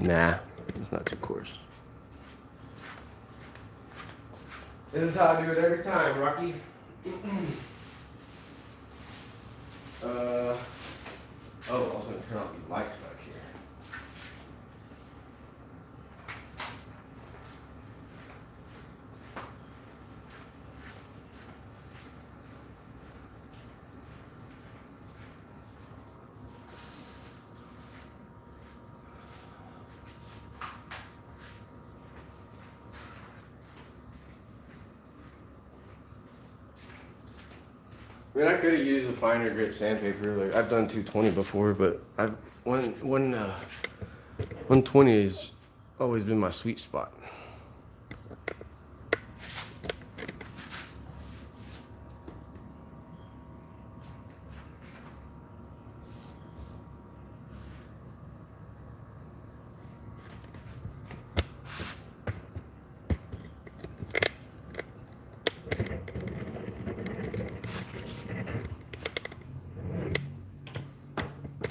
Nah, it's not too coarse. This is how I do it every time, Rocky. Oh, I was gonna turn off these lights back here. I mean, I could have used a finer grit sandpaper. Like I've done 220 before, but 120 has always been my sweet spot.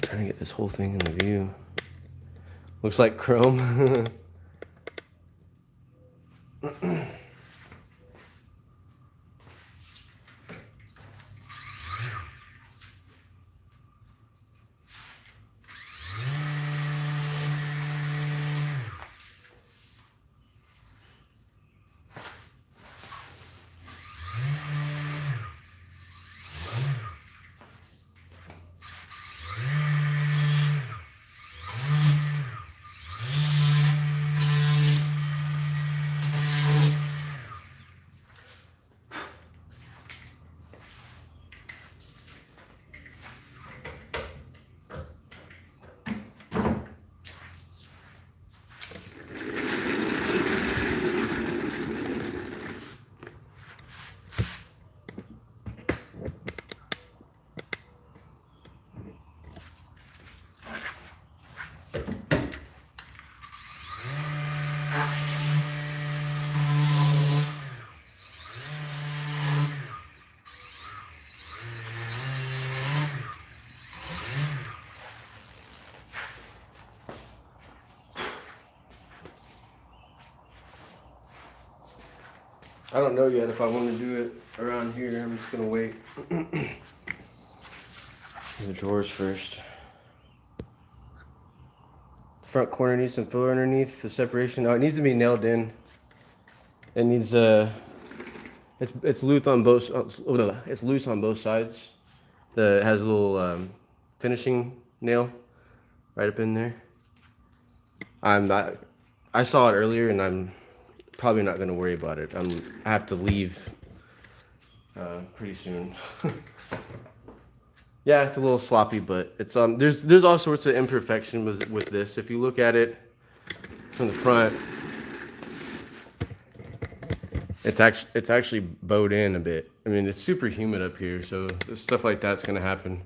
Trying to get this whole thing in the view. Looks like chrome. I don't know yet if I want to do it around here. I'm just gonna wait. The drawers first. Front corner needs some filler underneath the separation. Oh, it needs to be nailed in. It needs it's loose on both. It's loose on both sides. It has a little finishing nail right up in there. I saw it earlier, and I'm probably not gonna worry about it. I have to leave pretty soon. Yeah, it's a little sloppy, but it's there's all sorts of imperfection with this. If you look at it from the front, it's actually bowed in a bit. I mean, it's super humid up here, so stuff like that's gonna happen.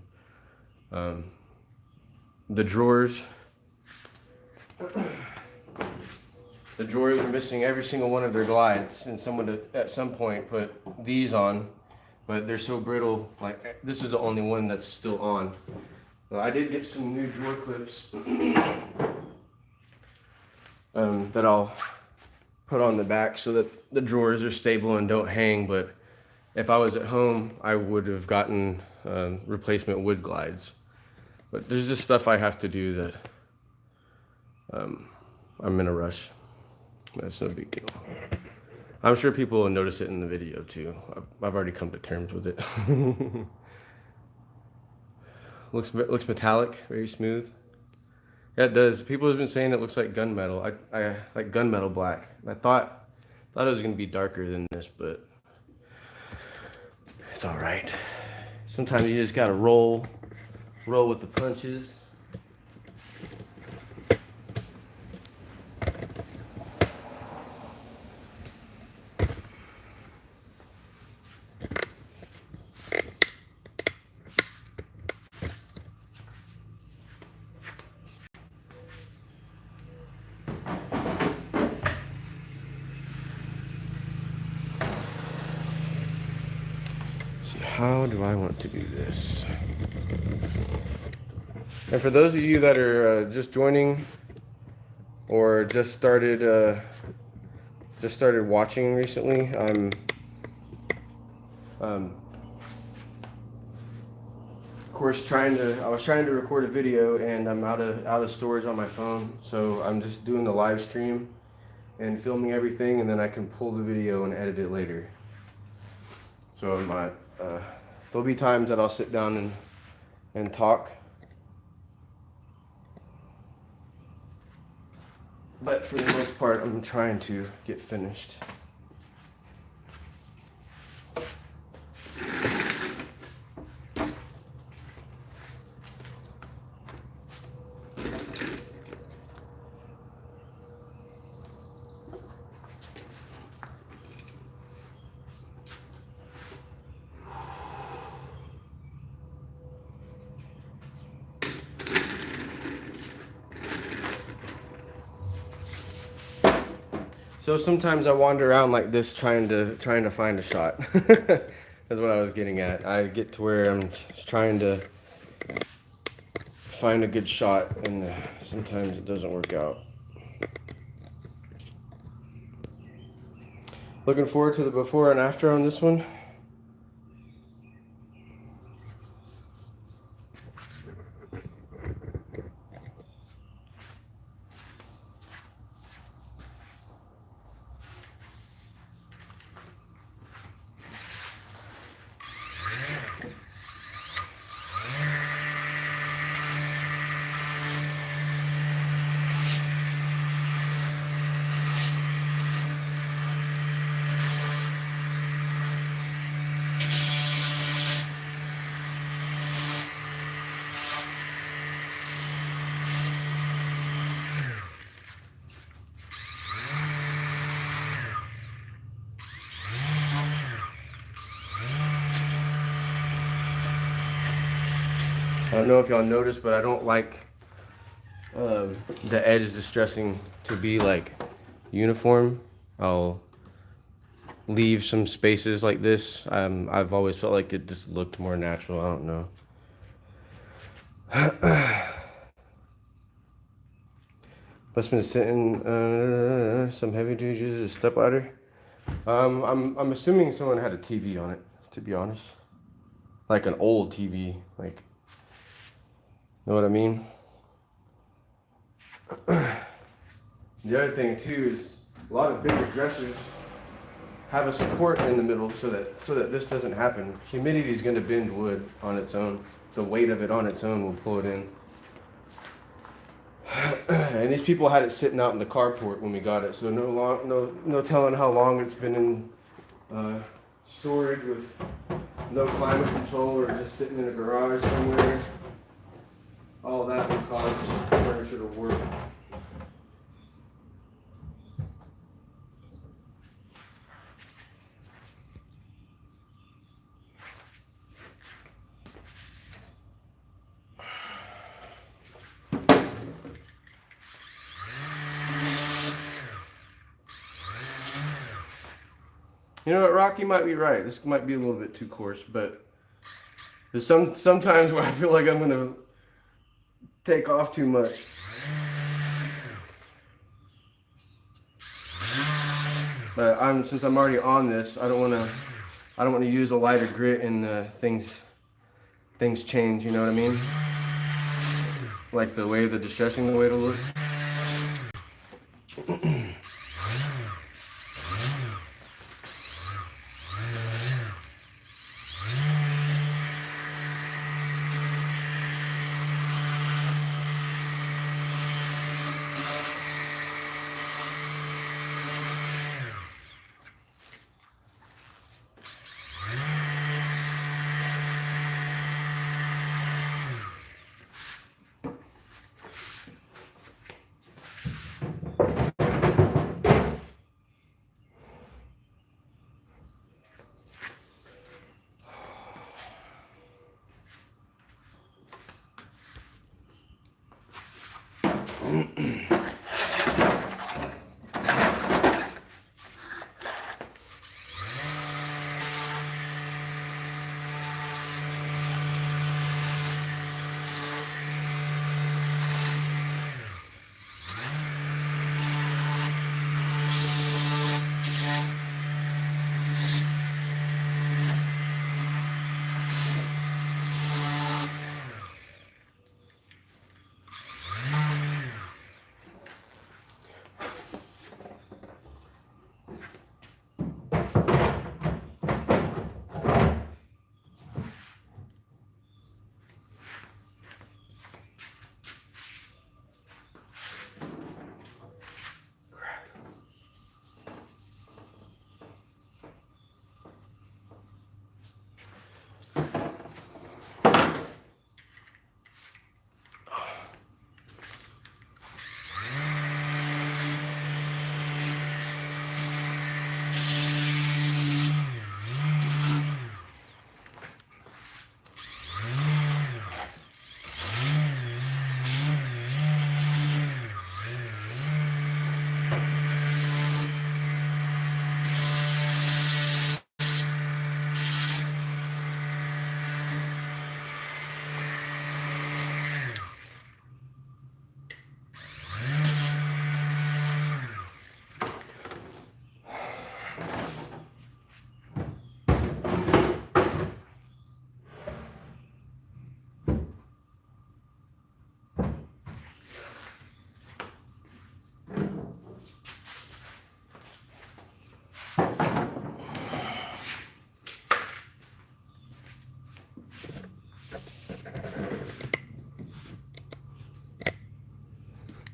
The drawers are missing every single one of their glides, and someone at some point put these on, but they're so brittle. Like, this is the only one that's still on. So I did get some new drawer clips that I'll put on the back so that the drawers are stable and don't hang. But if I was at home, I would have gotten replacement wood glides. But there's just stuff I have to do that I'm in a rush. That's no big deal. I'm sure people will notice it in the video too. I've already come to terms with it. looks metallic, very smooth. Yeah, it does. People have been saying it looks like gunmetal. I like gunmetal black. I thought it was gonna be darker than this, but it's all right. Sometimes you just gotta roll with the punches. How do I want to do this? And for those of you that are just joining or just started watching recently, I'm of course I was trying to record a video, and I'm out of storage on my phone, so I'm just doing the live stream and filming everything, and then I can pull the video and edit it later. So there'll be times that I'll sit down and talk, but for the most part, I'm trying to get finished. So sometimes I wander around like this trying to find a shot. That's what I was getting at. I get to where I'm just trying to find a good shot, and sometimes it doesn't work out. Looking forward to the before and after on this one. I don't know if y'all noticed, but I don't like the edge distressing to be like uniform. I'll leave some spaces like this. I've always felt like it just looked more natural. I don't know. Must have been sitting some heavy duty step ladder. I'm assuming someone had a TV on it, to be honest, like an old TV, like. Know what I mean? The other thing too is a lot of bigger dressers have a support in the middle so that this doesn't happen. Humidity is going to bend wood on its own. The weight of it on its own will pull it in. And these people had it sitting out in the carport when we got it, so no telling how long it's been in storage with no climate control or just sitting in a garage somewhere. All that will cause furniture to warp. You know what, Rocky might be right. This might be a little bit too coarse, but there's sometimes where I feel like I'm gonna take off too much. But since I'm already on this, I don't wanna use a lighter grit and things change. You know what I mean? Like the distressing the way to look.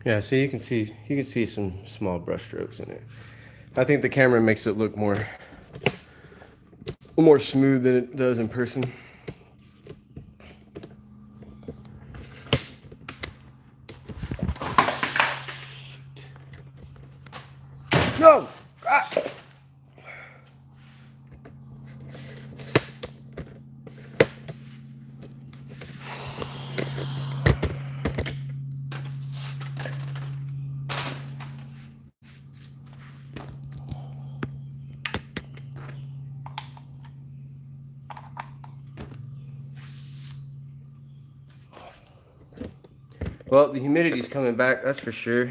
Yeah, so you can see some small brush strokes in it. I think the camera makes it look more smooth than it does in person. No! Ah! Well, the humidity's coming back, that's for sure.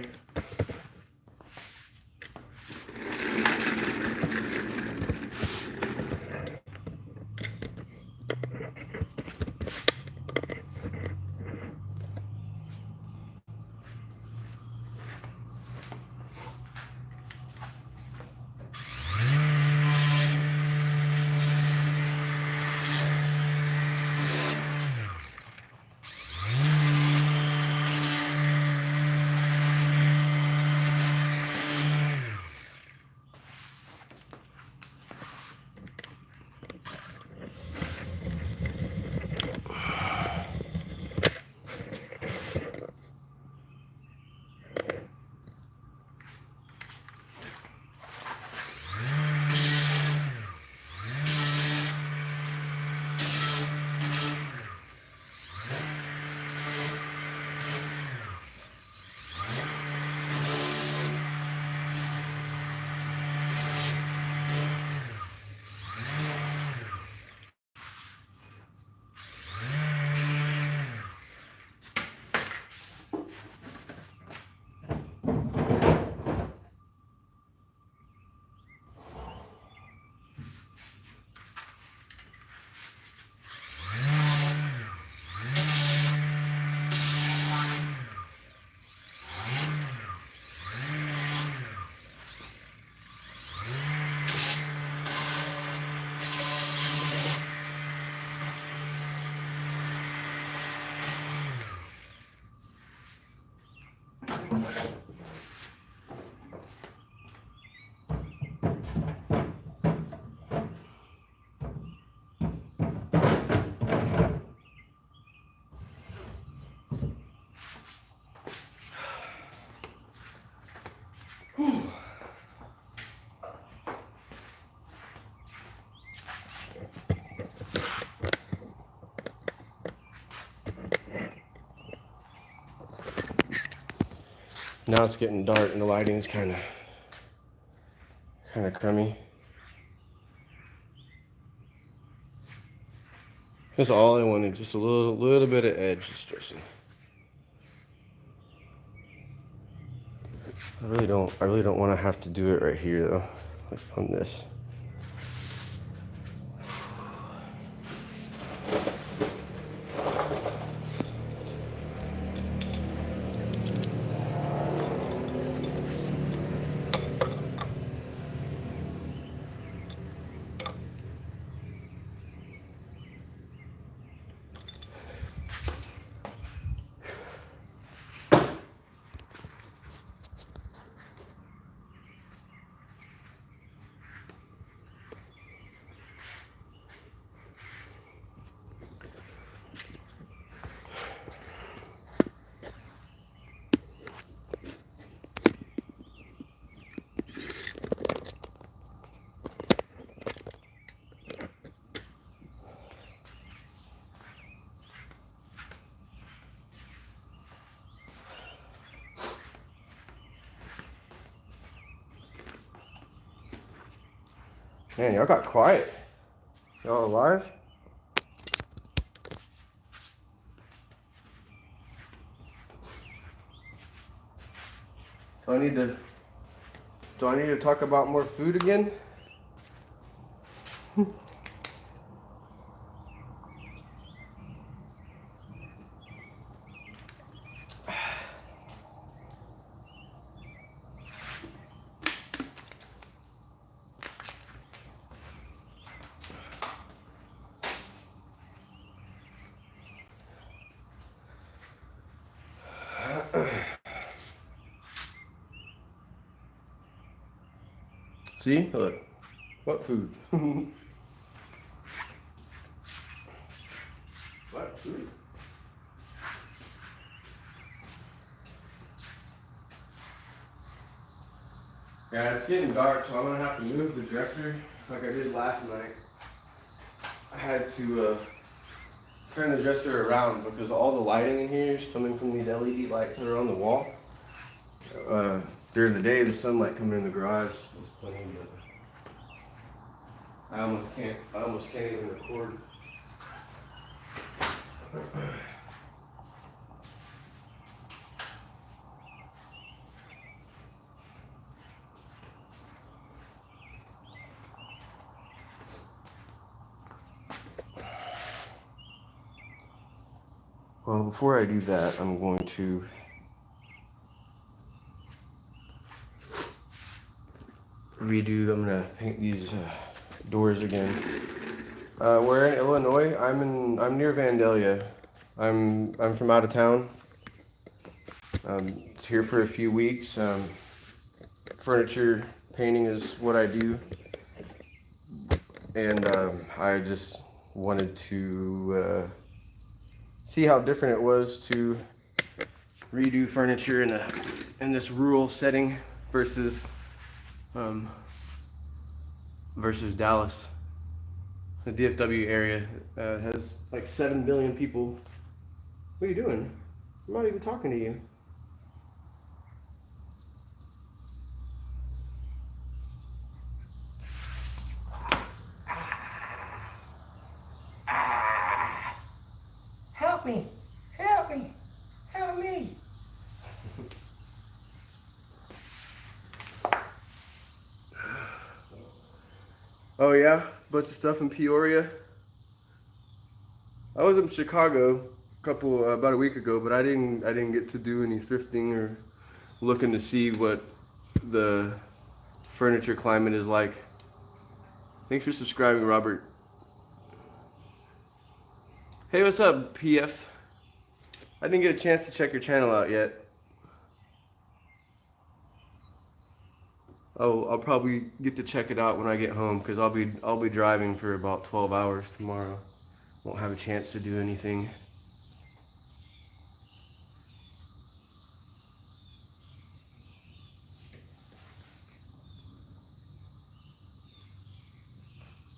Now it's getting dark and the lighting is kind of crummy. That's all I wanted, just a little bit of edge distressing. I really don't want to have to do it right here though, like on this. Man, y'all got quiet. Y'all alive? Do I need to talk about more food again? See, look, what food? What food? Yeah, it's getting dark, so I'm gonna have to move the dresser like I did last night. I had to turn the dresser around because all the lighting in here is coming from these LED lights that are on the wall. During the day, the sunlight coming in the garage is plenty, but I almost can't even record. Well, before I do that, I'm going to I'm gonna paint these doors again. We're in Illinois. I'm near Vandalia. I'm from out of town. It's here for a few weeks. Furniture painting is what I do, and I just wanted to see how different it was to redo furniture in this rural setting versus Dallas. The DFW area has like 7 billion people. What are you doing? I'm not even talking to you. Help me! Help me! Help me! Oh yeah, bunch of stuff in Peoria. I was in Chicago about a week ago, but I didn't get to do any thrifting or looking to see what the furniture climate is like. Thanks for subscribing, Robert. Hey, what's up, PF? I didn't get a chance to check your channel out yet. I'll probably get to check it out when I get home because I'll be driving for about 12 hours tomorrow. Won't have a chance to do anything.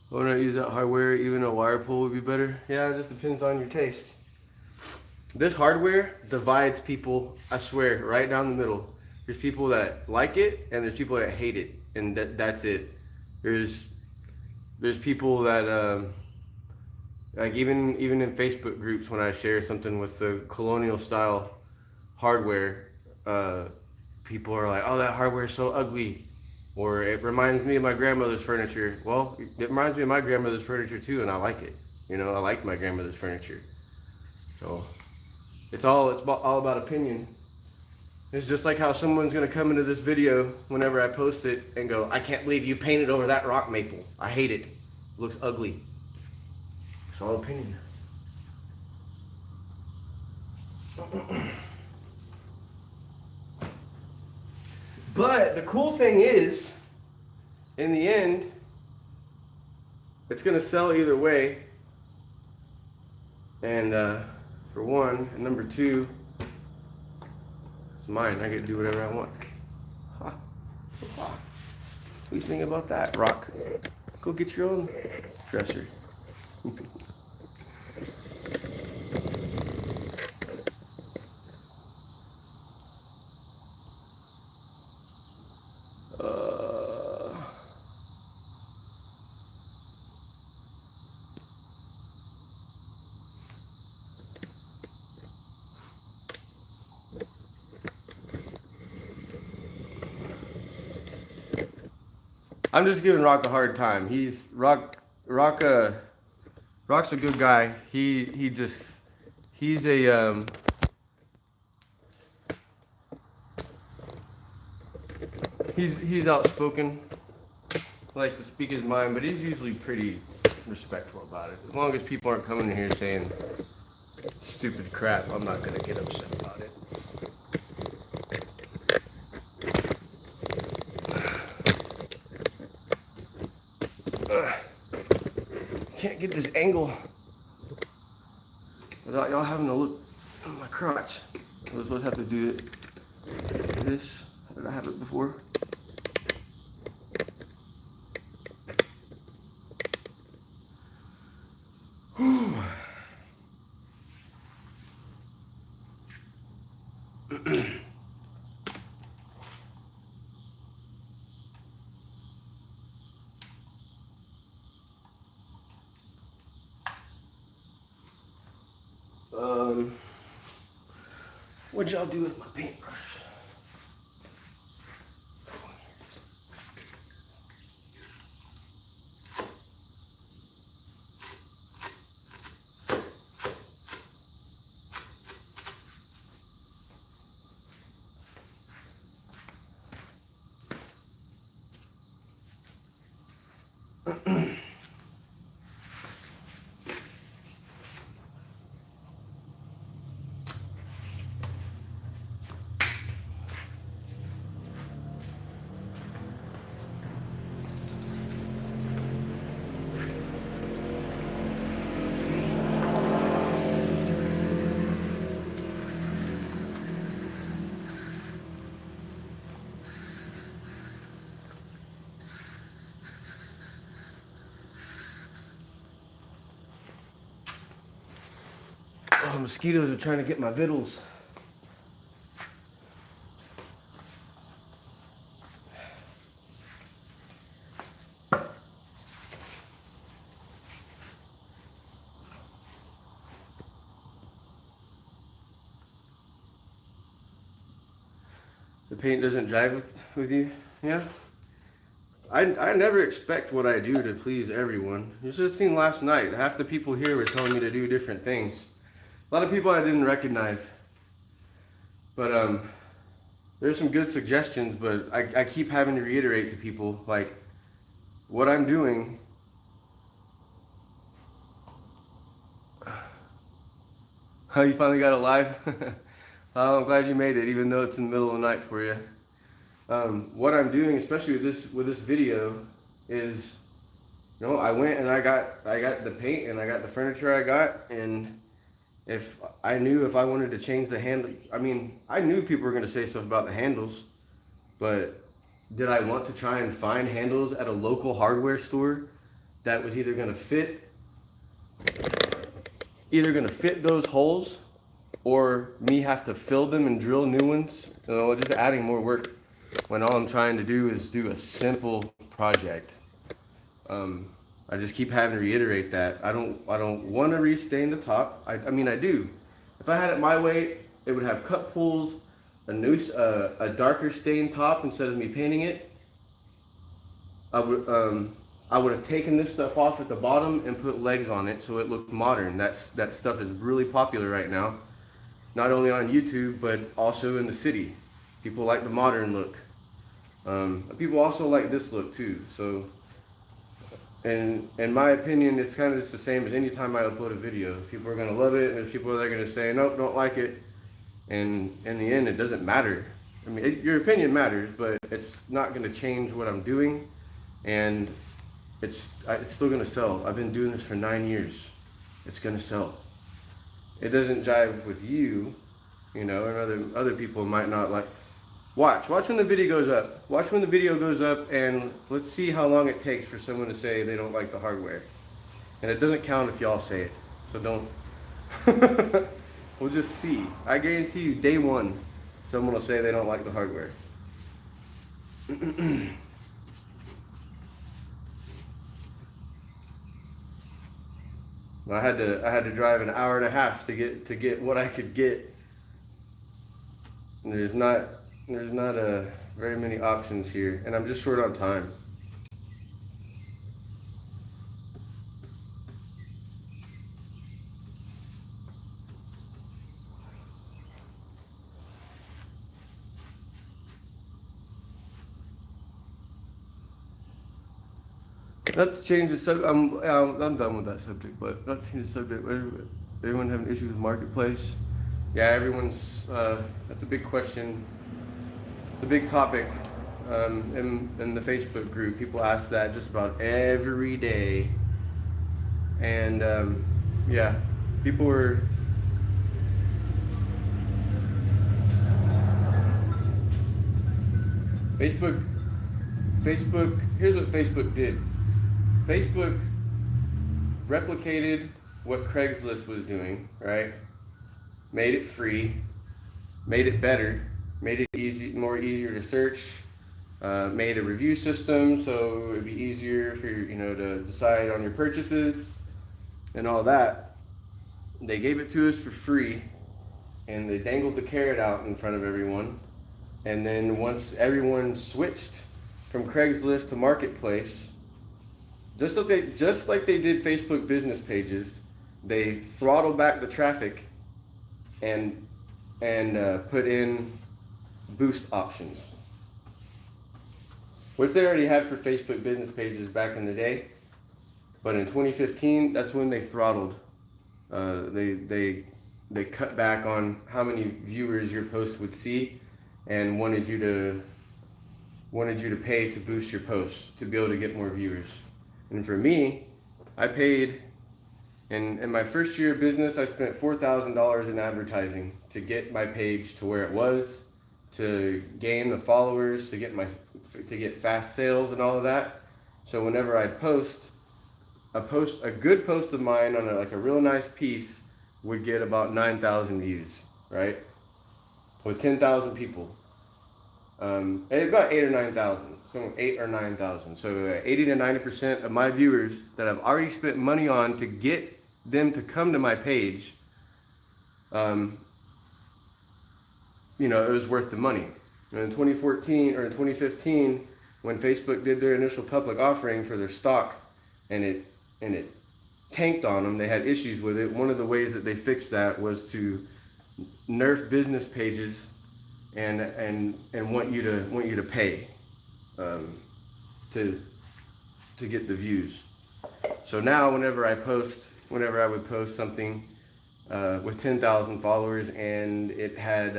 Why not use that hardware? Even a wire pull would be better. Yeah, it just depends on your taste. This hardware divides people, I swear, right down the middle. There's people that like it, and there's people that hate it, and that's it. There's people that like even in Facebook groups, when I share something with the colonial style hardware, people are like, "Oh, that hardware is so ugly," or "It reminds me of my grandmother's furniture." Well, it reminds me of my grandmother's furniture too, and I like it. You know, I like my grandmother's furniture. So it's all about opinion. It's just like how someone's gonna come into this video whenever I post it and go, "I can't believe you painted over that rock maple. I hate it. It looks ugly." It's all opinion. But the cool thing is, in the end, it's gonna sell either way. And for one, and number two, it's mine. I get to do whatever I want. Huh. What do you think about that, Rock? Go get your own dresser. I'm just giving Rock a hard time. Rock's a good guy. He's outspoken. Likes to speak his mind, but he's usually pretty respectful about it. As long as people aren't coming in here saying stupid crap, I'm not gonna get upset about it. Can't get this angle without y'all having to look at my crotch. I was supposed to have to do this. Did I have it before? What'd y'all do with my paintbrush? Oh, mosquitoes are trying to get my vittles. The paint doesn't jive with you? Yeah? I never expect what I do to please everyone. You should have seen last night. Half the people here were telling me to do different things. A lot of people I didn't recognize. But there's some good suggestions, but I keep having to reiterate to people, like, what I'm doing. Oh, you finally got it live? I'm glad you made it, even though it's in the middle of the night for you. What I'm doing, especially with this video, is, you know, I went and I got the paint and I got the furniture I got, and if I wanted to change the handle, I mean, I knew people were going to say stuff about the handles, but did I want to try and find handles at a local hardware store that was either going to fit those holes, or me have to fill them and drill new ones. You know, just adding more work when all I'm trying to do is do a simple project. I just keep having to reiterate that I don't want to restain the top. I mean I do. If I had it my way, it would have cut pulls, a darker stain top instead of me painting it. I would have taken this stuff off at the bottom and put legs on it so it looked modern. That stuff is really popular right now, not only on YouTube but also in the city. People like the modern look. People also like this look too. So, in my opinion, it's kind of just the same as any time I upload a video. People are gonna love it, and there's people that are gonna say, nope, don't like it. And in the end, it doesn't matter. I mean, your opinion matters, but it's not gonna change what I'm doing, and it's still gonna sell. I've been doing this for 9 years. It's gonna sell. It doesn't jive with you, you know, and other people might not like. Watch when the video goes up. Watch when the video goes up, and let's see how long it takes for someone to say they don't like the hardware. And it doesn't count if y'all say it, so don't. We'll just see. I guarantee you, day one, someone will say they don't like the hardware. I had to drive an hour and a half to get what I could get. And there's not very many options here, and I'm just short on time. Not to change the subject, I'm done with that subject, but not to change the subject. Everyone having issues with Marketplace? Yeah, everyone's, that's a big question. It's a big topic in the Facebook group. People ask that just about every day. And yeah, people were... Facebook, here's what Facebook did. Facebook replicated what Craigslist was doing, right? Made it free, made it better, made it easier to search, made a review system so it'd be easier for to decide on your purchases and all that. They gave it to us for free, and they dangled the carrot out in front of everyone. And then once everyone switched from Craigslist to Marketplace, just like they did Facebook business pages, they throttled back the traffic and put in boost options, which they already had for Facebook business pages back in the day. But in 2015, that's when they throttled. They cut back on how many viewers your post would see, and wanted you to pay to boost your post to be able to get more viewers. And for me, I paid, in my first year of business, I spent $4,000 in advertising to get my page to where it was, to gain the followers, to get fast sales and all of that. So whenever I'd post, a good post of mine on a real nice piece would get about 9,000 views, right? With 10,000 people. And it's about 8 or 9,000. So 8 or 9,000. So 80 to 90% of my viewers that I've already spent money on to get them to come to my page, it was worth the money. And in 2014 or in 2015, when Facebook did their initial public offering for their stock, and it tanked on them, they had issues with it. One of the ways that they fixed that was to nerf business pages and want you to pay to get the views. So now whenever I would post something with 10,000 followers and it had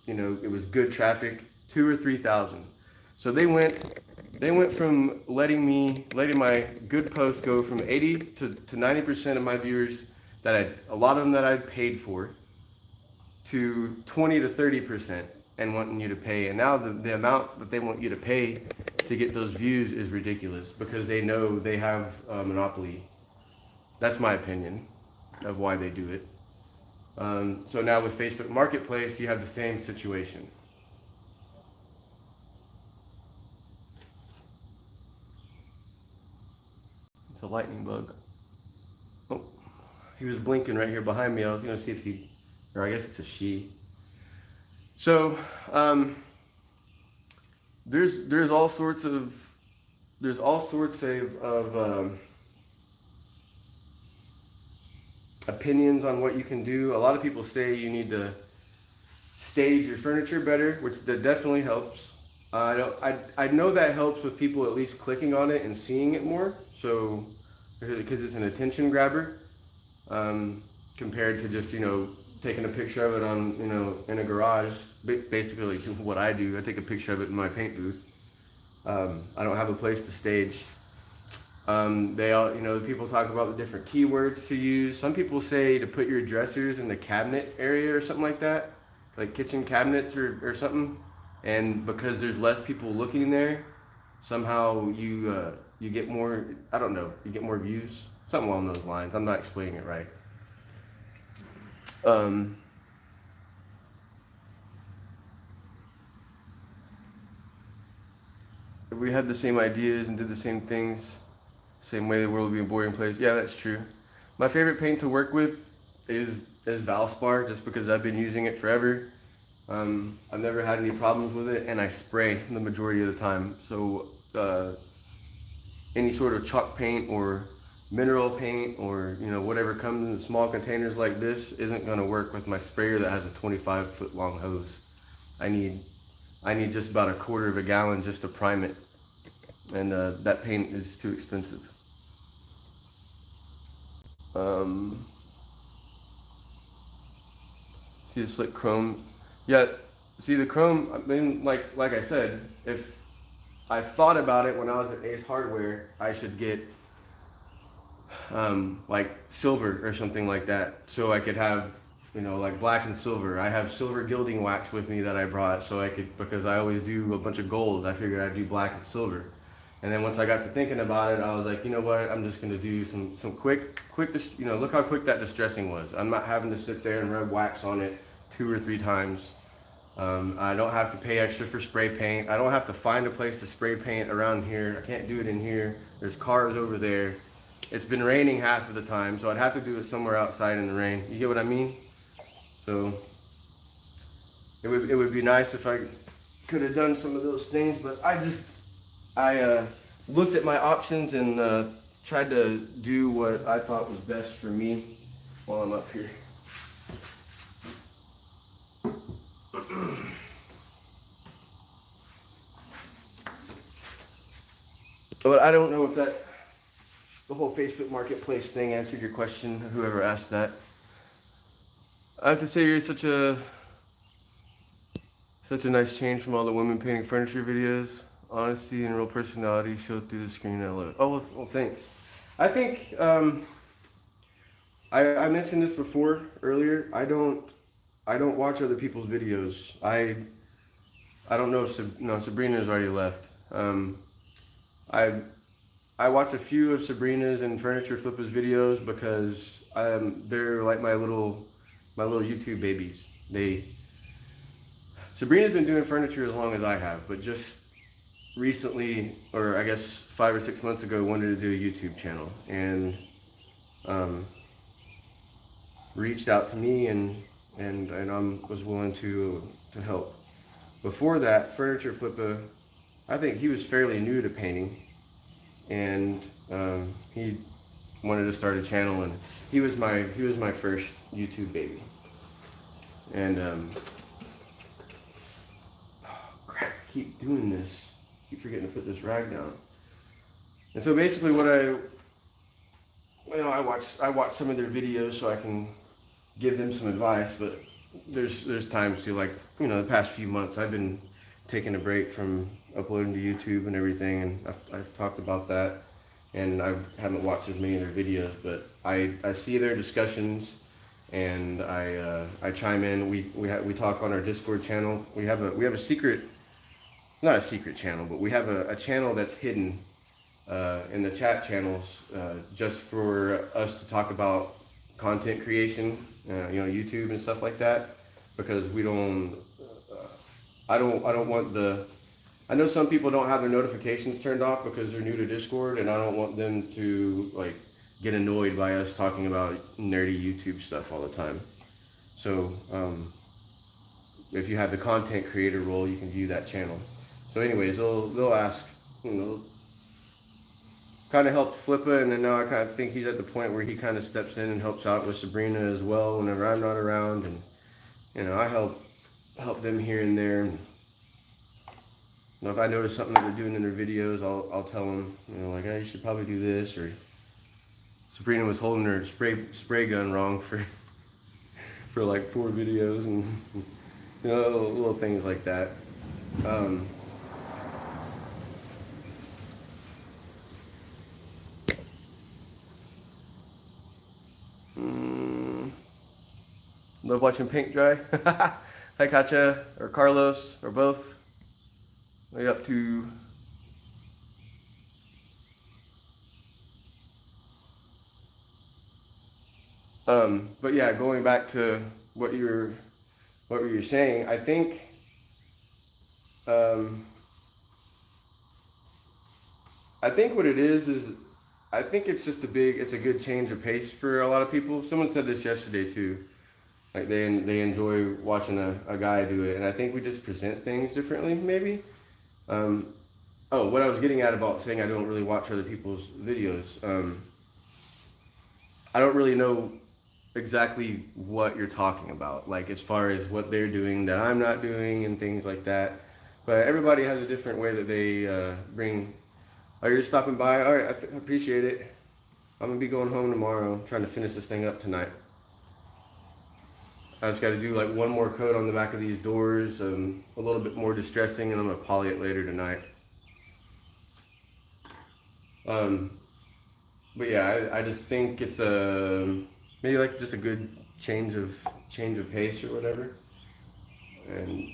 it was good traffic, 2,000 or 3,000. So they went from letting my good posts go from 80 to 90% of my viewers a lot of them that I'd paid for, to 20 to 30% and wanting you to pay. And now the amount that they want you to pay to get those views is ridiculous, because they know they have a monopoly. That's my opinion of why they do it. So now with Facebook Marketplace, you have the same situation. It's a lightning bug. Oh, he was blinking right here behind me. I was gonna see if he, or I guess it's a she. So there's all sorts of opinions on what you can do. A lot of people say you need to stage your furniture better, which that definitely helps. I know that helps with people at least clicking on it and seeing it more. So because it's an attention grabber, compared to just taking a picture of it on in a garage. Basically, what I do, I take a picture of it in my paint booth. I don't have a place to stage. They all, people talk about the different keywords to use. Some people say to put your dressers in the cabinet area or something like that, like kitchen cabinets or something. And because there's less people looking there, somehow you get more. I don't know. You get more views, something along those lines. I'm not explaining it right. If we had the same ideas and did the same things, same way the world would be a boring place. Yeah, that's true. My favorite paint to work with is Valspar, just because I've been using it forever. I've never had any problems with it, and I spray the majority of the time. So any sort of chalk paint or mineral paint or whatever comes in small containers like this isn't going to work with my sprayer that has a 25-foot long hose. I need just about 1/4 of a gallon just to prime it, and that paint is too expensive. See the slick chrome? Yeah, see the chrome, I mean, like I said, if I thought about it when I was at Ace Hardware, I should get like silver or something like that, so I could have like black and silver. I have silver gilding wax with me that I brought, so I could, because I always do a bunch of gold, I figured I'd do black and silver. And then once I got to thinking about it, I was like, you know what, I'm just gonna do some quick, look how quick that distressing was. I'm not having to sit there and rub wax on it 2 or 3 times. I don't have to pay extra for spray paint. I don't have to find a place to spray paint around here. I can't do it in here. There's cars over there. It's been raining half of the time, so I'd have to do it somewhere outside in the rain. You get what I mean? So it would be nice if I could have done some of those things, but I looked at my options and tried to do what I thought was best for me while I'm up here. But I don't know if the whole Facebook Marketplace thing answered your question, whoever asked that. I have to say you're such a nice change from all the women painting furniture videos. Honesty and real personality showed through the screen. I love it. Oh, well, thanks. I think I mentioned this before earlier. I don't watch other people's videos. I don't know if Sabrina's already left. I watch a few of Sabrina's and Furniture Flippers videos because they're like my little YouTube babies. Sabrina's been doing furniture as long as I have, but just recently, or I guess 5 or 6 months ago, wanted to do a YouTube channel and reached out to me and I was willing to help. Before that, Furniture Flipper, I think he was fairly new to painting, and he wanted to start a channel, and he was my first YouTube baby. And oh crap, I keep doing this. I keep forgetting to put this rag down. And so basically, what I watch some of their videos so I can give them some advice, but there's times too, like the past few months I've been taking a break from uploading to YouTube and everything, and I've talked about that, and I haven't watched as many of their videos, but I see their discussions, and I chime in. We talk on our Discord channel. We have a secret, not a secret channel, but we have a channel that's hidden in the chat channels just for us to talk about content creation, YouTube and stuff like that, because we don't. I don't want the. I know some people don't have their notifications turned off because they're new to Discord, and I don't want them to like get annoyed by us talking about nerdy YouTube stuff all the time. So if you have the content creator role, you can view that channel. So anyways, they'll ask, kind of helped Flippa, and then now I kind of think he's at the point where he kind of steps in and helps out with Sabrina as well whenever I'm not around, and I help them here and there. And, if I notice something that they're doing in their videos, I'll tell them, like, hey, you should probably do this. Or Sabrina was holding her spray gun wrong for like 4 videos, and little things like that. Love watching paint dry. Hi, Katya, or Carlos, or both. What are you up to? But yeah, going back to what you were saying, I think what it is I think it's just it's a good change of pace for a lot of people. Someone said this yesterday too. Like they enjoy watching a guy do it, and I think we just present things differently, maybe. What I was getting at about saying I don't really watch other people's videos. I don't really know exactly what you're talking about, like as far as what they're doing that I'm not doing and things like that. But everybody has a different way that they bring. Oh, you're just stopping by? All right, I appreciate it. I'm gonna be going home tomorrow. I'm trying to finish this thing up tonight. I just got to do like one more coat on the back of these doors, a little bit more distressing, and I'm gonna poly it later tonight. But yeah, I just think it's maybe like just a good change of pace or whatever, and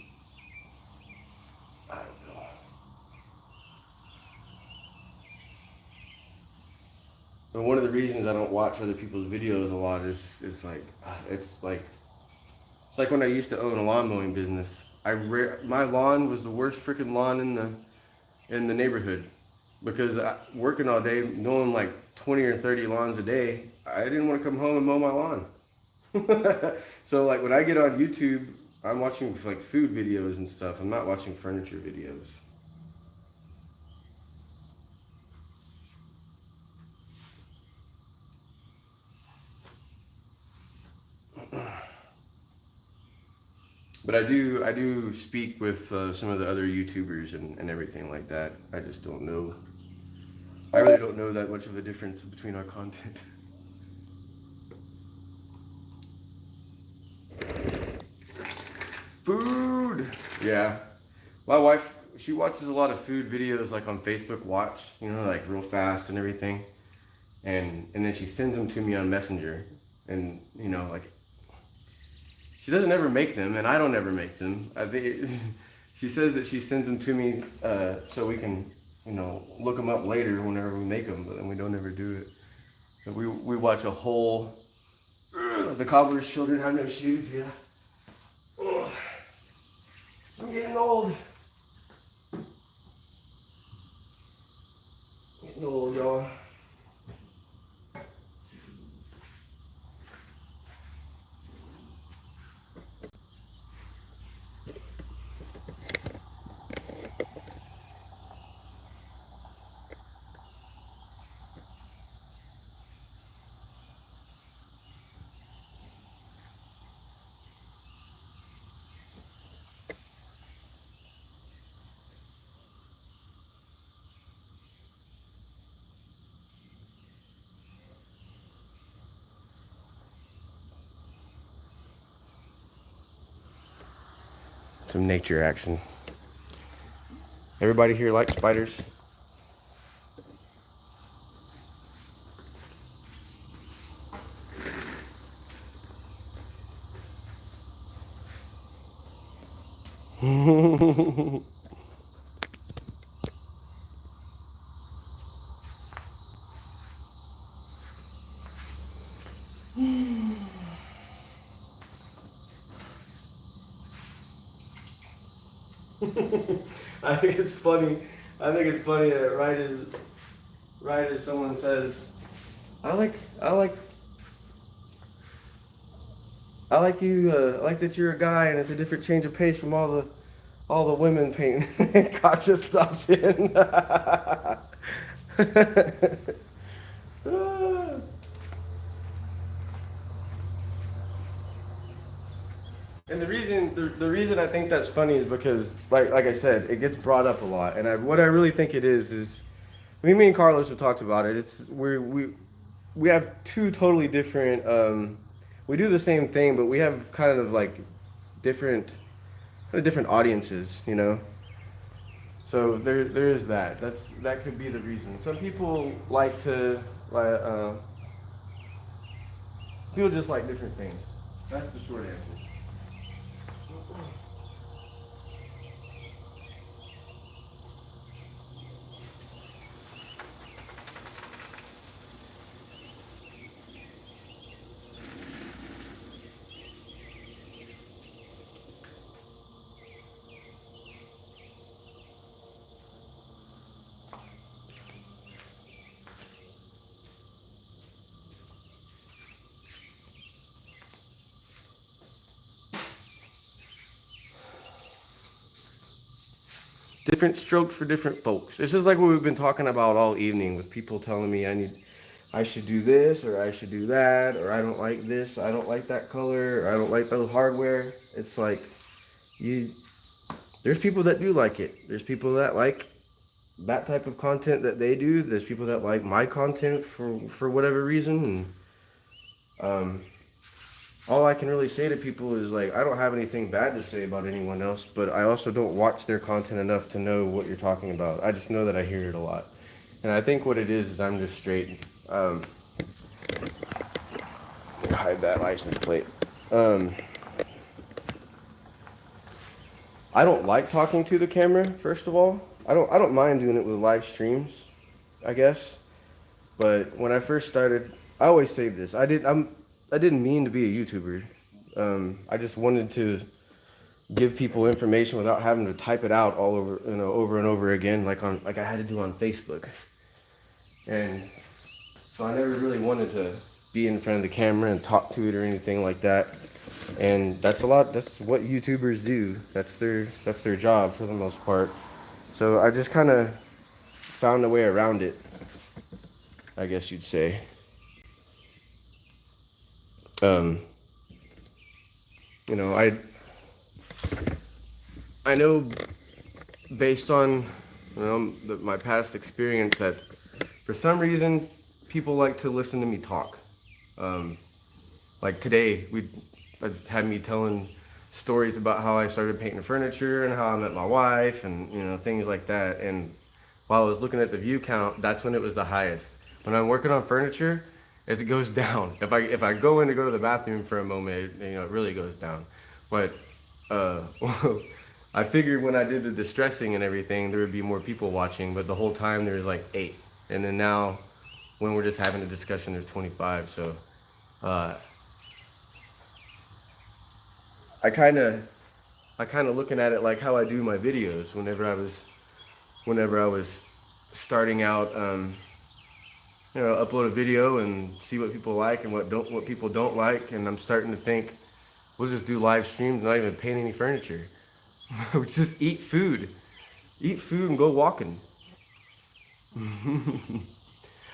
I don't know. But one of the reasons I don't watch other people's videos a lot is it's like when I used to own a lawn mowing business. My lawn was the worst freaking lawn in the neighborhood, because working all day, mowing like 20 or 30 lawns a day, I didn't want to come home and mow my lawn. So like when I get on YouTube, I'm watching like food videos and stuff. I'm not watching furniture videos. But I do speak with some of the other YouTubers and everything like that. I just don't know. I really don't know that much of a difference between our content. Food! Yeah. My wife, she watches a lot of food videos like on Facebook Watch, like real fast and everything. And then she sends them to me on Messenger. And, like, she doesn't ever make them, and I don't ever make them. I think she says that she sends them to me so we can, look them up later whenever we make them, but then we don't ever do it. So we watch a whole. The Cobbler's Children Have No Shoes. Yeah. Oh, I'm getting old. Getting old, y'all. Some nature action. Everybody here likes spiders? I think it's funny. I think it's funny that right as someone says, I like you. I like that you're a guy, and it's a different change of pace from all the women painting. Katja stopped in. And the reason I think that's funny is because like I said, it gets brought up a lot, and what I really think it is me and Carlos have talked about it. It's we have two totally different. We do the same thing, but we have kind of like different different audiences, you know. So there is that. That could be the reason. Some people like to people just like different things. That's the short answer. Different strokes for different folks. It's just like what we've been talking about all evening with people telling me I should do this or I should do that or I don't like this, I don't like that color, or I don't like those hardware. It's like you there's people that do like it. There's people that like that type of content that they do. There's people that like my content for whatever reason, and all I can really say to people is like I don't have anything bad to say about anyone else, but I also don't watch their content enough to know what you're talking about. I just know that I hear it a lot, and I think what it is I'm just straight. Hide that license plate. I don't like talking to the camera. First of all, I don't mind doing it with live streams, I guess. But when I first started, I always say this. I didn't mean to be a YouTuber. I just wanted to give people information without having to type it out all over, over and over again, like I had to do on Facebook. And so I never really wanted to be in front of the camera and talk to it or anything like that. And that's what YouTubers do. That's their job for the most part. So I just kind of found a way around it, I guess you'd say. I know based on my past experience that for some reason people like to listen to me talk. Like today, had me telling stories about how I started painting furniture and how I met my wife and things like that. And while I was looking at the view count, that's when it was the highest. When I'm working on furniture, it goes down. If I go in to go to the bathroom for a moment, it really goes down. But I figured when I did the distressing and everything, there would be more people watching. But the whole time there was like 8, and then now when we're just having a discussion, there's 25. So I kind of looking at it like how I do my videos whenever I was starting out. Upload a video and see what people like and what people don't like, and I'm starting to think we'll just do live streams, not even paint any furniture. We just eat food and go walking.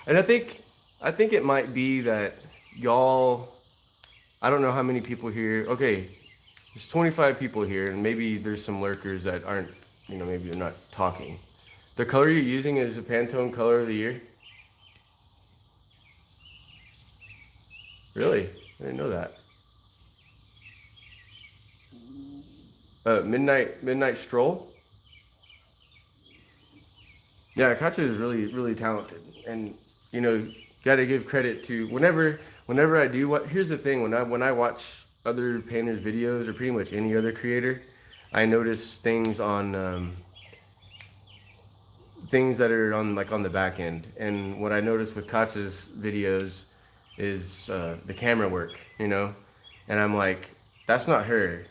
And I think it might be that y'all, I don't know how many people here. Okay, there's 25 people here, and maybe there's some lurkers that aren't, maybe they're not talking. The color you're using is a Pantone color of the year? Really? I didn't know that. Midnight Stroll? Yeah, Katja is really, really talented. And, gotta give credit to whenever I do here's the thing, when I watch other painters' videos or pretty much any other creator, I notice things on things that are on the back end. And what I noticed with Katja's videos is the camera work, and I'm like, that's not her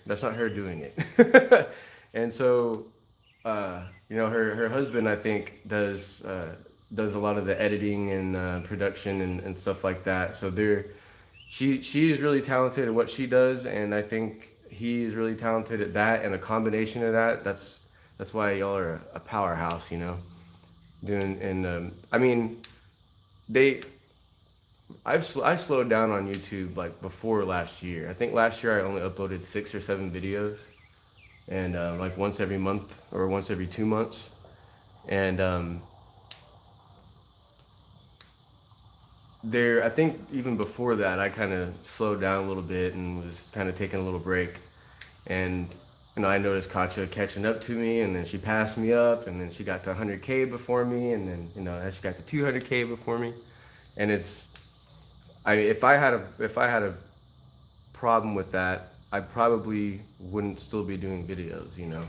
doing it. And so you know, her husband, I think, does a lot of the editing and production and stuff like that. So she is really talented at what she does, and I think he is really talented at that. And a combination of that, that's why y'all are a powerhouse, you know. Doing and I mean, they I slowed down on YouTube like before last year. I think last year I only uploaded 6 or 7 videos, and like once every month or once every 2 months. And there, I think even before that, I kind of slowed down a little bit and was kind of taking a little break. And you know, I noticed Katja catching up to me, and then she passed me up, and then she got to 100K before me, and then you know, she got to 200K before me. And if I had a problem with that, I probably wouldn't still be doing videos, you know.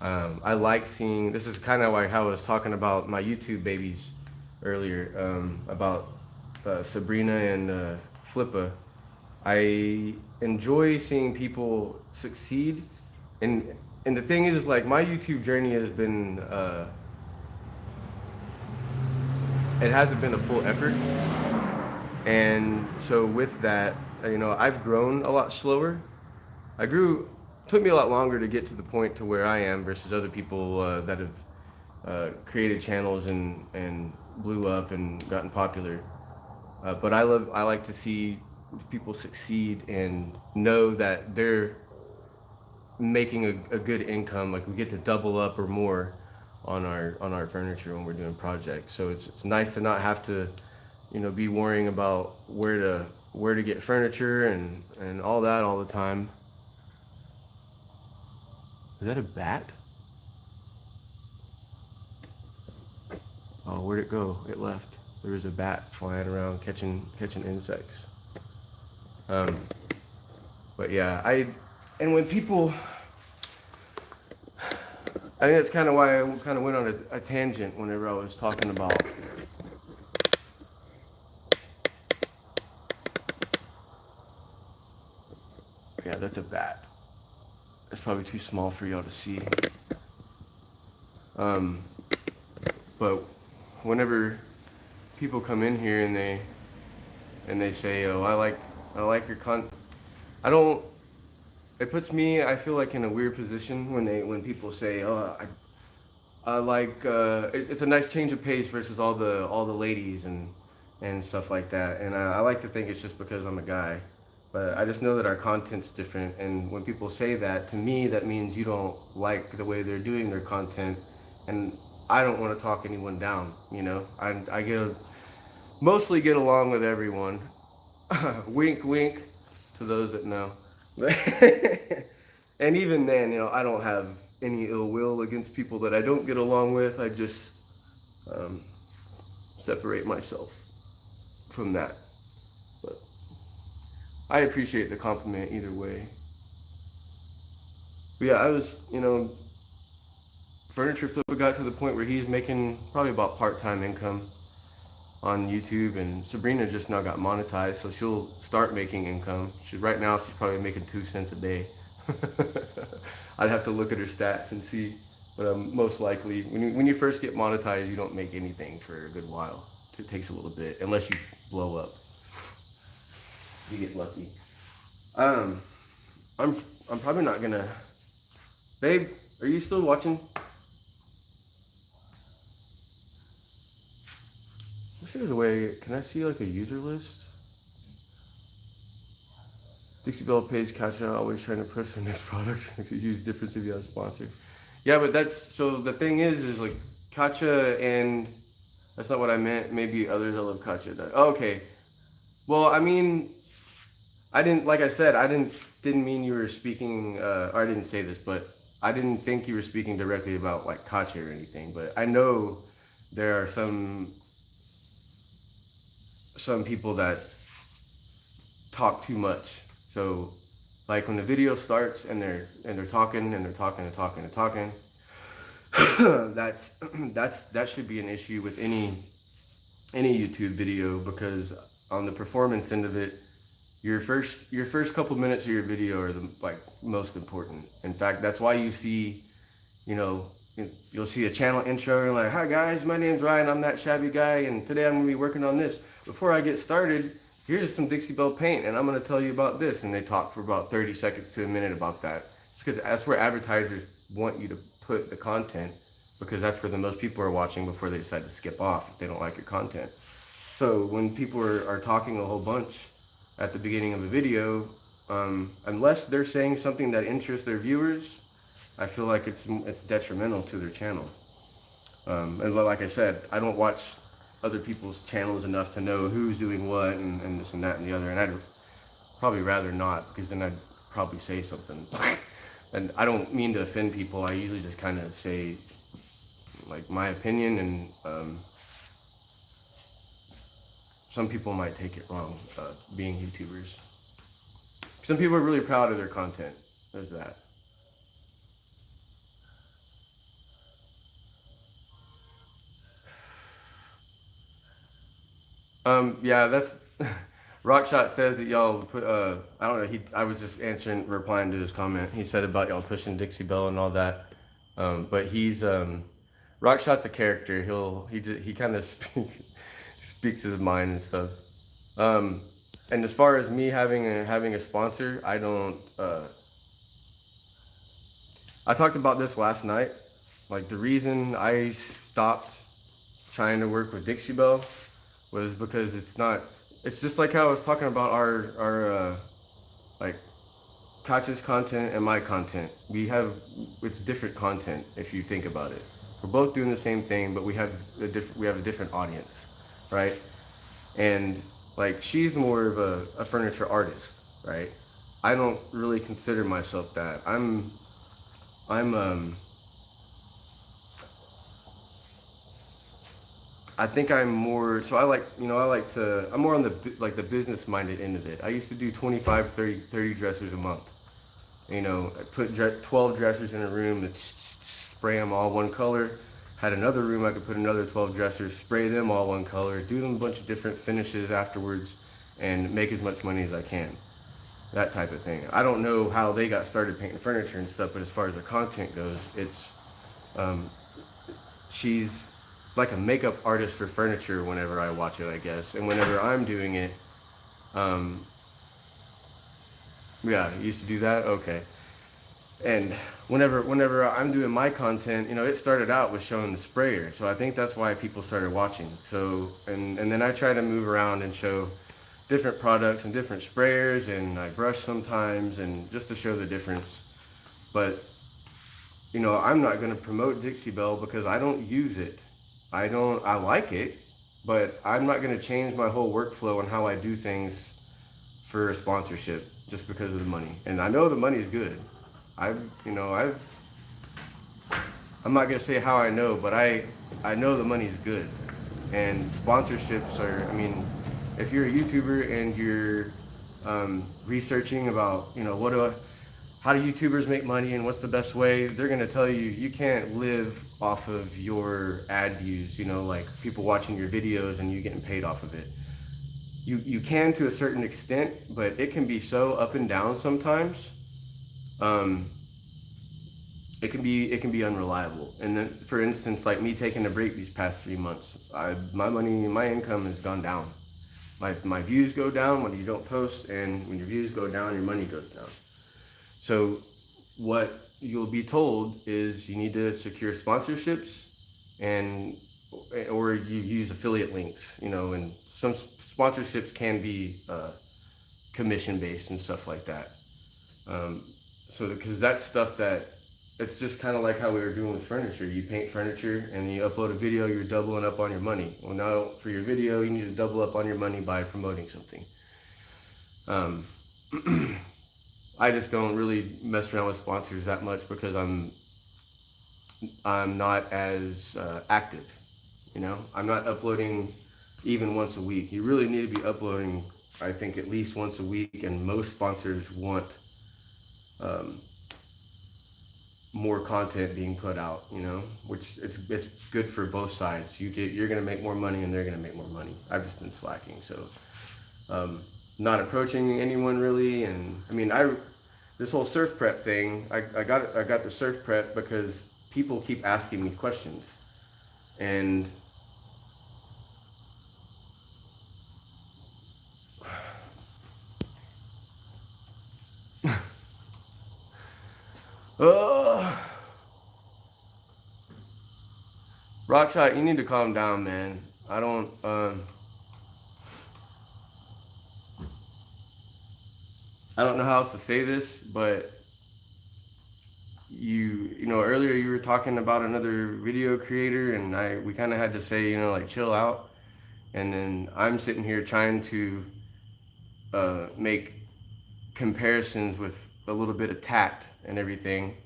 I like seeing, this is kind of like how I was talking about my YouTube babies earlier, about Sabrina and Flippa. I enjoy seeing people succeed, and the thing is, like, my YouTube journey has been, it hasn't been a full effort, and so with that, you know, I've grown a lot slower. Took me a lot longer to get to the point to where I am versus other people that have created channels and blew up and gotten popular. But I like to see people succeed and know that they're making a good income. Like, we get to double up or more on our furniture when we're doing projects. So it's nice to not have to, you know, be worrying about where to get furniture and all that all the time. Is that a bat? Oh, where'd it go? It left. There was a bat flying around catching insects. But yeah, and when people, I think that's kind of why I kind of went on a tangent whenever I was talking about. Yeah, that's a bat. It's probably too small for y'all to see. But whenever people come in here and they say, "Oh, I like your I don't. It puts me, I feel like, in a weird position when people say, "Oh, I like." It's a nice change of pace versus all the ladies and stuff like that. And I like to think it's just because I'm a guy. But I just know that our content's different, and when people say that, to me, that means you don't like the way they're doing their content, and I don't want to talk anyone down, you know? I mostly get along with everyone. Wink, wink to those that know. And even then, you know, I don't have any ill will against people that I don't get along with. I just separate myself from that. I appreciate the compliment either way. But yeah, I was, you know, Furniture Flipper got to the point where he's making probably about part-time income on YouTube, and Sabrina just now got monetized, so she'll start making income. Right now she's probably making 2 cents a day. I'd have to look at her stats and see, but most likely, when you first get monetized, you don't make anything for a good while. It takes a little bit, unless you blow up. You get lucky. I'm probably not gonna. Babe, are you still watching? Wish there was a way. Can I see like a user list? Dixie Belle pays Katja, always trying to push her next product. It's a huge difference if you have a sponsor. Yeah, but so the thing is like Katja, and that's not what I meant. Maybe others that love Katja. Oh, okay. Well, I mean, like I said, I didn't mean you were speaking, or I didn't say this, but I didn't think you were speaking directly about like Katja or anything, but I know there are some people that talk too much. So like when the video starts and they're talking and they're talking and talking and talking, that should be an issue with any YouTube video, because on the performance end of it, your first couple minutes of your video are the most important. In fact, that's why you see, you know, you'll see a channel intro and like, hi guys, my name's Ryan, I'm that shabby guy, and today I'm gonna be working on this. Before I get started, here's some Dixie Belle paint, and I'm gonna tell you about this. And they talk for about 30 seconds to a minute about that. It's because that's where advertisers want you to put the content, because that's where the most people are watching before they decide to skip off if they don't like your content. So when people are talking a whole bunch at the beginning of a video, unless they're saying something that interests their viewers, I feel like it's detrimental to their channel. And like I said, I don't watch other people's channels enough to know who's doing what and this and that and the other. And I'd probably rather not, because then I'd probably say something. And I don't mean to offend people. I usually just kind of say like my opinion, and some people might take it wrong, being YouTubers. Some people are really proud of their content. There's that. Yeah, that's Rockshot says that y'all put I don't know, I was just replying to his comment. He said about y'all pushing Dixie Belle and all that. But he's Rockshot's a character. He kind of speaks his mind and stuff. And as far as me having a sponsor, I don't I talked about this last night. Like, the reason I stopped trying to work with Dixie Belle was because it's just like how I was talking about our like Katya's content and my content. It's different content if you think about it. We're both doing the same thing, but we have a different audience, right? And like, she's more of a furniture artist, right? I don't really consider myself that. I think I'm more, so I'm more on the business minded end of it. I used to do 25, 30 dressers a month. You know, I put 12 dressers in a room, and spray them all one color. Had another room I could put another 12 dressers, spray them all one color, do them a bunch of different finishes afterwards, and make as much money as I can. That type of thing. I don't know how they got started painting furniture and stuff, but as far as the content goes, she's like a makeup artist for furniture whenever I watch it, I guess. And whenever I'm doing it, yeah, I used to do that? Okay. And whenever I'm doing my content, you know, it started out with showing the sprayer. So I think that's why people started watching. So, and then I try to move around and show different products and different sprayers, and I brush sometimes, and just to show the difference. But, you know, I'm not going to promote Dixie Belle because I don't use it. I like it, but I'm not going to change my whole workflow and how I do things for a sponsorship just because of the money. And I know the money is good. I'm not going to say how I know, but I know the money is good. And sponsorships are, I mean, if you're a YouTuber and you're researching about, you know, how do YouTubers make money and what's the best way, they're going to tell you you can't live off of your ad views, you know, like people watching your videos and you getting paid off of it. You can to a certain extent, but it can be so up and down sometimes. It can be unreliable. And then, for instance, like me taking a break these past 3 months, my income has gone down. My views go down when you don't post, and when your views go down, your money goes down. So what you'll be told is you need to secure sponsorships, or you use affiliate links, you know, and some sponsorships can be commission based and stuff like that. So because that's stuff that, it's just kind of like how we were doing with furniture. You paint furniture and you upload a video, you're doubling up on your money. Well, now for your video, you need to double up on your money by promoting something. I just don't really mess around with sponsors that much because I'm not as active, you know? I'm not uploading even once a week. You really need to be uploading, I think, at least once a week, and most sponsors want more content being put out, you know, which it's good for both sides. You're gonna make more money and they're gonna make more money. I've just been slacking, so not approaching anyone really. And I mean, this whole surf prep thing, I got the surf prep because people keep asking me questions, and Rockshot, you need to calm down, man. I don't know how else to say this, but you know, earlier you were talking about another video creator, and we kind of had to say, you know, like, chill out. And then I'm sitting here trying to make comparisons with a little bit of tact and everything,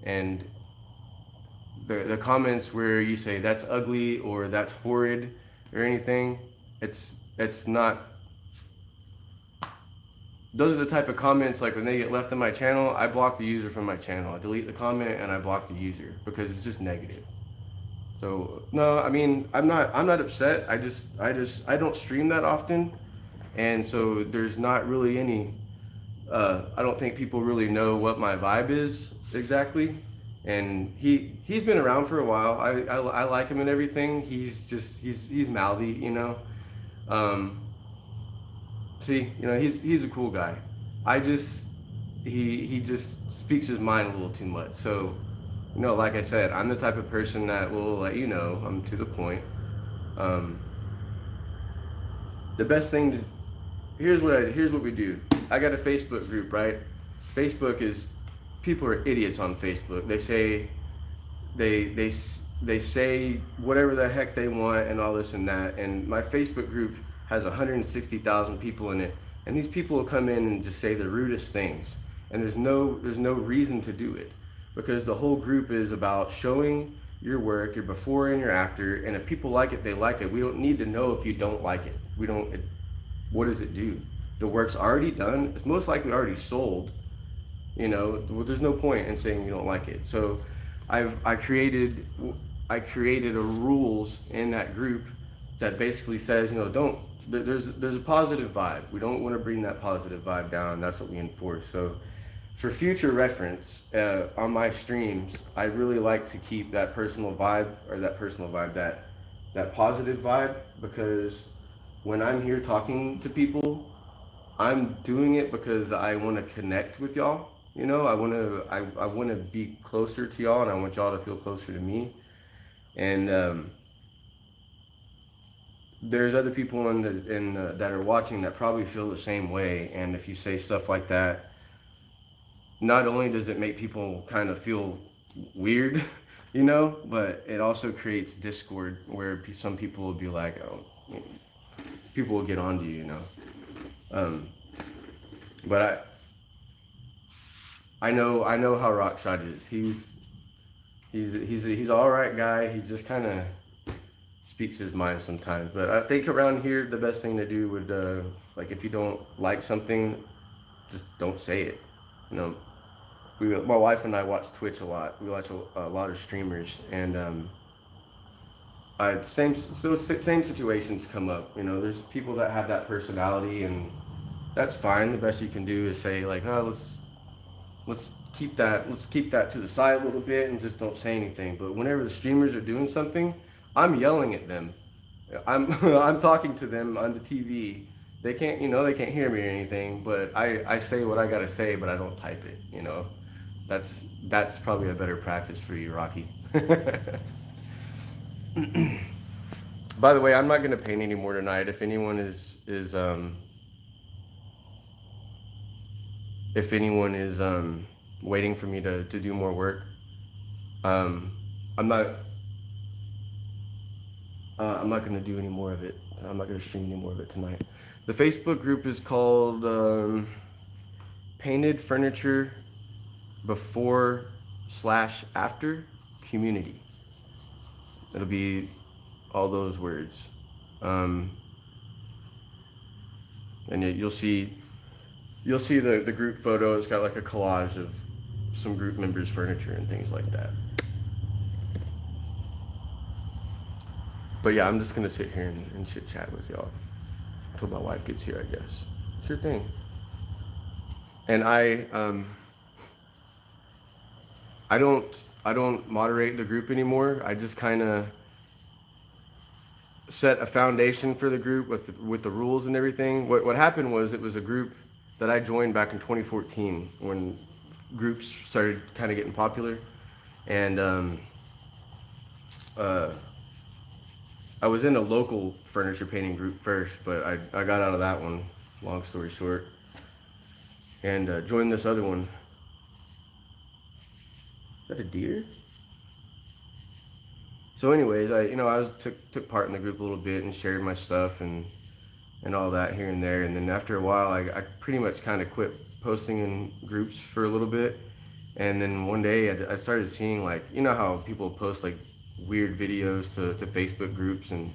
and the comments where you say that's ugly or that's horrid or anything, it's not. Those are the type of comments, like, when they get left on my channel, I block the user from my channel. I delete the comment and I block the user because it's just negative. So no, I mean, I'm not upset. I don't stream that often, and so there's not really any. I don't think people really know what my vibe is exactly. And he's been around for a while. I like him and everything. He's mouthy, you know. See, you know, he's a cool guy. He just speaks his mind a little too much. So, you know, like I said, I'm the type of person that will let you know. I'm to the point. The best thing to here's what we do. I got a Facebook group, right? Facebook is, people are idiots on Facebook. They say whatever the heck they want and all this and that. And my Facebook group has 160,000 people in it, and these people will come in and just say the rudest things. And there's no reason to do it, because the whole group is about showing your work, your before and your after. And if people like it, they like it. We don't need to know if you don't like it. What does it do? The work's already done. It's most likely already sold. You know, well, there's no point in saying you don't like it. So I created a rules in that group that basically says, you know, there's a positive vibe. We don't want to bring that positive vibe down. That's what we enforce. So for future reference, on my streams, I really like to keep that that positive vibe, because when I'm here talking to people, I'm doing it because I want to connect with y'all. You know, I want to be closer to y'all, and I want y'all to feel closer to me. And there's other people that are watching that probably feel the same way. And if you say stuff like that, not only does it make people kind of feel weird, you know, but it also creates discord where some people will be like, oh, people will get onto you, you know. But I know how Rockshot is. He's an all right guy. He just kind of speaks his mind sometimes. But I think around here, the best thing to do would, like, if you don't like something, just don't say it. You know, my wife and I watch Twitch a lot. We watch a lot of streamers, and same situations come up. You know, there's people that have that personality, and that's fine. The best you can do is say, like, oh, let's keep that to the side a little bit and just don't say anything. But whenever the streamers are doing something, I'm yelling at them. I'm talking to them on the TV. They can't hear me or anything, but I say what I gotta say, but I don't type it, you know. That's probably a better practice for you, Rocky. By the way, I'm not gonna paint anymore tonight. If anyone is waiting for me to do more work, I'm not gonna do any more of it. I'm not gonna stream any more of it tonight. The Facebook group is called Painted Furniture Before/After Community. It'll be all those words, and you'll see the group photo. It's got like a collage of some group members' furniture and things like that. But yeah, I'm just gonna sit here and chit chat with y'all until my wife gets here, I guess. Sure thing. And I don't moderate the group anymore. I just kind of set a foundation for the group with the rules and everything. What happened was, it was a group that I joined back in 2014 when groups started kind of getting popular, and I was in a local furniture painting group first, but I got out of that one, long story short, and joined this other one. Is that a deer? So anyways, I took part in the group a little bit and shared my stuff and all that here and there. And then after a while, I pretty much kind of quit posting in groups for a little bit. And then one day I started seeing, like, you know how people post like weird videos to Facebook groups, and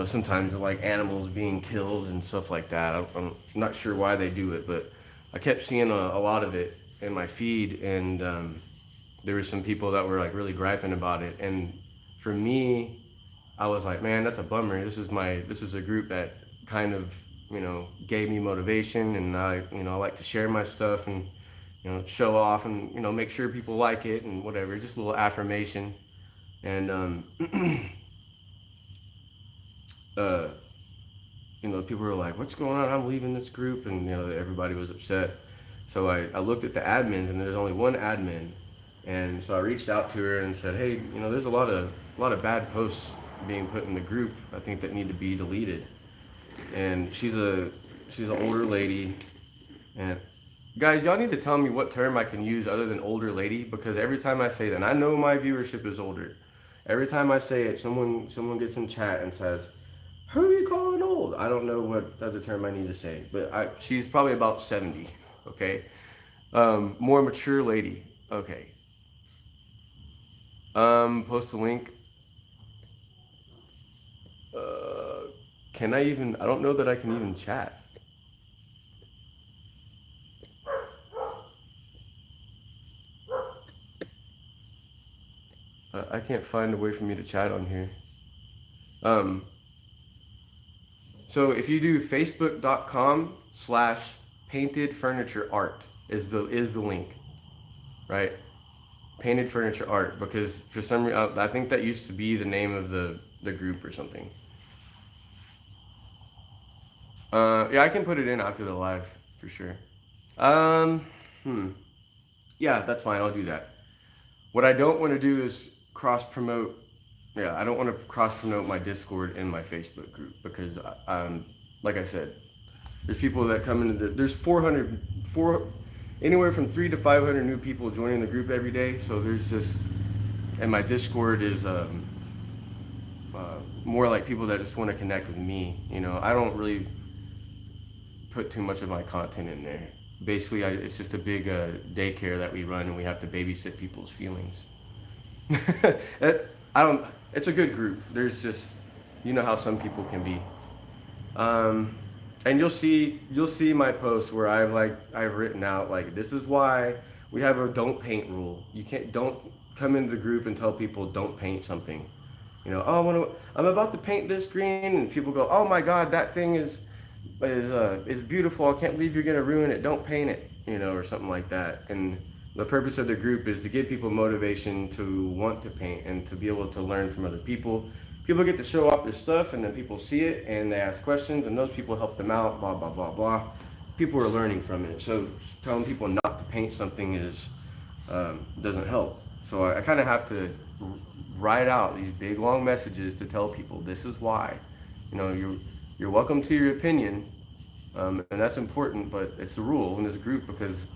sometimes like animals being killed and stuff like that. I'm not sure why they do it, but I kept seeing a lot of it in my feed, and there were some people that were like really griping about it. And for me, I was like, man, that's a bummer. This is a group that kind of gave me motivation, and I like to share my stuff and show off and make sure people like it and whatever, just a little affirmation. And people were like, what's going on? I'm leaving this group, and everybody was upset. So I looked at the admins, and there's only one admin. And so I reached out to her and said, hey, there's a lot of bad posts being put in the group, I think, that need to be deleted. And she's an older lady. And guys, y'all need to tell me what term I can use other than older lady, because every time I say that, and I know my viewership is older, every time I say it, someone gets in chat and says, who are you calling old? I don't know what other term I need to say, but she's probably about 70, okay? More mature lady, okay. Post a link. Can I even, I don't know that I can even chat. I can't find a way for me to chat on here. So if you do facebook.com/paintedfurnitureart is the link, right? Painted Furniture Art, because for some reason, I think that used to be the name of the group or something. Yeah, I can put it in after the live for sure. Yeah, that's fine. I'll do that. What I don't want to do is cross promote. Yeah, I don't want to cross promote my Discord and my Facebook group, because like I said, there's people that come into there's anywhere from 300 to 500 new people joining the group every day. So there's just, and my Discord is more like people that just want to connect with me. I don't really put too much of my content in there. Basically, it's just a big daycare that we run, and we have to babysit people's feelings. It's a good group. There's just, how some people can be. And you'll see my posts where I've written out, like, this is why we have a don't paint rule. Don't come into the group and tell people don't paint something. Oh, I'm about to paint this green, and people go, oh my God, that thing is beautiful. I can't believe you're gonna ruin it. Don't paint it, or something like that. And the purpose of the group is to give people motivation to want to paint and to be able to learn from other people. People get to show off their stuff, and then people see it and they ask questions, and those people help them out, blah, blah, blah, blah. People are learning from it. So telling people not to paint something doesn't help. So I kind of have to write out these big long messages to tell people this is why. You're welcome to your opinion, and that's important, but it's the rule in this group, because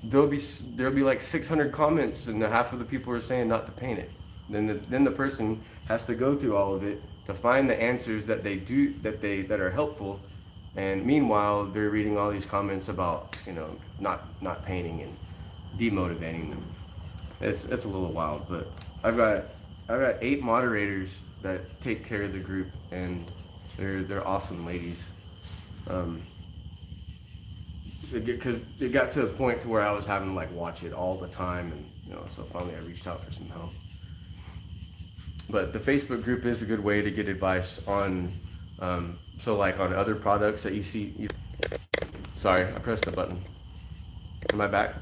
there'll be like 600 comments, and half of the people are saying not to paint it. Then the person has to go through all of it to find the answers that are helpful, and meanwhile they're reading all these comments about not painting and demotivating them. It's a little wild, but I've got 8 moderators that take care of the group, and they're awesome ladies. It got to a point to where I was having to watch it all the time, and so finally I reached out for some help. But the Facebook group is a good way to get advice on on other products that you see. Sorry, I pressed the button. Am I back?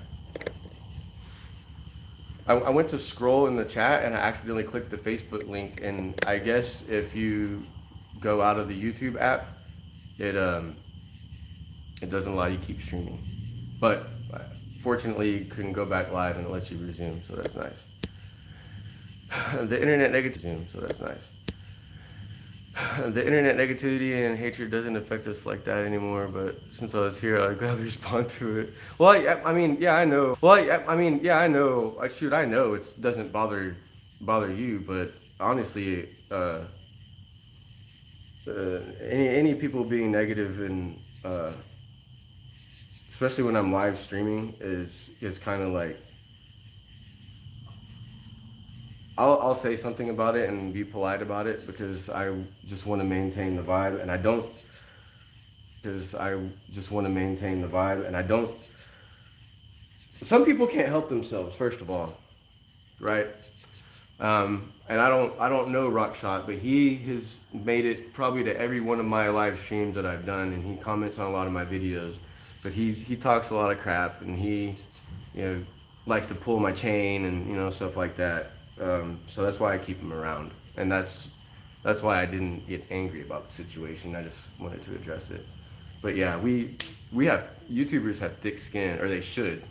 I went to scroll in the chat and I accidentally clicked the Facebook link, and I guess if you go out of the YouTube app, it doesn't allow you to keep streaming. But fortunately, you can go back live and it lets you resume, so that's nice. The internet negativity, so that's nice. The internet negativity and hatred doesn't affect us like that anymore, but since I was here, I'd gladly respond to it. Well, I mean, yeah, I know. Well, I mean, yeah, I know. Shoot, I know it doesn't bother you, but honestly, any people being negative and especially when I'm live streaming is kind of like, I'll say something about it and be polite about it because I just want to maintain the vibe, and I don't. Some people can't help themselves, first of all, right? And I don't know Rockshot, but he has made it probably to every one of my live streams that I've done, and he comments on a lot of my videos. But he talks a lot of crap, and he, likes to pull my chain and stuff like that. So that's why I keep him around, and that's why I didn't get angry about the situation. I just wanted to address it. But yeah, we have YouTubers have thick skin, or they should.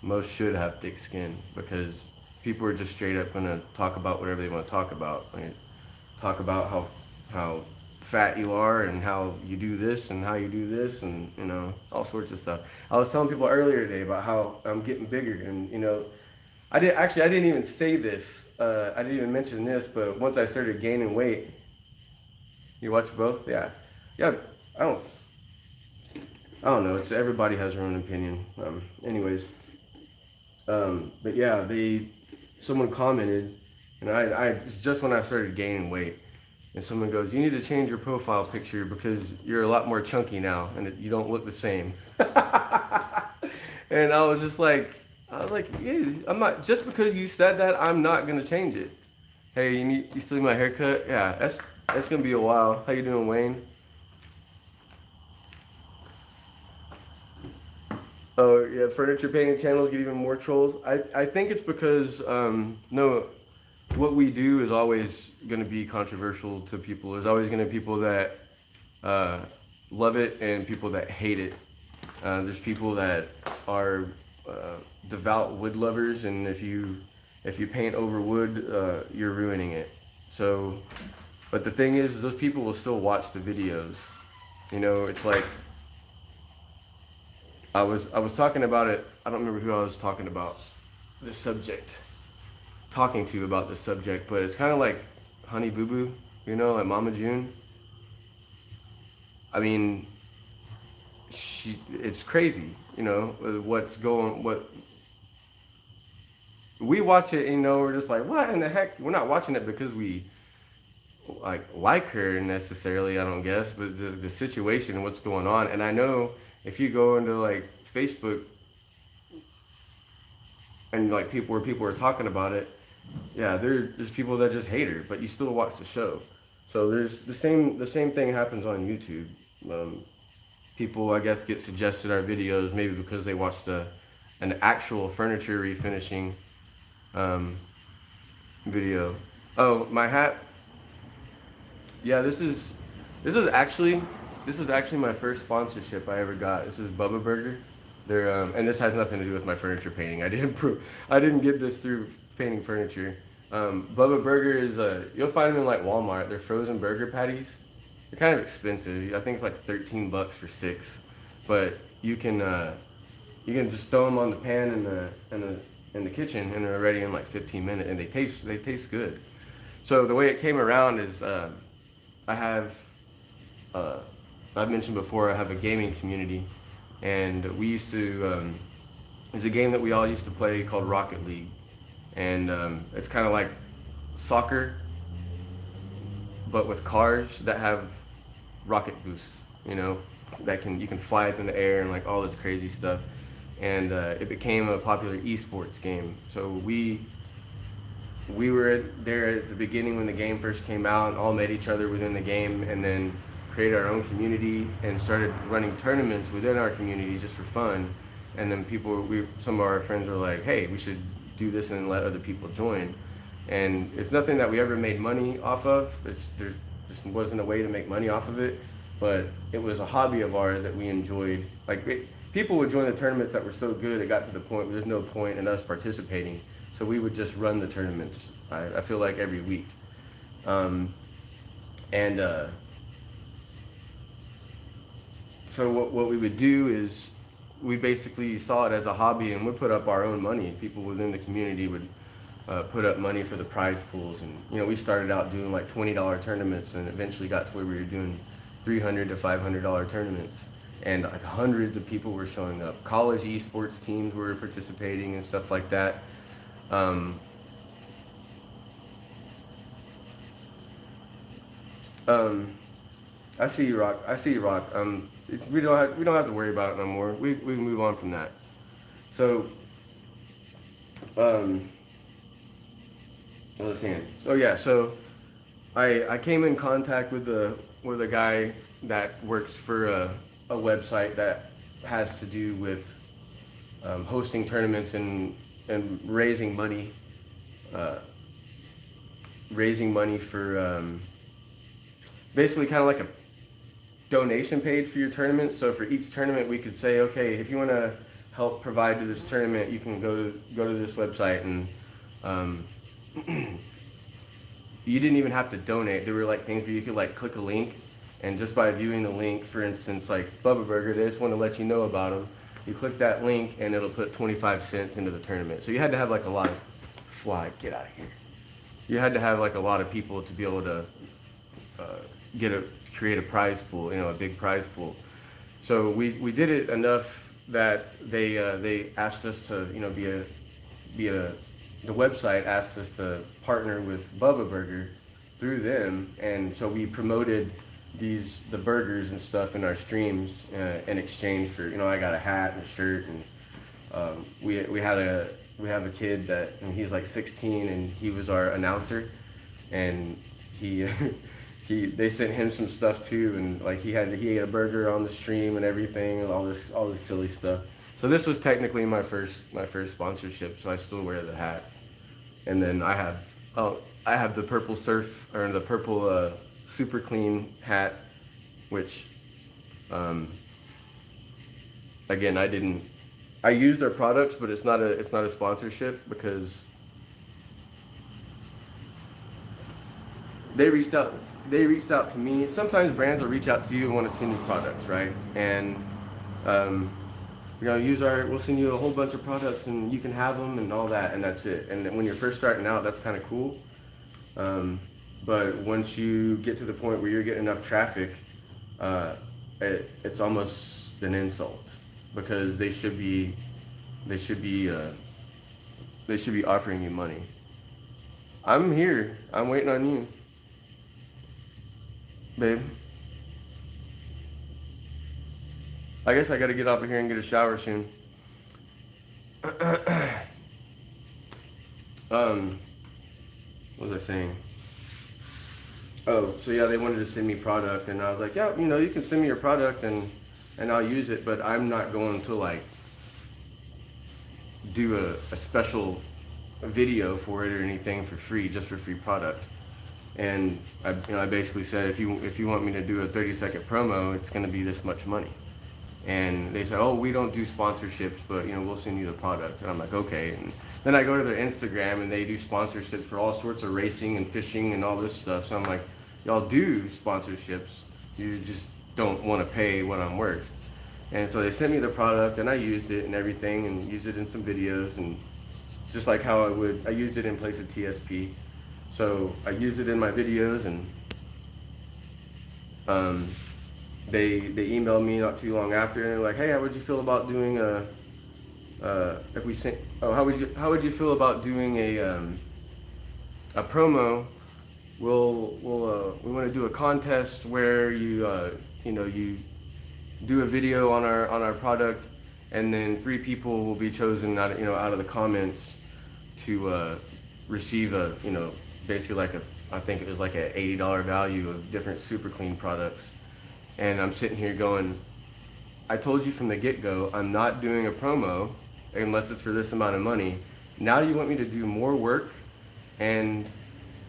Most should have thick skin because people are just straight up gonna talk about whatever they want to talk about. Talk about how fat you are and how you do this and how you do this and all sorts of stuff. I was telling people earlier today about how I'm getting bigger, and I didn't even say this. I didn't even mention this, but once I started gaining weight, you watch both, yeah. I don't know. It's everybody has their own opinion. Anyways, but yeah, someone commented, and it's just when I started gaining weight, and someone goes, "You need to change your profile picture because you're a lot more chunky now, and you don't look the same." And I was like, yeah, I'm not. Just because you said that, I'm not gonna change it. Hey, you still need my haircut? Yeah, that's gonna be a while. How you doing, Wayne? Oh yeah, furniture painting channels get even more trolls. I think it's because no, what we do is always going to be controversial to people. There's always going to be people that love it and people that hate it. There's people that are devout wood lovers, and if you paint over wood, you're ruining it. So, but the thing is those people will still watch the videos. It's like. I was talking about it. I don't remember who I was talking about talking to about this subject, but it's kind of like Honey Boo Boo, like Mama June. I mean, it's crazy, what we watch it, we're just like, what in the heck? We're not watching it because we like her necessarily, I don't guess, but the situation and what's going on. And I know if you go into Facebook and where people are talking about it, yeah, there's people that just hate her, but you still watch the show. So there's the same thing happens on YouTube. People, I guess, get suggested our videos maybe because they watched an actual furniture refinishing video. Oh, my hat. Yeah, this is actually my first sponsorship I ever got. This is Bubba Burger. They're and this has nothing to do with my furniture painting. I didn't get this through painting furniture. Bubba Burger is you'll find them in Walmart. They're frozen burger patties. They're kind of expensive. I think it's $13 for 6, but you can just throw them on the pan in the kitchen and they're ready in 15 minutes, and they taste good. So the way it came around is I've mentioned before, I have a gaming community, and we used to, there's a game that we all used to play called Rocket League, and it's kind of like soccer, but with cars that have rocket boosts, that you can fly up in the air and all this crazy stuff, and it became a popular esports game. So we were there at the beginning when the game first came out, and all met each other within the game, and then created our own community and started running tournaments within our community just for fun. And then some of our friends were like, hey, we should do this and let other people join. And it's nothing that we ever made money off of. There just wasn't a way to make money off of it, but it was a hobby of ours that we enjoyed. People would join the tournaments that were so good, it got to the point where there's no point in us participating. So we would just run the tournaments, I feel like every week. So what we would do is we basically saw it as a hobby, and we put up our own money. People within the community would put up money for the prize pools, and we started out doing like $20 tournaments, and eventually got to where we were doing $300 to $500 tournaments, and like hundreds of people were showing up. College esports teams were participating and stuff like that. I see you, Rock. We don't have to worry about it no more. We can move on from that. So, let's see. Oh yeah. So, I came in contact with a guy that works for a website that has to do with hosting tournaments and raising money. Raising money for basically kind of like a donation page for your tournament. So for each tournament, we could say, okay, if you want to help provide to this tournament, you can go to this website, and you didn't even have to donate. There were like things where you could like click a link, and just by viewing the link, for instance, like Bubba Burger, they just want to let you know about them. You click that link, and it'll put 25 cents into the tournament. So you had to have like a lot of get out of here. You had to have like a lot of people to be able to create a prize pool, a big prize pool. So we did it enough that they asked us to, the website asked us to partner with Bubba Burger through them, and so we promoted the burgers and stuff in our streams in exchange for, I got a hat and a shirt, and we have a kid and he's like 16, and he was our announcer, and they sent him some stuff too, and like he ate a burger on the stream and everything, and all this silly stuff. So this was technically my first sponsorship, so I still wear the hat. And then I have the purple the purple super clean hat, which again, I use their products, but it's not a sponsorship, because they reached out to me. Sometimes brands will reach out to you and want to send you products, right? And we'll send you a whole bunch of products, and you can have them and all that, and that's it. And when you're first starting out, that's kind of cool. But once you get to the point where you're getting enough traffic, it's almost an insult, because they should be offering you money. I'm here. I'm waiting on you, babe. I guess I gotta get off of here and get a shower soon. What was I saying? Oh, so yeah, they wanted to send me product, and I was like, yeah, you can send me your product and I'll use it, but I'm not going to like do a special video for it or anything for free, just for free product. And I basically said, if you want me to do a 30-second promo, it's going to be this much money. And they said, oh, we don't do sponsorships, but we'll send you the product. And I'm like, okay. And then I go to their Instagram, and they do sponsorships for all sorts of racing and fishing and all this stuff. So I'm like, y'all do sponsorships, you just don't want to pay what I'm worth. And so they sent me the product, and I used it and everything, and used it in some videos, and just like how I used it in place of TSP. So I used it in my videos, and they emailed me not too long after, and they're like, hey, how would you feel about doing how would you feel about doing a promo? We want to do a contest where you do a video on our product, and then 3 people will be chosen out of the comments to receive basically I think it was like a $80 value of different super clean products. And I'm sitting here going, I told you from the get-go, I'm not doing a promo unless it's for this amount of money. Now you want me to do more work and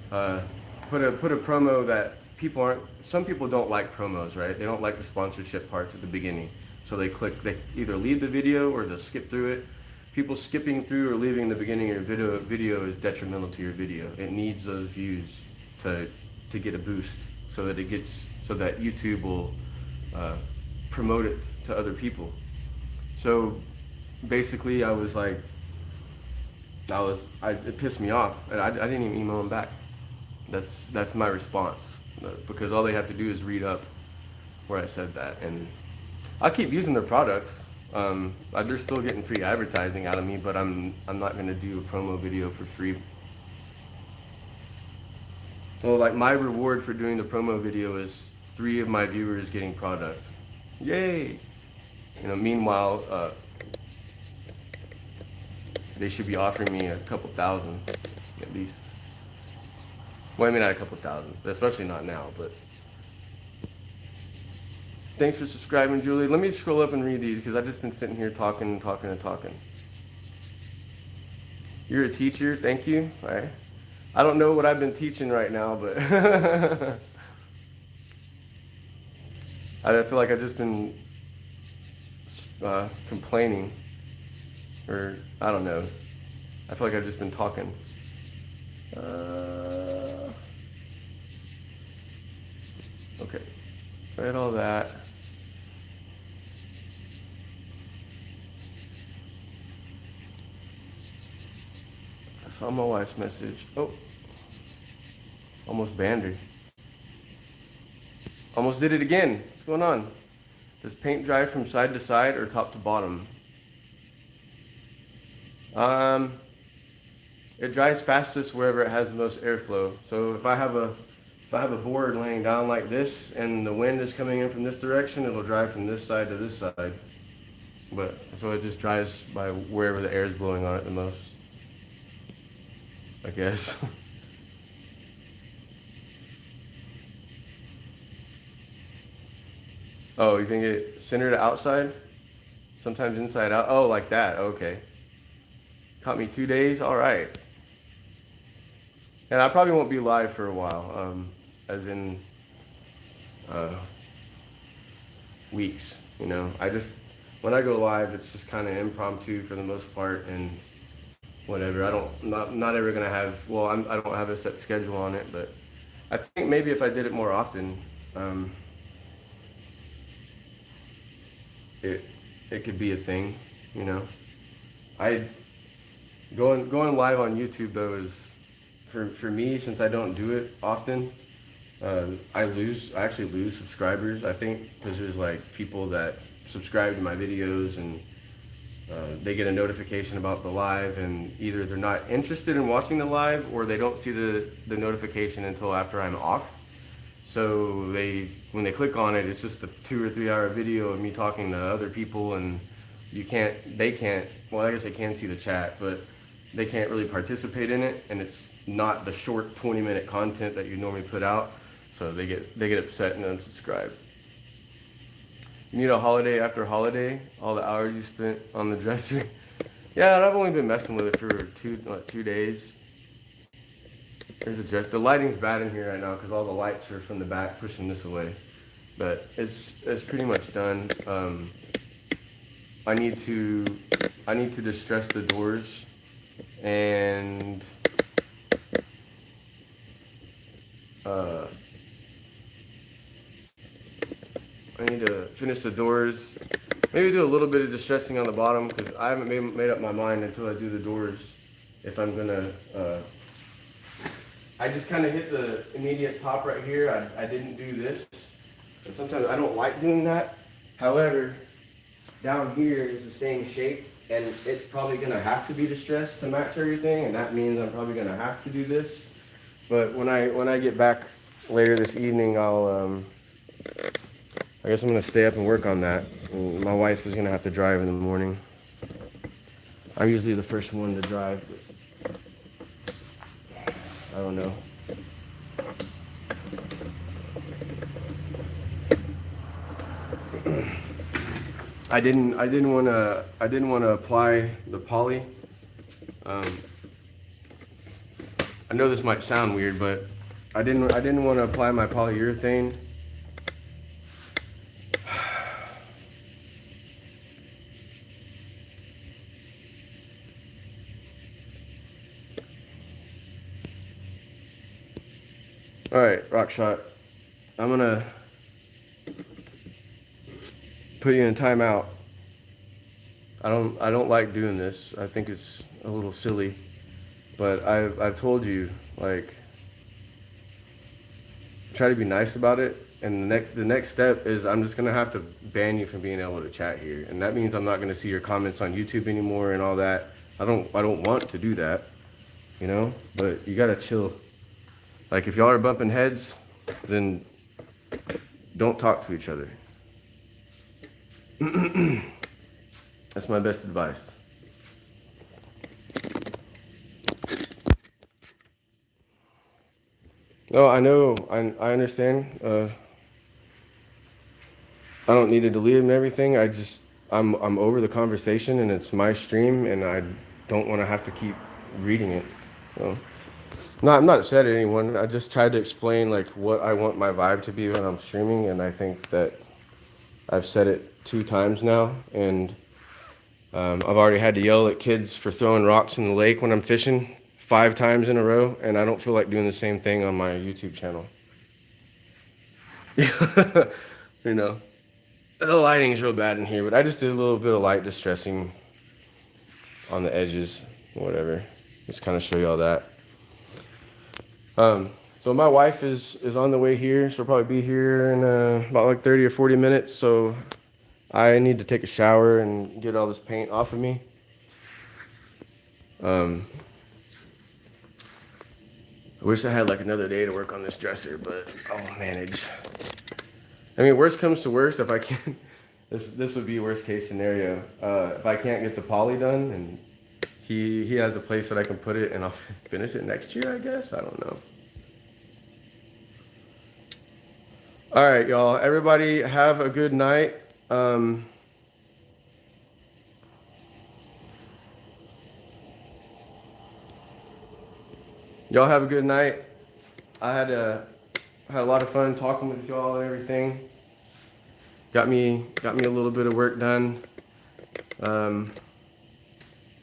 put a promo that people aren't. Some people don't like promos, right? They don't like the sponsorship parts at the beginning, so they either leave the video or they'll skip through it. People skipping through or leaving the beginning of your video is detrimental to your video. It needs those views to get a boost, so that YouTube will promote it to other people. So basically, it pissed me off, and I didn't even email them back. That's my response, because all they have to do is read up where I said that, and I'll keep using their products. They're still getting free advertising out of me, but I'm not gonna do a promo video for free. So like my reward for doing the promo video is 3 of my viewers getting product. Yay! Meanwhile, they should be offering me a couple thousand at least. Well, I mean, not a couple thousand, especially not now, but. Thanks for subscribing, Julie. Let me scroll up and read these, because I've just been sitting here talking. You're a teacher, thank you. I don't know what I've been teaching right now, but I feel like I've just been complaining, or I don't know. I feel like I've just been talking. Okay, read all that. I saw my wife's message. Oh, almost banned her. Almost did it again. What's going on? Does paint dry from side to side or top to bottom? It dries fastest wherever it has the most airflow. So if I have a board laying down like this and the wind is coming in from this direction, it'll dry from this side to this side. But so it just dries by wherever the air is blowing on it the most, I guess. Oh, you think it center to outside? Sometimes inside out? Oh, like that. Okay. Caught me 2 days? All right. And I probably won't be live for a while, as in weeks, when I go live, it's just kind of impromptu for the most part, and whatever. Not ever gonna have, I don't have a set schedule on it, but I think maybe if I did it more often, it could be a thing, Going live on YouTube though is, for me, since I don't do it often, I actually lose subscribers, I think, because there's like people that subscribe to my videos and they get a notification about the live, and either they're not interested in watching the live or they don't see the notification until after I'm off. So when they click on it, it's just a 2 or 3 hour video of me talking to other people, and they can't, well, I guess they can see the chat, but they can't really participate in it, and it's not the short 20-minute content that you normally put out, so they get upset and unsubscribe. You need a holiday after holiday, all the hours you spent on the dresser. Yeah, and I've only been messing with it for 2 days. There's a dress. The lighting's bad in here right now because all the lights are from the back pushing this away, but it's pretty much done. I need to distress the doors, and I need to finish the doors. Maybe do a little bit of distressing on the bottom, because I haven't made up my mind until I do the doors if I'm gonna. I just kind of hit the immediate top right here. I didn't do this, and sometimes I don't like doing that. However, down here is the same shape, and it's probably gonna have to be distressed to match everything, and that means I'm probably gonna have to do this. But when I get back later this evening, I guess I'm gonna stay up and work on that. And my wife is gonna have to drive in the morning. I'm usually the first one to drive, but I don't know. I didn't want to apply the poly I know this might sound weird, but I didn't want to apply my polyurethane. All right, Rockshot, I'm gonna put you in timeout. I don't like doing this. I think it's a little silly, but I've told you, like, try to be nice about it. And the next step is I'm just gonna have to ban you from being able to chat here, and that means I'm not gonna see your comments on YouTube anymore and all that. I don't want to do that, you know. But you gotta chill. Like, if y'all are bumping heads, then don't talk to each other. That's my best advice. No, I know, I understand. I don't need to delete and everything. I'm over the conversation, and it's my stream, and I don't want to have to keep reading it. So, no, I'm not upset at anyone. I just tried to explain like what I want my vibe to be when I'm streaming, and I think that I've said it 2 times now, and I've already had to yell at kids for throwing rocks in the lake when I'm fishing 5 times in a row, and I don't feel like doing the same thing on my YouTube channel. You know, the lighting is real bad in here, but I just did a little bit of light distressing on the edges, whatever. Just kind of show you all that. So my wife is on the way here. She'll probably be here in about like 30 or 40 minutes. So I need to take a shower and get all this paint off of me. I wish I had like another day to work on this dresser, but I'll manage. I mean, worst comes to worst, if I can't, this would be worst case scenario. If I can't get the poly done, and he has a place that I can put it, and I'll finish it next year, I guess. I don't know. All right, y'all. Everybody have a good night. Y'all have a good night. I had a lot of fun talking with y'all and everything. Got me a little bit of work done.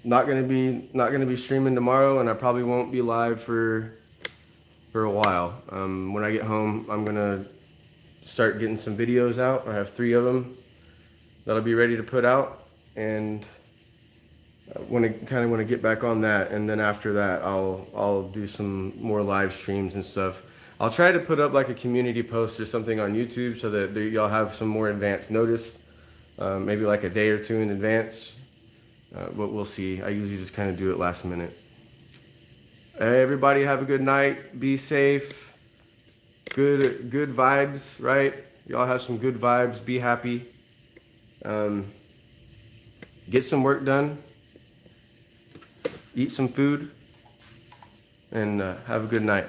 Not gonna be streaming tomorrow, and I probably won't be live for a while. When I get home, I'm gonna start getting some videos out. I have 3 of them that'll be ready to put out, and I want to get back on that. And then after that, I'll do some more live streams and stuff. I'll try to put up like a community post or something on YouTube so that y'all have some more advance notice, maybe like a day or 2 in advance. But we'll see. I usually just kind of do it last minute. Hey, everybody, have a good night. Be safe. Good vibes, right? Y'all have some good vibes. Be happy. Get some work done. Eat some food. And have a good night.